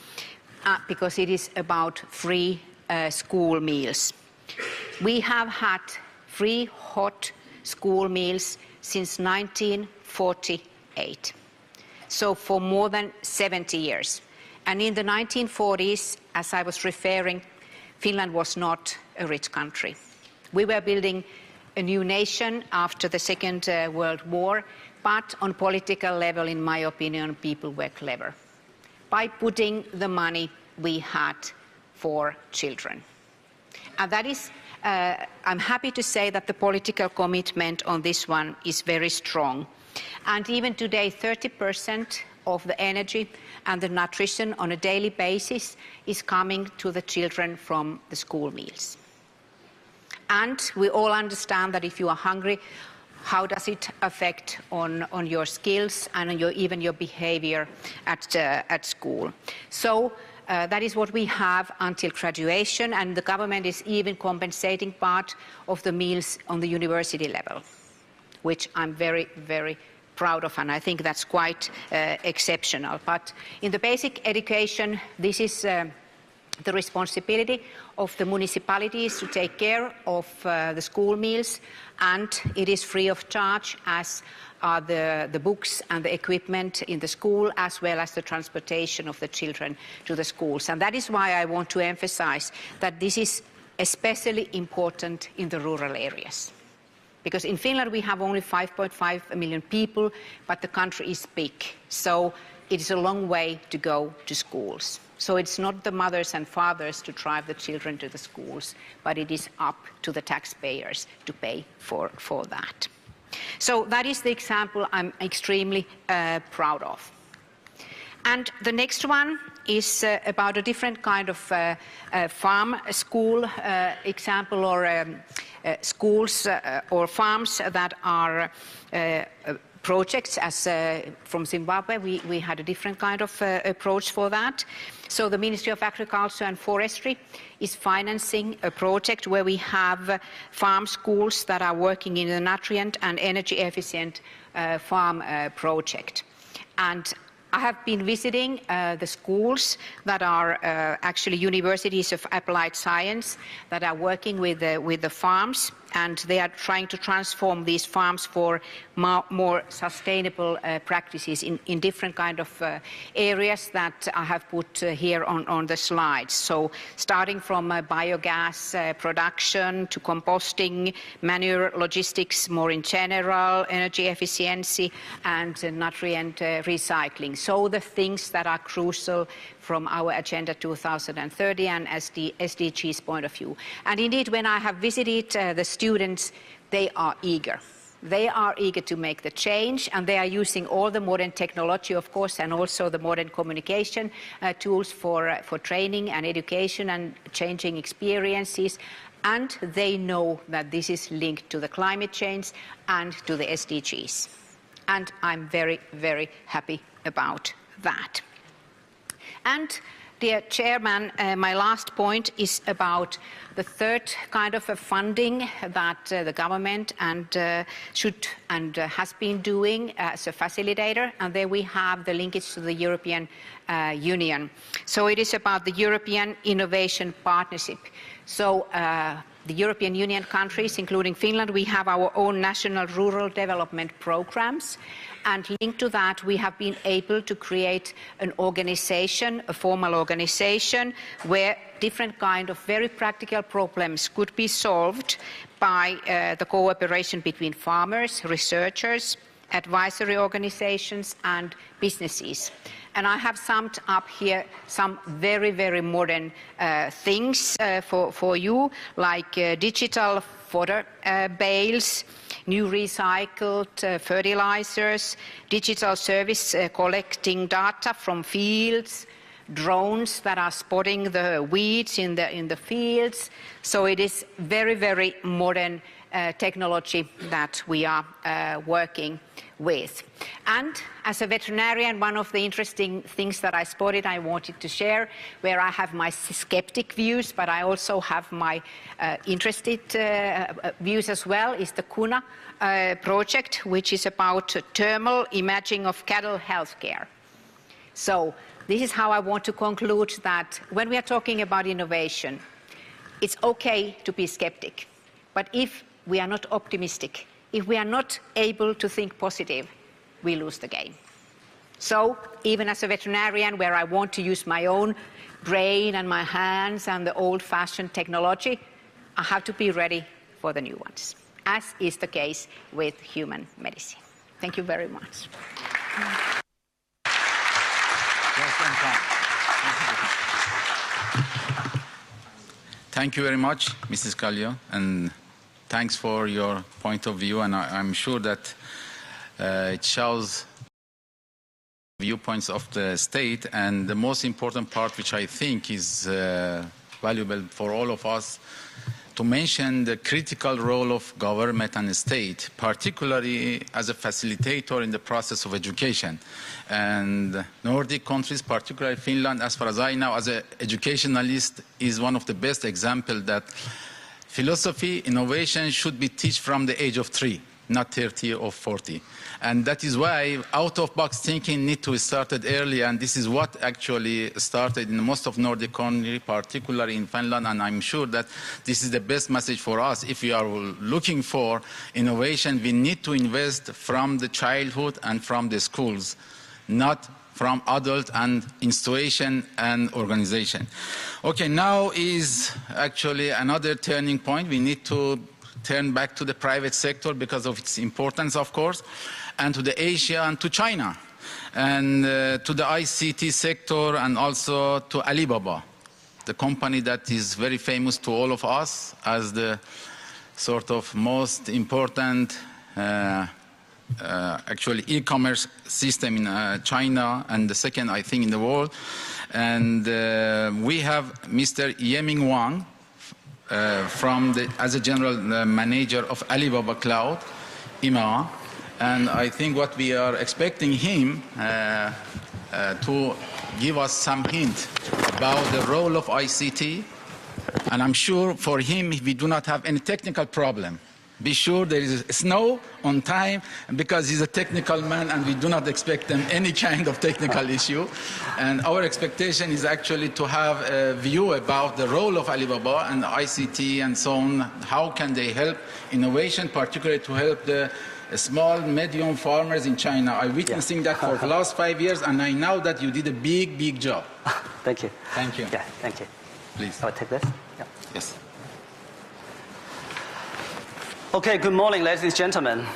Because it is about free school meals. We have had free hot school meals since 1948. So for more than 70 years. And in the 1940s, as I was referring, Finland was not a rich country. We were building a new nation after the Second World War, but on political level, in my opinion, people were clever by putting the money we had for children. And that is, I'm happy to say that the political commitment on this one is very strong. And even today, 30% of the energy and the nutrition on a daily basis is coming to the children from the school meals. And we all understand that if you are hungry, how does it affect on your skills and on even your behavior at school? So that is what we have until graduation, and the government is even compensating part of the meals on the university level, which I'm very, very proud of, and I think that's quite exceptional. But in the basic education, this is the responsibility of the municipalities to take care of the school meals, and it is free of charge, as are the books and the equipment in the school, as well as the transportation of the children to the schools. And that is why I want to emphasize that this is especially important in the rural areas. Because in Finland we have only 5.5 million people, but the country is big. So it is a long way to go to schools. So it's not the mothers and fathers to drive the children to the schools, but it is up to the taxpayers to pay for that. So that is the example I'm extremely proud of. And the next one is about a different kind of farm school example, or schools or farms that are projects. As from Zimbabwe, we had a different kind of approach for that. So the Ministry of Agriculture and Forestry is financing a project where we have farm schools that are working in a nutrient and energy efficient farm project. And I have been visiting the schools that are actually universities of applied science that are working with the farms, and they are trying to transform these farms for more sustainable practices in different kind of areas that I have put here on the slides. So starting from biogas production to composting, manure logistics more in general, energy efficiency and nutrient recycling. So the things that are crucial from our Agenda 2030 and SDGs point of view. And indeed, when I have visited the students, they are eager. They are eager to make the change, and they are using all the modern technology, of course, and also the modern communication tools for training and education and changing experiences. And they know that this is linked to the climate change and to the SDGs. And I'm very, very happy about that. And, dear Chairman, my last point is about the third kind of a funding that the government should and has been doing as a facilitator, and there we have the linkage to the European Union. So it is about the European Innovation Partnership. So the European Union countries, including Finland, we have our own national rural development programs. And linked to that, we have been able to create an organization, a formal organization, where different kind of very practical problems could be solved by the cooperation between farmers, researchers, advisory organizations and businesses. And I have summed up here some very, very modern things for you, like digital fodder bales, new recycled fertilizers, digital service collecting data from fields, drones that are spotting the weeds in the fields. So it is very, very modern technology that we are working with. And as a veterinarian, one of the interesting things that I spotted I wanted to share, where I have my skeptic views, but I also have my interested views as well, is the KUNA project, which is about thermal imaging of cattle healthcare. So this is how I want to conclude that when we are talking about innovation, it's okay to be skeptic, but if we are not optimistic, if we are not able to think positive, we lose the game. So even as a veterinarian, where I want to use my own brain and my hands and the old-fashioned technology, I have to be ready for the new ones, as is the case with human medicine. Thank you very much. Thank you very much, Mrs. Kallio, and thanks for your point of view, and I'm sure that it shows viewpoints of the state, and the most important part, which I think is valuable for all of us, to mention the critical role of government and state, particularly as a facilitator in the process of education. And Nordic countries, particularly Finland, as far as I know, as an educationalist, is one of the best examples that philosophy, innovation should be taught from the age of 3, not 30 or 40. And that is why out-of-box thinking needs to be started early, and this is what actually started in most of Nordic countries, particularly in Finland, and I'm sure that this is the best message for us. If we are looking for innovation, we need to invest from the childhood and from the schools, not from adult and institution and organization. Okay, now is actually another turning point. We need to turn back to the private sector because of its importance, of course, and to the Asia and to China, and to the ICT sector, and also to Alibaba, the company that is very famous to all of us as the sort of most important actually e-commerce system in China, and the second, I think, in the world. And we have Mr. Yeming Wang as a general manager of Alibaba Cloud, IMA. And I think what we are expecting him to give us some hint about the role of ICT. And I'm sure for him, we do not have any technical problem. Be sure there is snow on time, because he's a technical man and we do not expect them any kind of technical issue. And our expectation is actually to have a view about the role of Alibaba and ICT and so on. How can they help innovation, particularly to help the small, medium farmers in China? I'm witnessing that for the last 5 years, and I know that you did a big, big job. Thank you. Thank you. Yeah, thank you. Please. I will take this. Yeah. Yes. Okay, good morning, ladies and gentlemen.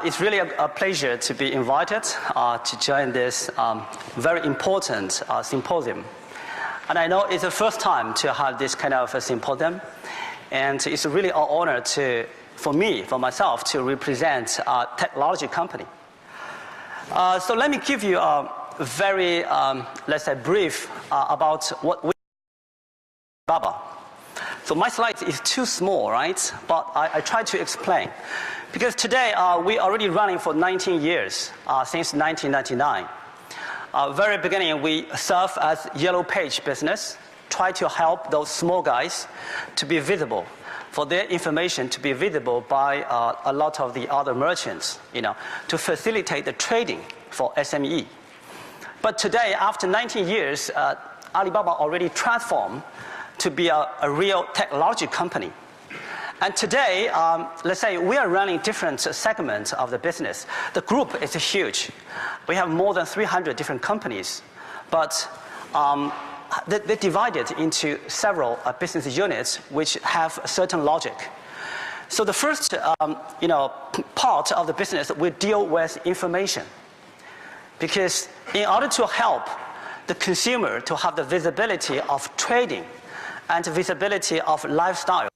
It's really a pleasure to be invited to join this very important symposium. And I know it's the first time to have this kind of a symposium, and it's really an honor for myself, to represent a technology company. So let me give you a very, let's say, brief about what we Baba. So my slide is too small, right? But I try to explain. Because today we are already running for 19 years, since 1999. Very beginning, we serve as yellow page business, try to help those small guys to be visible, for their information to be visible by a lot of the other merchants, to facilitate the trading for SME. But today, after 19 years, Alibaba already transformed to be a real technology company. And today, let's say we are running different segments of the business. The group is huge. We have more than 300 different companies, but they're divided into several business units which have a certain logic. So the first part of the business, we deal with information. Because in order to help the consumer to have the visibility of trading and visibility of lifestyle,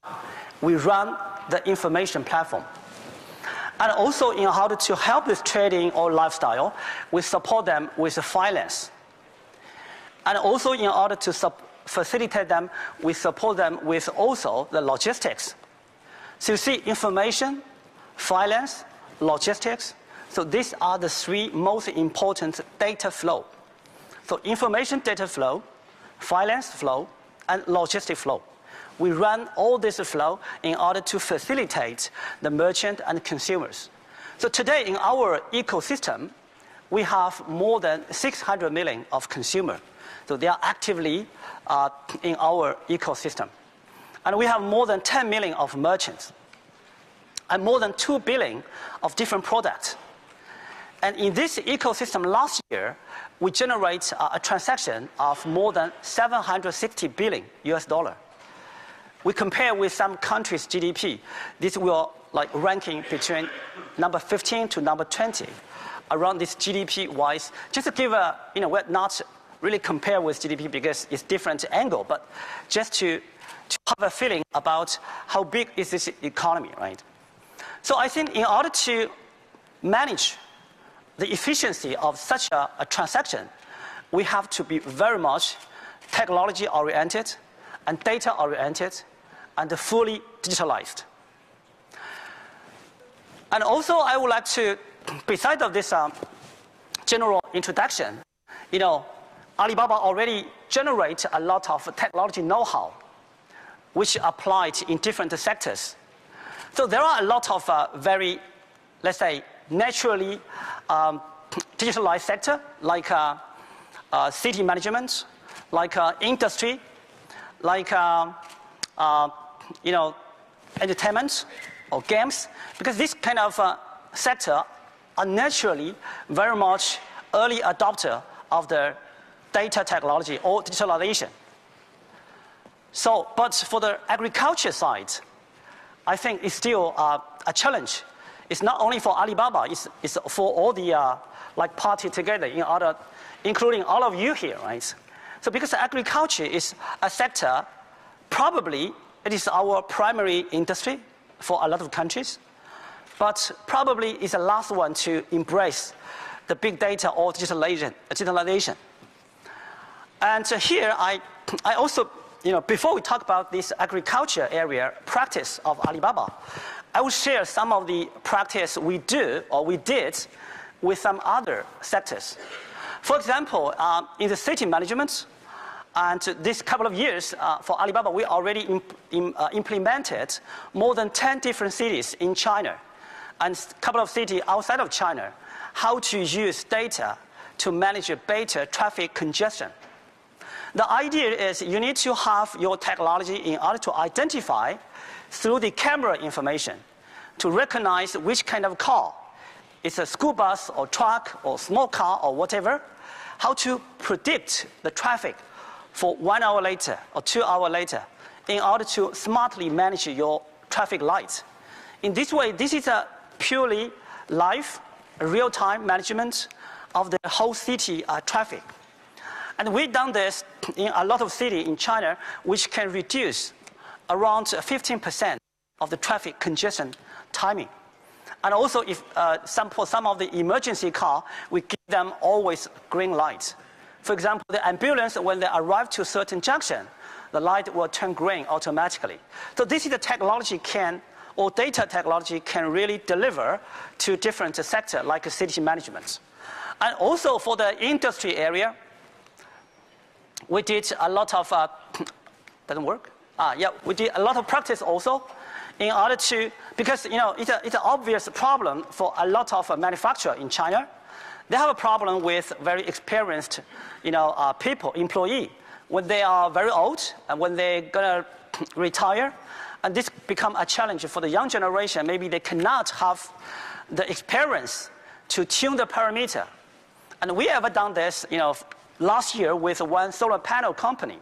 we run the information platform. And also, in order to help with trading or lifestyle, we support them with finance. And also, in order to facilitate them, we support them with also the logistics. So you see, information, finance, logistics. So these are the three most important data flow. So information data flow, finance flow, and logistic flow. We run all this flow in order to facilitate the merchant and consumers. So today in our ecosystem, we have more than 600 million of consumers. So they are actively in our ecosystem. And we have more than 10 million of merchants and more than 2 billion of different products. And in this ecosystem last year, we generate a transaction of more than $760 billion US. We compare with some countries' GDP. This will ranking between number 15 to number 20 around this GDP-wise. Just to give we're not really compare with GDP because it's different angle, but just to have a feeling about how big is this economy, right? So I think in order to manage the efficiency of such a transaction, we have to be very much technology-oriented and data-oriented and fully digitalized. And also, I would like to, besides of this general introduction, Alibaba already generates a lot of technology know-how, which applied in different sectors. So there are a lot of very, let's say, naturally digitalized sector, like city management, like industry, like entertainment or games, because this kind of sector are naturally very much early adopter of the data technology or digitalization. So, but for the agriculture side, I think it's still a challenge. It's not only for Alibaba, it's for all the party together, including all of you here, right? So because agriculture is a sector, probably it is our primary industry for a lot of countries, but probably is the last one to embrace the big data or digitalization. And here I also, before we talk about this agriculture area practice of Alibaba, I will share some of the practice we do or we did with some other sectors. For example, in the city management, And this couple of years, for Alibaba, we already implemented more than 10 different cities in China and a couple of cities outside of China, how to use data to manage better traffic congestion. The idea is you need to have your technology in order to identify through the camera information to recognize which kind of car. It's a school bus or truck or small car or whatever. How to predict the traffic for 1 hour later or 2 hours later in order to smartly manage your traffic lights. In this way, this is a purely live, real-time management of the whole city traffic. And we've done this in a lot of cities in China, which can reduce around 15% of the traffic congestion timing. And also, if for some of the emergency car, we give them always green lights. For example, the ambulance, when they arrive to a certain junction, the light will turn green automatically. So this is the technology or data technology can really deliver to different sectors like city management. And also for the industry area, we did a lot of, doesn't work? Yeah, we did a lot of practice also in order to, because it's an obvious problem for a lot of manufacturers in China. They have a problem with very experienced people, employees, when they are very old and when they're going to retire. And this becomes a challenge for the young generation. Maybe they cannot have the experience to tune the parameter. And we have done this last year with one solar panel company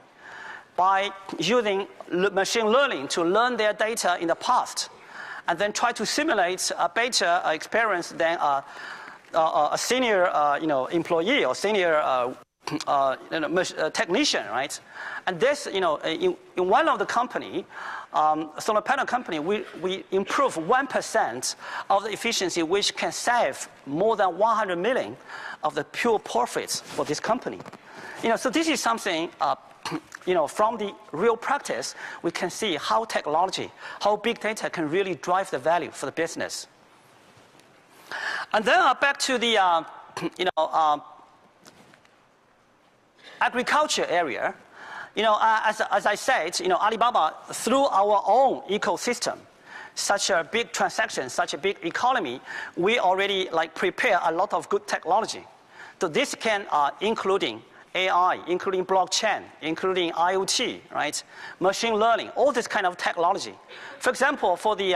by using machine learning to learn their data in the past and then try to simulate a better experience than a senior employee or senior technician, right? And this, in one of the company, solar panel company, we improve 1% of the efficiency, which can save more than 100 million of the pure profits for this company. So this is something, from the real practice, we can see how technology, how big data can really drive the value for the business. And then back to the, agriculture area. As I said, Alibaba, through our own ecosystem, such a big transaction, such a big economy, we already prepare a lot of good technology. So this can, including AI, including blockchain, including IoT, right? Machine learning, all this kind of technology. For example, for the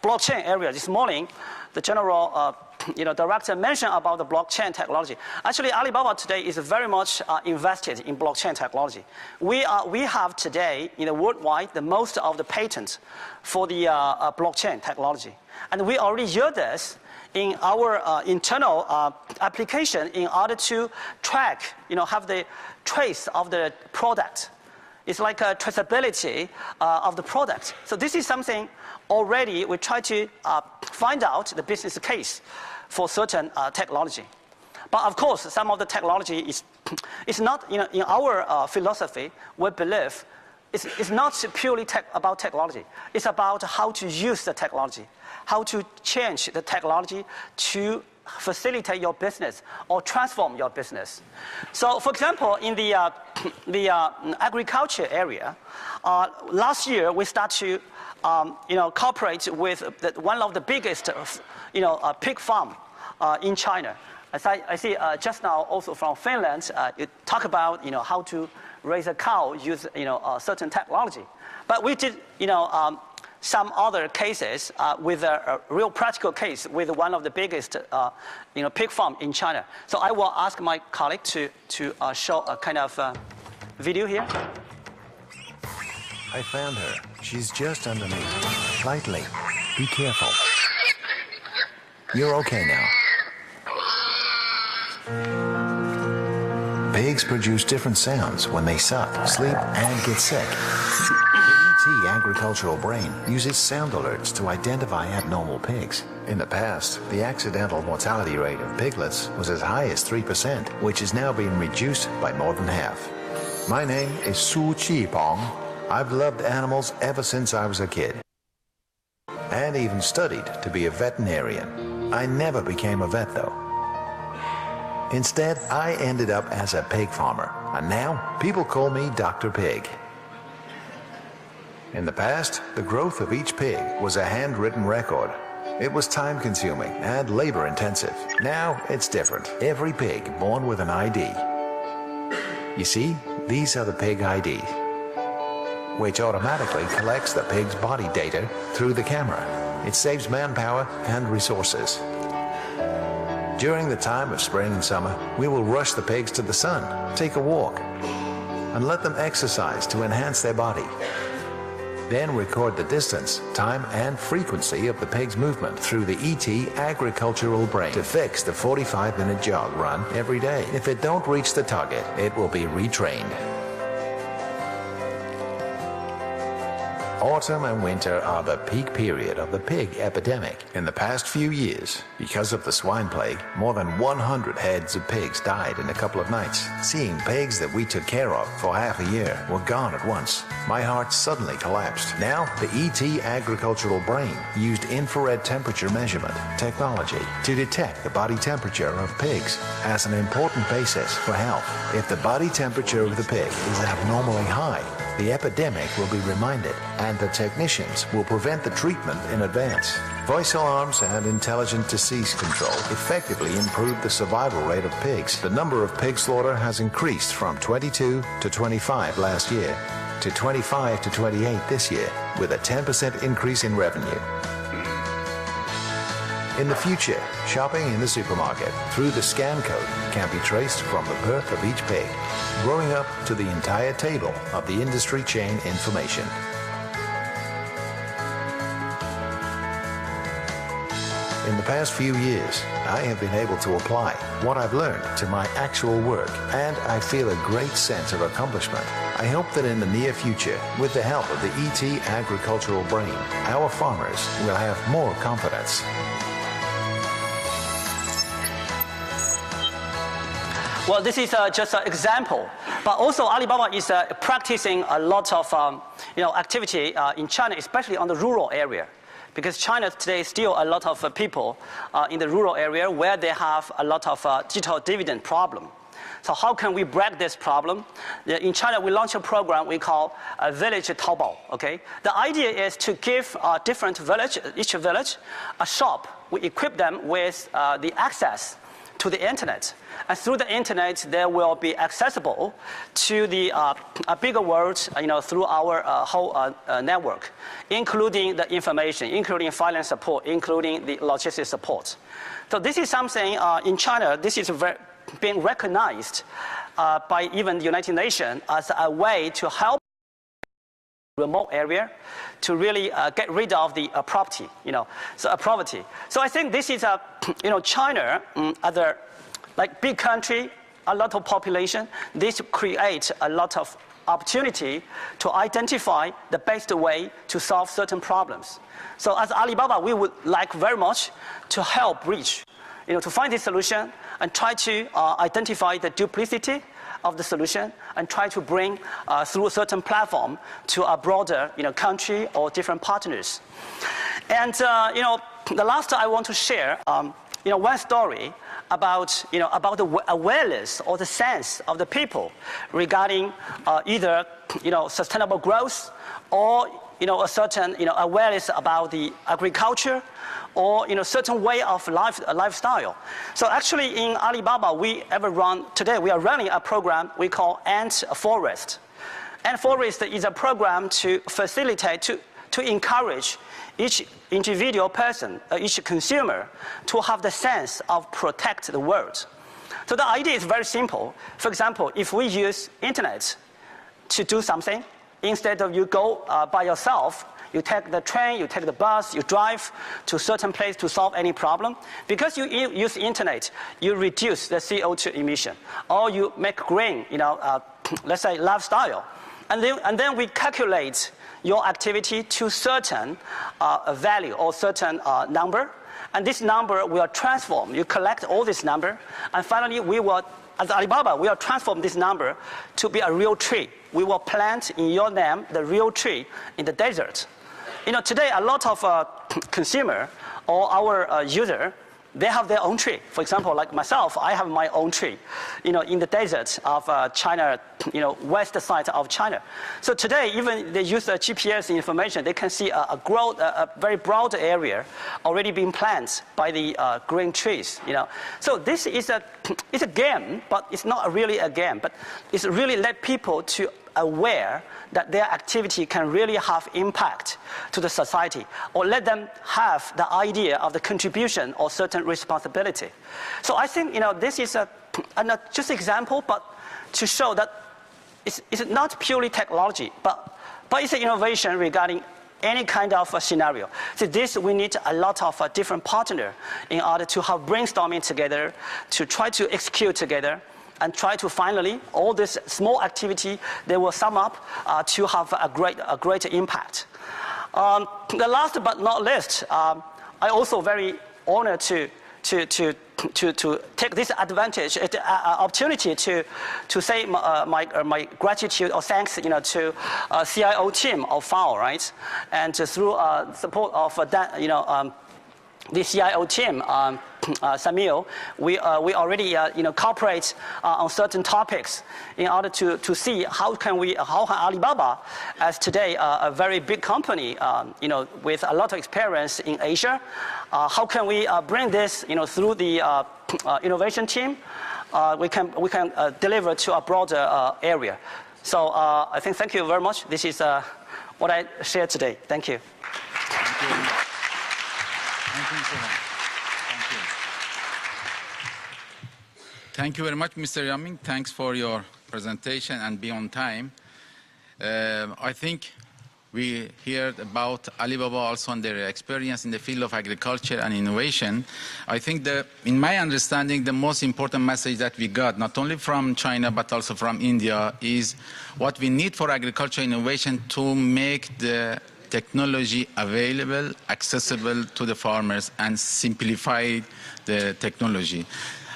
blockchain area, this morning, the general director mentioned about the blockchain technology. Actually, Alibaba today is very much invested in blockchain technology. We have today, worldwide, the most of the patents for the blockchain technology. And we already use this in our internal application in order to track, have the trace of the product. It's like a traceability of the product. So this is something already we try to find out the business case for certain technology. But of course, some of the technology is not, in our philosophy, we believe it's not purely about technology. It's about how to use the technology, how to change the technology to facilitate your business or transform your business. So, for example, in the agriculture area, last year we started to cooperate with one of the biggest pig farm in China. As I see just now also from Finland, you talk about how to raise a cow use certain technology. But we did some other cases with a real practical case with one of the biggest pig farm in China. So I will ask my colleague to show a kind of video here. I found her. She's just underneath. Lightly. Be careful. You're okay now. Pigs produce different sounds when they suck, sleep, and get sick. The ET agricultural brain uses sound alerts to identify abnormal pigs. In the past, the accidental mortality rate of piglets was as high as 3%, which is now being reduced by more than half. My name is Su Qipeng. I've loved animals ever since I was a kid, and even studied to be a veterinarian. I never became a vet, though. Instead, I ended up as a pig farmer. and now people call me Dr. Pig. In the past, the growth of each pig was a handwritten record. It was time-consuming and labor-intensive. Now it's different. Every pig born with an ID. You see, these are the pig IDs, which automatically collects the pig's body data through the camera. It saves manpower and resources. During the time of spring and summer, we will rush the pigs to the sun, take a walk, and let them exercise to enhance their body. Then record the distance, time, and frequency of the pig's movement through the ET agricultural brain to fix the 45-minute jog run every day. If it don't reach the target, it will be retrained. Autumn and winter are the peak period of the pig epidemic. In the past few years, because of the swine plague, more than 100 heads of pigs died in a couple of nights. Seeing pigs that we took care of for half a year were gone at once, my heart suddenly collapsed. Now, the ET agricultural brain used infrared temperature measurement technology to detect the body temperature of pigs as an important basis for health. If the body temperature of the pig is abnormally high, the epidemic will be reminded, and the technicians will prevent the treatment in advance. Voice alarms and intelligent disease control effectively improve the survival rate of pigs. The number of pig slaughter has increased from 22 to 25 last year to 25 to 28 this year, with a 10% increase in revenue. In the future, shopping in the supermarket through the scan code can be traced from the birth of each pig, growing up to the entire table of the industry chain information. In the past few years, I have been able to apply what I've learned to my actual work, and I feel a great sense of accomplishment. I hope that in the near future, with the help of the ET agricultural brain, our farmers will have more confidence. Well, this is just an example, but also Alibaba is practicing a lot of activity in China, especially on the rural area, because China today is still a lot of people in the rural area where they have a lot of digital dividend problem. So how can we break this problem? In China, we launched a program we call Village Taobao. Okay, the idea is to give different village, each village, a shop. We equip them with the access to the internet, and through the internet, they will be accessible to the a bigger world, through our whole network, including the information, including finance support, including the logistics support. So this is something in China. This is being recognized by even the United Nations as a way to help remote area to really get rid of the poverty. So I think this is China, other like big country, a lot of population. This creates a lot of opportunity to identify the best way to solve certain problems. So as Alibaba, we would like very much to help reach, to find this solution and try to identify the duplicity of the solution and try to bring through a certain platform to a broader country or different partners. And the last I want to share one story about about the awareness or the sense of the people regarding either sustainable growth or a certain awareness about the agriculture or certain way of lifestyle. So actually in Alibaba we are running a program we call Ant Forest. Ant Forest is a program to facilitate, to encourage each individual person, each consumer to have the sense of protect the world. So the idea is very simple. For example, if we use internet to do something, instead of you go by yourself, you take the train, you take the bus, you drive to a certain place to solve any problem. Because you use internet, you reduce the CO2 emission, or you make green, let's say lifestyle. And then we calculate your activity to certain value or certain number. And this number will transform. You collect all this number, and finally we will, as Alibaba, we will transform this number to be a real tree. We will plant in your name the real tree in the desert. Today a lot of consumer or our user, they have their own tree. For example, like myself, I have my own tree, in the desert of China, west side of China. So today, even they use GPS information, they can see a very broad area already being planted by the green trees. So this is it's a game, but it's not really a game. But it's really let people to aware that their activity can really have impact to the society, or let them have the idea of the contribution or certain responsibility. So I think this is not just example, but to show that it's not purely technology, but it's an innovation regarding any kind of a scenario. So this, we need a lot of different partners in order to have brainstorming together, to try to execute together, and try to finally, all this small activity, they will sum up to have a great impact. The last but not least, I also very honored to take this advantage, opportunity to say my gratitude or thanks, to CIO team of FAO, right? And through support of the CIO team, Samuel, we already cooperate on certain topics in order to see how can Alibaba, as today a very big company, with a lot of experience in Asia, how can we bring this, through the innovation team, we can deliver to a broader area. So I think thank you very much. This is what I shared today. Thank you. Thank you. Thank you so much. Thank you. Thank you very much, Mr. Yamming. Thanks for your presentation and be on time. I think we heard about Alibaba also and their experience in the field of agriculture and innovation. I think in my understanding, the most important message that we got, not only from China but also from India, is what we need for agriculture innovation to make the technology available, accessible to the farmers, and simplify the technology.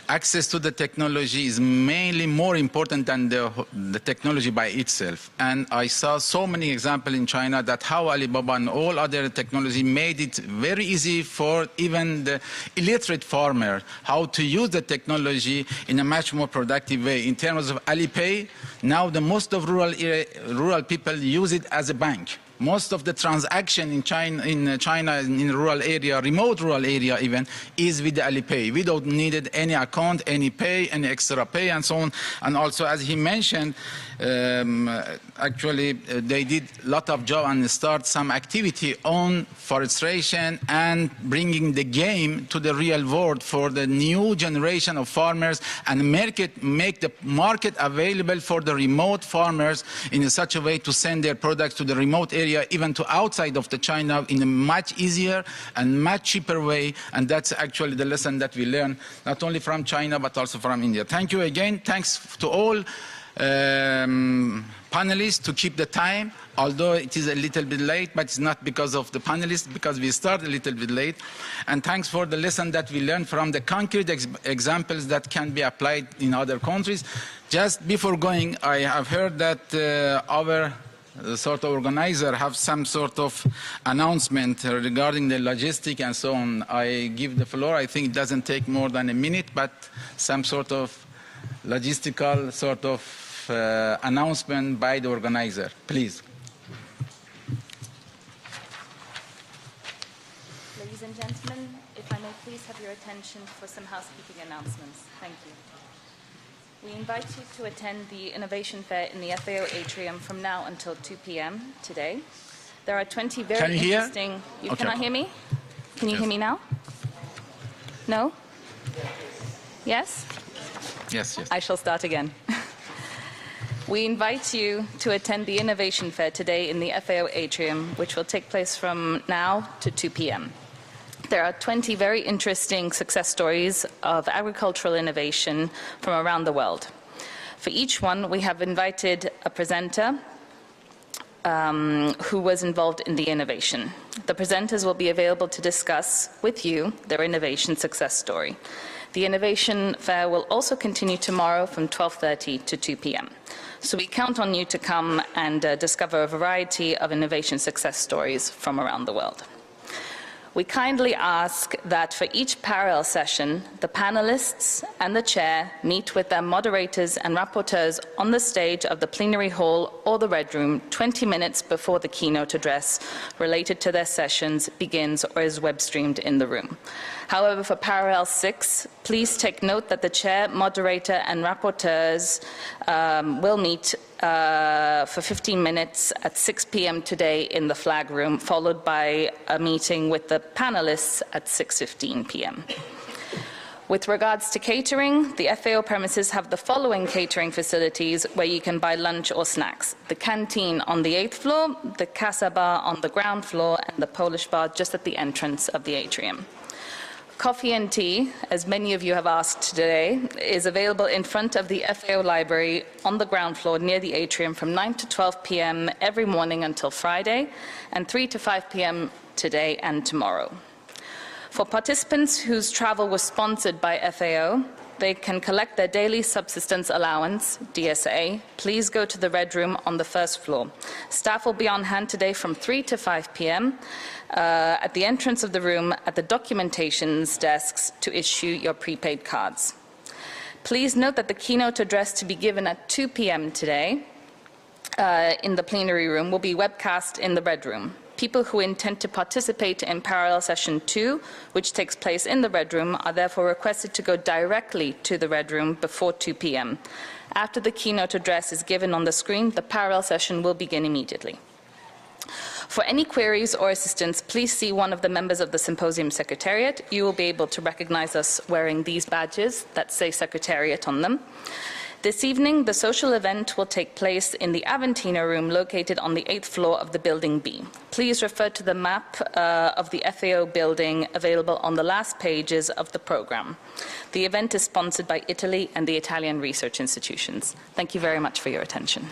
Access to the technology is mainly more important than the technology by itself. And I saw so many examples in China that how Alibaba and all other technology made it very easy for even the illiterate farmer how to use the technology in a much more productive way. In terms of Alipay, now the most of rural people use it as a bank. Most of the transaction in China, in rural area, remote rural area even, is with the Alipay. We don't need any account, any pay, any extra pay, and so on. And also, as he mentioned, actually they did a lot of job and start some activity on forestation and bringing the game to the real world for the new generation of farmers, and make the market available for the remote farmers in such a way to send their products to the remote area, even to outside of the China, in a much easier and much cheaper way. And that's actually the lesson that we learn, not only from China but also from India. Thank you again. Thanks to all panelists to keep the time, although it is a little bit late, but it's not because of the panelists, because we started a little bit late. And thanks for the lesson that we learned from the concrete examples that can be applied in other countries. Just before going, I have heard that our sort of organizer have some sort of announcement regarding the logistic and so on. I give the floor. I think it doesn't take more than a minute, but some sort of logistical sort of announcement by the organizer. Please. Ladies and gentlemen, if I may please have your attention for some housekeeping announcements. Thank you. We invite you to attend the Innovation Fair in the FAO atrium from now until 2 p.m. today. There are 20 very interesting... You okay. cannot hear me? Can you hear me now? No? Yes? Yes, yes. I shall start again. We invite you to attend the Innovation Fair today in the FAO atrium, which will take place from now to 2 p.m. There are 20 very interesting success stories of agricultural innovation from around the world. For each one, we have invited a presenter who was involved in the innovation. The presenters will be available to discuss with you their innovation success story. The Innovation Fair will also continue tomorrow from 12:30 to 2 p.m. So we count on you to come and discover a variety of innovation success stories from around the world. We kindly ask that for each parallel session, the panelists and the chair meet with their moderators and rapporteurs on the stage of the plenary hall or the Red Room 20 minutes before the keynote address related to their sessions begins or is web streamed in the room. However, for parallel 6, please take note that the chair, moderator and rapporteurs will meet for 15 minutes at 6 p.m. today in the flag room, followed by a meeting with the panelists at 6:15 p.m. With regards to catering, the FAO premises have the following catering facilities where you can buy lunch or snacks: the canteen on the 8th floor, the Casa Bar on the ground floor, and the Polish bar just at the entrance of the atrium. Coffee and tea, as many of you have asked today, is available in front of the FAO library on the ground floor near the atrium from 9 to 12 p.m. every morning until Friday, and 3 to 5 p.m. today and tomorrow. For participants whose travel was sponsored by FAO, they can collect their daily subsistence allowance, DSA. Please go to the Red Room on the 1st floor. Staff will be on hand today from 3 to 5 p.m. At the entrance of the room at the documentations desks to issue your prepaid cards. Please note that the keynote address to be given at 2 p.m. today in the plenary room will be webcast in the Red Room. People who intend to participate in parallel session 2, which takes place in the Red Room, are therefore requested to go directly to the Red Room before 2 p.m. After the keynote address is given on the screen, the parallel session will begin immediately. For any queries or assistance, please see one of the members of the Symposium Secretariat. You will be able to recognize us wearing these badges that say Secretariat on them. This evening, the social event will take place in the Aventina room located on the 8th floor of the Building B. Please refer to the map of the FAO building available on the last pages of the program. The event is sponsored by Italy and the Italian research institutions. Thank you very much for your attention.